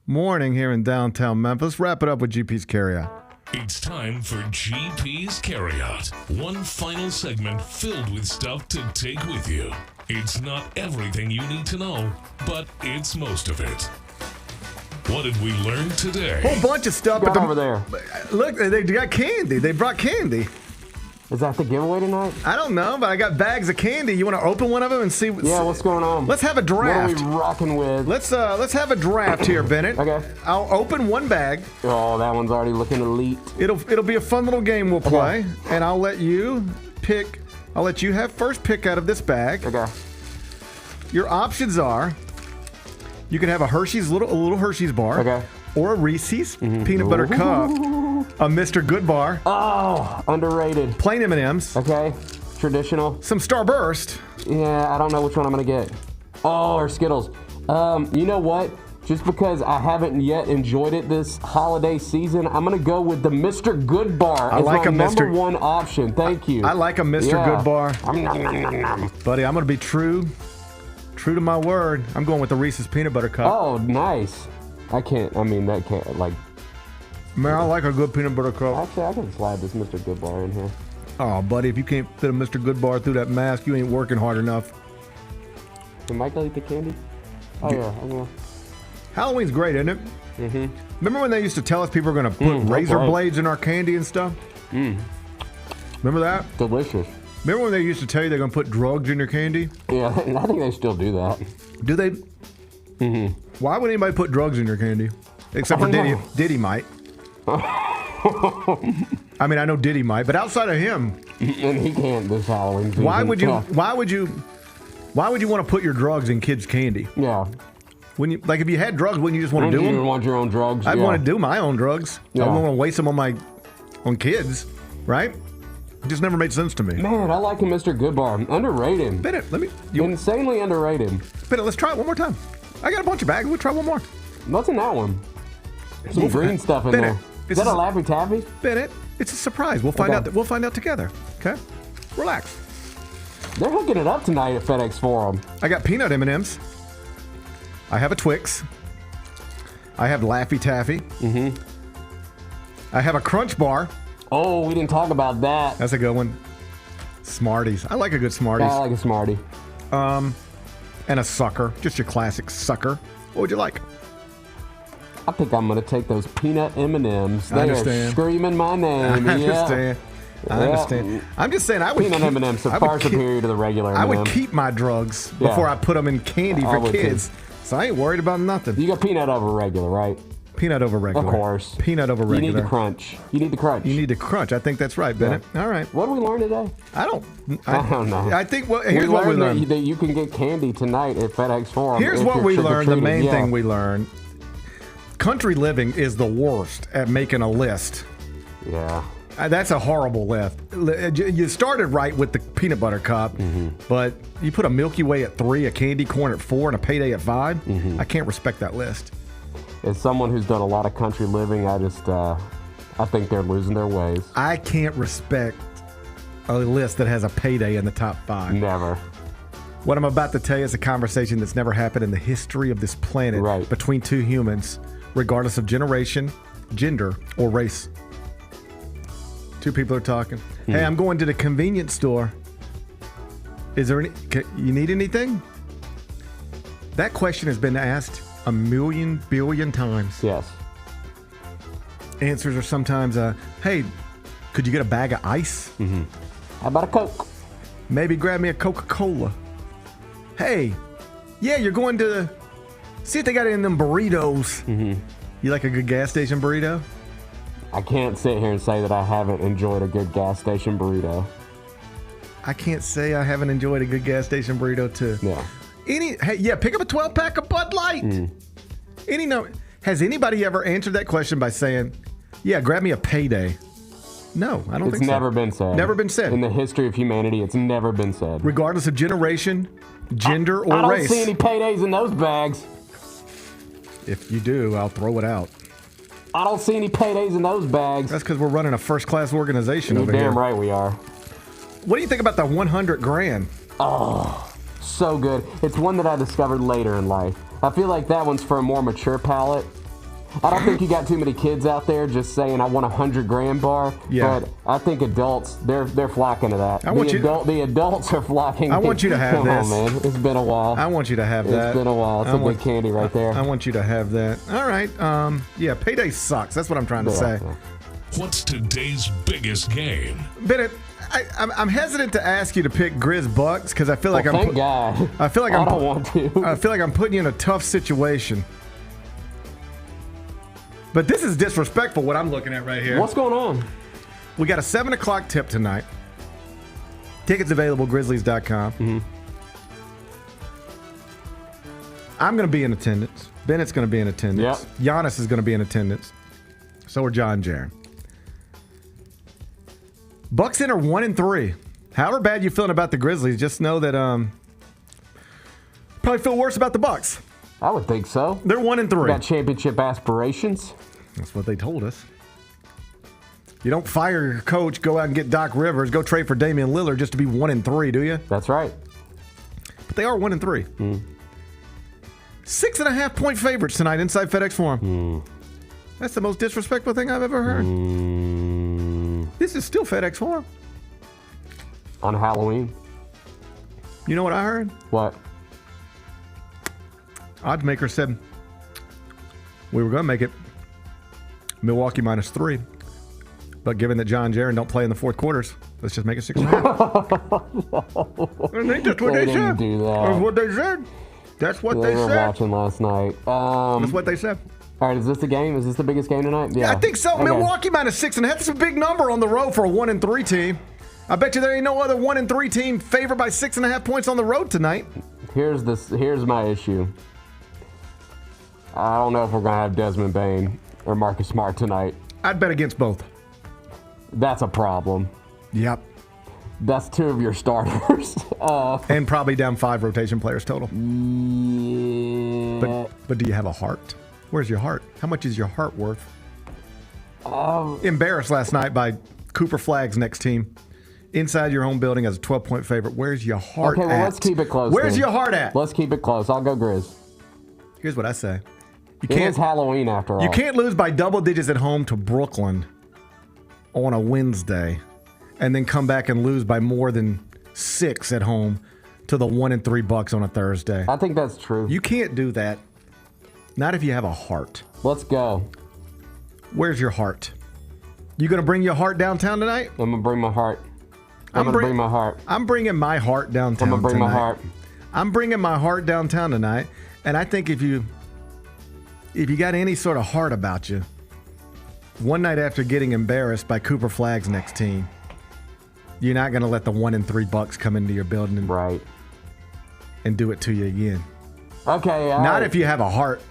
Speaker 6: morning here in downtown Memphis. Wrap it up with GP's Carryout.
Speaker 8: It's time for GP's Carryout. One final segment filled with stuff to take with you. It's not everything you need to know, but it's most of it. What did we learn today?
Speaker 6: Whole bunch of stuff.
Speaker 9: But over there.
Speaker 6: Look, they got candy. They brought candy.
Speaker 9: Is that the giveaway tonight?
Speaker 6: I don't know, but I got bags of candy. You want to open one of them and see?
Speaker 9: Yeah, what's going on?
Speaker 6: Let's have a draft.
Speaker 9: What are we rocking with?
Speaker 6: Let's have a draft here, Bennett.
Speaker 9: Okay.
Speaker 6: I'll open one bag.
Speaker 9: Oh, that one's already looking elite.
Speaker 6: It'll be a fun little game we'll play, and I'll let you pick. I'll let you have first pick out of this bag.
Speaker 9: Okay.
Speaker 6: Your options are: you can have a Hershey's a little Hershey's bar.
Speaker 9: Okay.
Speaker 6: Or a Reese's peanut butter cup. A Mr. Good bar.
Speaker 9: Oh, underrated.
Speaker 6: Plain M&Ms.
Speaker 9: Okay. Traditional.
Speaker 6: Some Starburst.
Speaker 9: Yeah, I don't know which one I'm going to get. Oh, or Skittles. You know what? Just because I haven't yet enjoyed it this holiday season, I'm going to go with the Mr. Good bar as my number one option. Thank you.
Speaker 6: I like a Mr. Good bar. Buddy, I'm going to be true to my word. I'm going with the Reese's peanut butter cup.
Speaker 9: Oh, nice. that can't, like...
Speaker 6: Man, I like a good peanut butter cup.
Speaker 9: Actually, I can slide this Mr. Good bar in here.
Speaker 6: Oh, buddy, if you can't fit a Mr. Good bar through that mask, you ain't working hard enough.
Speaker 9: Can Michael eat the candy? Oh, yeah.
Speaker 6: Halloween's great, isn't it? Mm-hmm. Remember when they used to tell us people were going to put razor blades in our candy and stuff? Remember that?
Speaker 9: Delicious.
Speaker 6: Remember when they used to tell you they're going to put drugs in your candy?
Speaker 9: Yeah, I think they still do that.
Speaker 6: Do they? Mm-hmm. Why would anybody put drugs in your candy? Except for Diddy. Diddy might. I mean, I know Diddy might, but outside of him,
Speaker 9: and he can't this Halloween season.
Speaker 6: Why would you want to put your drugs in kids' candy?
Speaker 9: Yeah.
Speaker 6: When you if you had drugs, wouldn't you just want to do them?
Speaker 9: You want your own drugs.
Speaker 6: I'd want to do my own drugs.
Speaker 9: Yeah.
Speaker 6: I wouldn't want to waste them on kids, right? It just never made sense to me.
Speaker 9: Man, I like a Mr. Good bar. Underrated.
Speaker 6: Bennett,
Speaker 9: insanely underrated.
Speaker 6: Bennett, let's try it one more time. I got a bunch of bags. We'll try one more.
Speaker 9: What's in that one? Some green stuff in there. Is that a Laffy Taffy?
Speaker 6: Bennett, it's a surprise. We'll find out. We'll find out together. Okay, relax.
Speaker 9: They're hooking it up tonight at FedEx Forum.
Speaker 6: I got peanut M&Ms. I have a Twix. I have Laffy Taffy.
Speaker 9: Mm-hmm.
Speaker 6: I have a Crunch Bar.
Speaker 9: Oh, we didn't talk about that.
Speaker 6: That's a good one. Smarties. I like a good Smarties.
Speaker 9: I like a Smartie.
Speaker 6: And a Sucker. Just your classic Sucker. What would you like?
Speaker 9: I think I'm going to take those peanut M&Ms. They
Speaker 6: I understand.
Speaker 9: are screaming my name.
Speaker 6: I understand. I understand. I'm just saying I would
Speaker 9: peanut M&Ms are far superior to the regular M&M.
Speaker 6: I would keep my drugs before I put them in candy for kids. So I ain't worried about nothing.
Speaker 9: You got peanut over regular, right?
Speaker 6: Peanut over regular.
Speaker 9: Of course.
Speaker 6: Peanut over regular.
Speaker 9: You need the crunch. You need the crunch.
Speaker 6: You need the crunch. I think that's right, Bennett.
Speaker 9: Yeah.
Speaker 6: All right.
Speaker 9: What did we learn today?
Speaker 6: I don't know. I think
Speaker 9: here's what we learned. That you can get candy tonight at FedEx Forum.
Speaker 6: Here's what we learned. The main thing we learned. Country living is the worst at making a list.
Speaker 9: Yeah.
Speaker 6: That's a horrible list. You started right with the peanut butter cup, but you put a Milky Way at 3, a candy corn at 4, and a payday at 5. I can't respect that list.
Speaker 9: As someone who's done a lot of country living, I think they're losing their ways.
Speaker 6: I can't respect a list that has a payday in the top 5.
Speaker 9: Never.
Speaker 6: What I'm about to tell you is a conversation that's never happened in the history of this planet between two humans, regardless of generation, gender, or race. Two people are talking. Hey, I'm going to the convenience store. Is there you need anything? That question has been asked a million billion times.
Speaker 9: Yes.
Speaker 6: Answers are sometimes, hey, could you get a bag of ice?
Speaker 9: How about a Coke?
Speaker 6: Maybe grab me a Coca-Cola. Hey, yeah, you're going to see if they got any of them burritos. You like a good gas station burrito?
Speaker 9: I can't sit here and say that I haven't enjoyed a good gas station burrito.
Speaker 6: I can't say I haven't enjoyed a good gas station burrito too.
Speaker 9: Yeah.
Speaker 6: Pick up a 12-pack of Bud Light. Has anybody ever answered that question by saying, yeah, grab me a payday? No, I don't think so.
Speaker 9: It's never been said.
Speaker 6: Never been said.
Speaker 9: In the history of humanity, it's never been said.
Speaker 6: Regardless of generation, gender, or race.
Speaker 9: I don't see any paydays in those bags.
Speaker 6: If you do, I'll throw it out.
Speaker 9: I don't see any paydays in those bags.
Speaker 6: That's because we're running a first-class organization over here.
Speaker 9: You're damn right we are.
Speaker 6: What do you think about the 100 grand?
Speaker 9: Oh, so good. It's one that I discovered later in life. I feel like that one's for a more mature palate. I don't think you got too many kids out there just saying, I want a 100 grand bar.
Speaker 6: Yeah.
Speaker 9: But I think adults, they're flocking to that. The adults are flocking.
Speaker 6: I want you to have this.
Speaker 9: Come on, man. It's been a while.
Speaker 6: I want you to have that.
Speaker 9: It's been a while. It's a good candy right there.
Speaker 6: I want you to have that. All right. Yeah, payday sucks. That's what I'm trying to say.
Speaker 8: What's today's biggest game?
Speaker 6: Bennett, I'm hesitant to ask you to pick Grizz Bucks because I feel like
Speaker 9: thank God.
Speaker 6: I feel like
Speaker 9: I don't want to.
Speaker 6: I feel like I'm putting you in a tough situation. But this is disrespectful, what I'm looking at right here.
Speaker 9: What's going on?
Speaker 6: We got a 7 o'clock tip tonight. Tickets available, Grizzlies.com. I'm going to be in attendance. Bennett's going to be in attendance.
Speaker 9: Yep.
Speaker 6: Giannis is going to be in attendance. So are Ja and Jaren. Bucks enter 1-3. However bad you're feeling about the Grizzlies, just know that probably feel worse about the Bucks.
Speaker 9: I would think so.
Speaker 6: They're 1-3.
Speaker 9: Got championship aspirations.
Speaker 6: That's what they told us. You don't fire your coach, go out and get Doc Rivers, go trade for Damian Lillard just to be 1-3, do you?
Speaker 9: That's right.
Speaker 6: But they are 1-3. 6.5 point favorites tonight inside FedEx Forum. That's the most disrespectful thing I've ever heard. This is still FedEx Forum.
Speaker 9: On Halloween.
Speaker 6: You know what I heard?
Speaker 9: What?
Speaker 6: Oddsmaker said we were going to make it Milwaukee -3. But given that Ja and Jaren don't play in the fourth quarters, let's just make it 6.5. I think that's what they said.
Speaker 9: Do that.
Speaker 6: That's what they said. That's what they
Speaker 9: were
Speaker 6: said.
Speaker 9: Watching last night.
Speaker 6: That's what they said.
Speaker 9: All right, is this the game? Is this the biggest game tonight? Yeah,
Speaker 6: I think so. Okay. Milwaukee -6.5. That's a big number on the road for a 1-3 team. I bet you there ain't no other 1-3 team favored by 6.5 points on the road tonight.
Speaker 9: Here's my issue. I don't know if we're gonna have Desmond Bane or Marcus Smart tonight.
Speaker 6: I'd bet against both.
Speaker 9: That's a problem.
Speaker 6: Yep.
Speaker 9: That's 2 of your starters.
Speaker 6: And probably down 5 rotation players total.
Speaker 9: Yeah.
Speaker 6: But do you have a heart? Where's your heart? How much is your heart worth? Embarrassed last night by Cooper Flagg's next team. Inside your home building as a 12-point favorite. Where's your heart at?
Speaker 9: Okay, well, let's keep it close.
Speaker 6: Where's your heart at?
Speaker 9: Let's keep it close. I'll go Grizz.
Speaker 6: Here's what I say.
Speaker 9: It is Halloween after all.
Speaker 6: You can't lose by double digits at home to Brooklyn on a Wednesday and then come back and lose by more than 6 at home to the 1-3 Bucks on a Thursday.
Speaker 9: I think that's true.
Speaker 6: You can't do that. Not if you have a heart.
Speaker 9: Let's go.
Speaker 6: Where's your heart? You going to bring your heart downtown tonight?
Speaker 9: I'm going to bring my heart. I'm going to bring my heart.
Speaker 6: I'm bringing my heart downtown
Speaker 9: I'm going to bring
Speaker 6: tonight.
Speaker 9: my heart.
Speaker 6: I'm bringing my heart downtown tonight. And I think if you got any sort of heart about you, one night after getting embarrassed by Cooper Flagg's next team, you're not going to let the 1-3 Bucks come into your building and do it to you again.
Speaker 9: Okay.
Speaker 6: Not if you have a heart.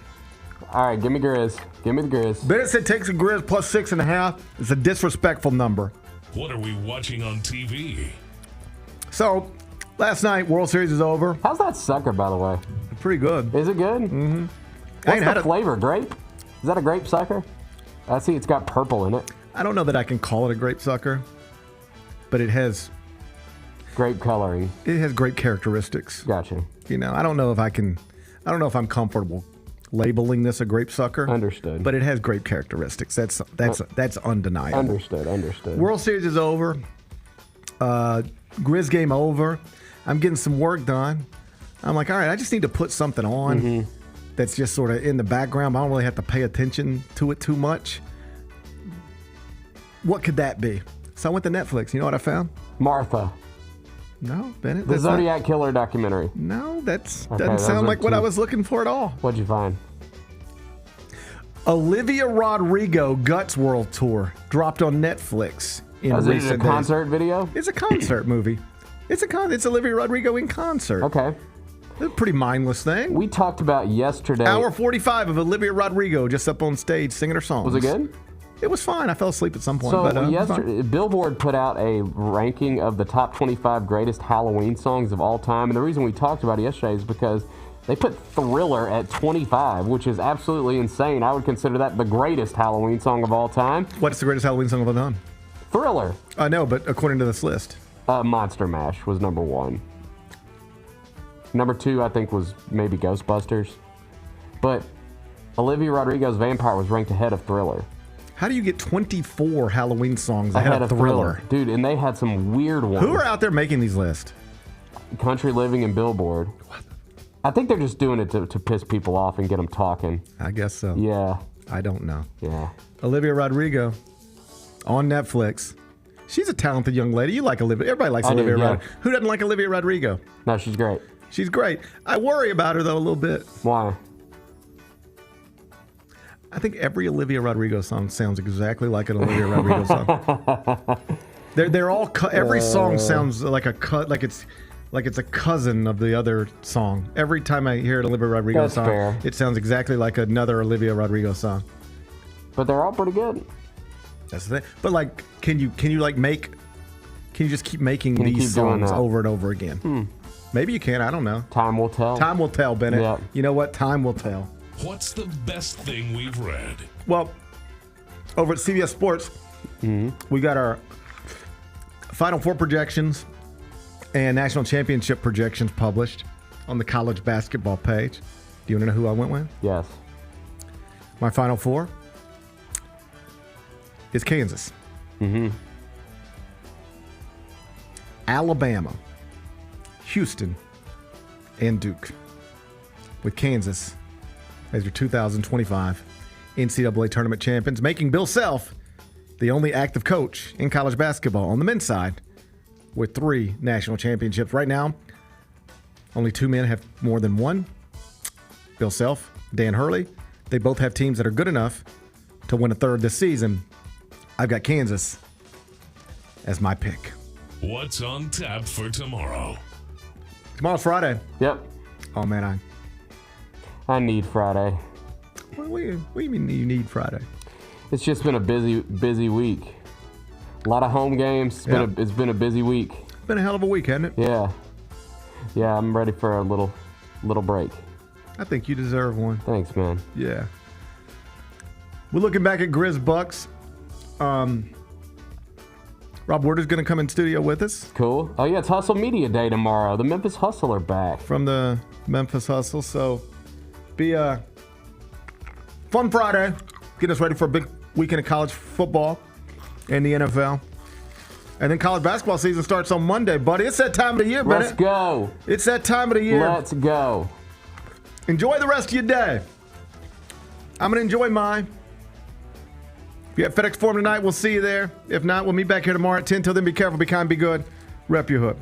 Speaker 9: All right, give me Grizz. Give me the Grizz.
Speaker 6: Benson takes a Grizz plus 6.5. It's a disrespectful number.
Speaker 8: What are we watching on TV?
Speaker 6: So, last night, World Series is over.
Speaker 9: How's that sucker, by the way?
Speaker 6: Pretty good.
Speaker 9: Is it good?
Speaker 6: Mm-hmm.
Speaker 9: What's the flavor? Grape? Is that a grape sucker? I see it's got purple in it.
Speaker 6: I don't know that I can call it a grape sucker, but it has
Speaker 9: grape coloring.
Speaker 6: It has great characteristics.
Speaker 9: Gotcha.
Speaker 6: You know, I don't know if I'm comfortable labeling this a grape sucker.
Speaker 9: Understood.
Speaker 6: But it has great characteristics. That's undeniable.
Speaker 9: Understood.
Speaker 6: World Series is over. Grizz game over. I'm getting some work done. I'm like, all right, I just need to put something on that's just sort of in the background. I don't really have to pay attention to it too much. What could that be? So I went to Netflix. You know what I found?
Speaker 9: Martha.
Speaker 6: No, Bennett.
Speaker 9: The Zodiac Killer documentary.
Speaker 6: No, doesn't sound like what I was looking for at all.
Speaker 9: What'd you find?
Speaker 6: Olivia Rodrigo Guts World Tour dropped on Netflix in recent days.
Speaker 9: Is it a concert video?
Speaker 6: It's a concert movie. It's Olivia Rodrigo in concert.
Speaker 9: Okay.
Speaker 6: It's a pretty mindless thing.
Speaker 9: We talked about yesterday.
Speaker 6: Hour 45 of Olivia Rodrigo just up on stage singing her songs.
Speaker 9: Was it good?
Speaker 6: It was fine. I fell asleep at some point.
Speaker 9: So yesterday, Billboard put out a ranking of the top 25 greatest Halloween songs of all time. And the reason we talked about it yesterday is because they put Thriller at 25, which is absolutely insane. I would consider that the greatest Halloween song of all time.
Speaker 6: What's the greatest Halloween song of all time?
Speaker 9: Thriller.
Speaker 6: I know, but according to this list.
Speaker 9: Monster Mash was number 1. Number 2, I think, was maybe Ghostbusters. But Olivia Rodrigo's Vampire was ranked ahead of Thriller.
Speaker 6: How do you get 24 Halloween songs ahead of Thriller?
Speaker 9: Dude, and they had some weird ones.
Speaker 6: Who are out there making these lists?
Speaker 9: Country Living and Billboard. What? I think they're just doing it to piss people off and get them talking.
Speaker 6: I guess so.
Speaker 9: Yeah.
Speaker 6: I don't know.
Speaker 9: Yeah.
Speaker 6: Olivia Rodrigo on Netflix. She's a talented young lady. You like Olivia. Everybody likes Olivia Rodrigo. Who doesn't like Olivia Rodrigo?
Speaker 9: No, she's great.
Speaker 6: She's great. I worry about her, though, a little bit.
Speaker 9: Why?
Speaker 6: I think every Olivia Rodrigo song sounds exactly like an Olivia Rodrigo song. They're all every song sounds like like it's a cousin of the other song. Every time I hear an Olivia Rodrigo song,
Speaker 9: fair.
Speaker 6: It sounds exactly like another Olivia Rodrigo song.
Speaker 9: But they're all pretty good.
Speaker 6: That's the thing. But like, can you just keep making these songs over and over again? Maybe you can. I don't know.
Speaker 9: Time will tell.
Speaker 6: Time will tell, Bennett.
Speaker 9: Yep.
Speaker 6: You know what? Time will tell.
Speaker 8: What's the best thing we've read?
Speaker 6: Well, over at CBS Sports, we got our Final Four projections and national championship projections published on the college basketball page. Do you want to know who I went with?
Speaker 9: Yes.
Speaker 6: My Final Four is Kansas, Alabama, Houston, and Duke, with Kansas as your 2025 NCAA tournament champions, making Bill Self the only active coach in college basketball on the men's side with 3 national championships. Right now, only 2 men have more than one. Bill Self, Dan Hurley. They both have teams that are good enough to win a third this season. I've got Kansas as my pick.
Speaker 8: What's on tap for tomorrow?
Speaker 6: Tomorrow's Friday.
Speaker 9: Yep.
Speaker 6: Oh, man,
Speaker 9: I need Friday.
Speaker 6: What do you mean you need Friday?
Speaker 9: It's just been a busy week. A lot of home games. It's been a busy week.
Speaker 6: Been a hell of a week, hasn't it?
Speaker 9: Yeah. Yeah, I'm ready for a little break.
Speaker 6: I think you deserve one.
Speaker 9: Thanks, man.
Speaker 6: Yeah. We're looking back at Grizz Bucks. Rob Werder's going to come in studio with us.
Speaker 9: Cool. Oh, yeah, it's Hustle Media Day tomorrow. The Memphis Hustle are back.
Speaker 6: From the Memphis Hustle. So Be a fun Friday. Get us ready for a big weekend of college football and the NFL. And then college basketball season starts on Monday, buddy. It's that time of the year, buddy.
Speaker 9: Let's go.
Speaker 6: It's that time of the year.
Speaker 9: Let's go.
Speaker 6: Enjoy the rest of your day. I'm going to enjoy mine. If you're at FedEx Forum tonight, we'll see you there. If not, we'll meet back here tomorrow at 10. Till then, be careful, be kind, be good. Rep your hood.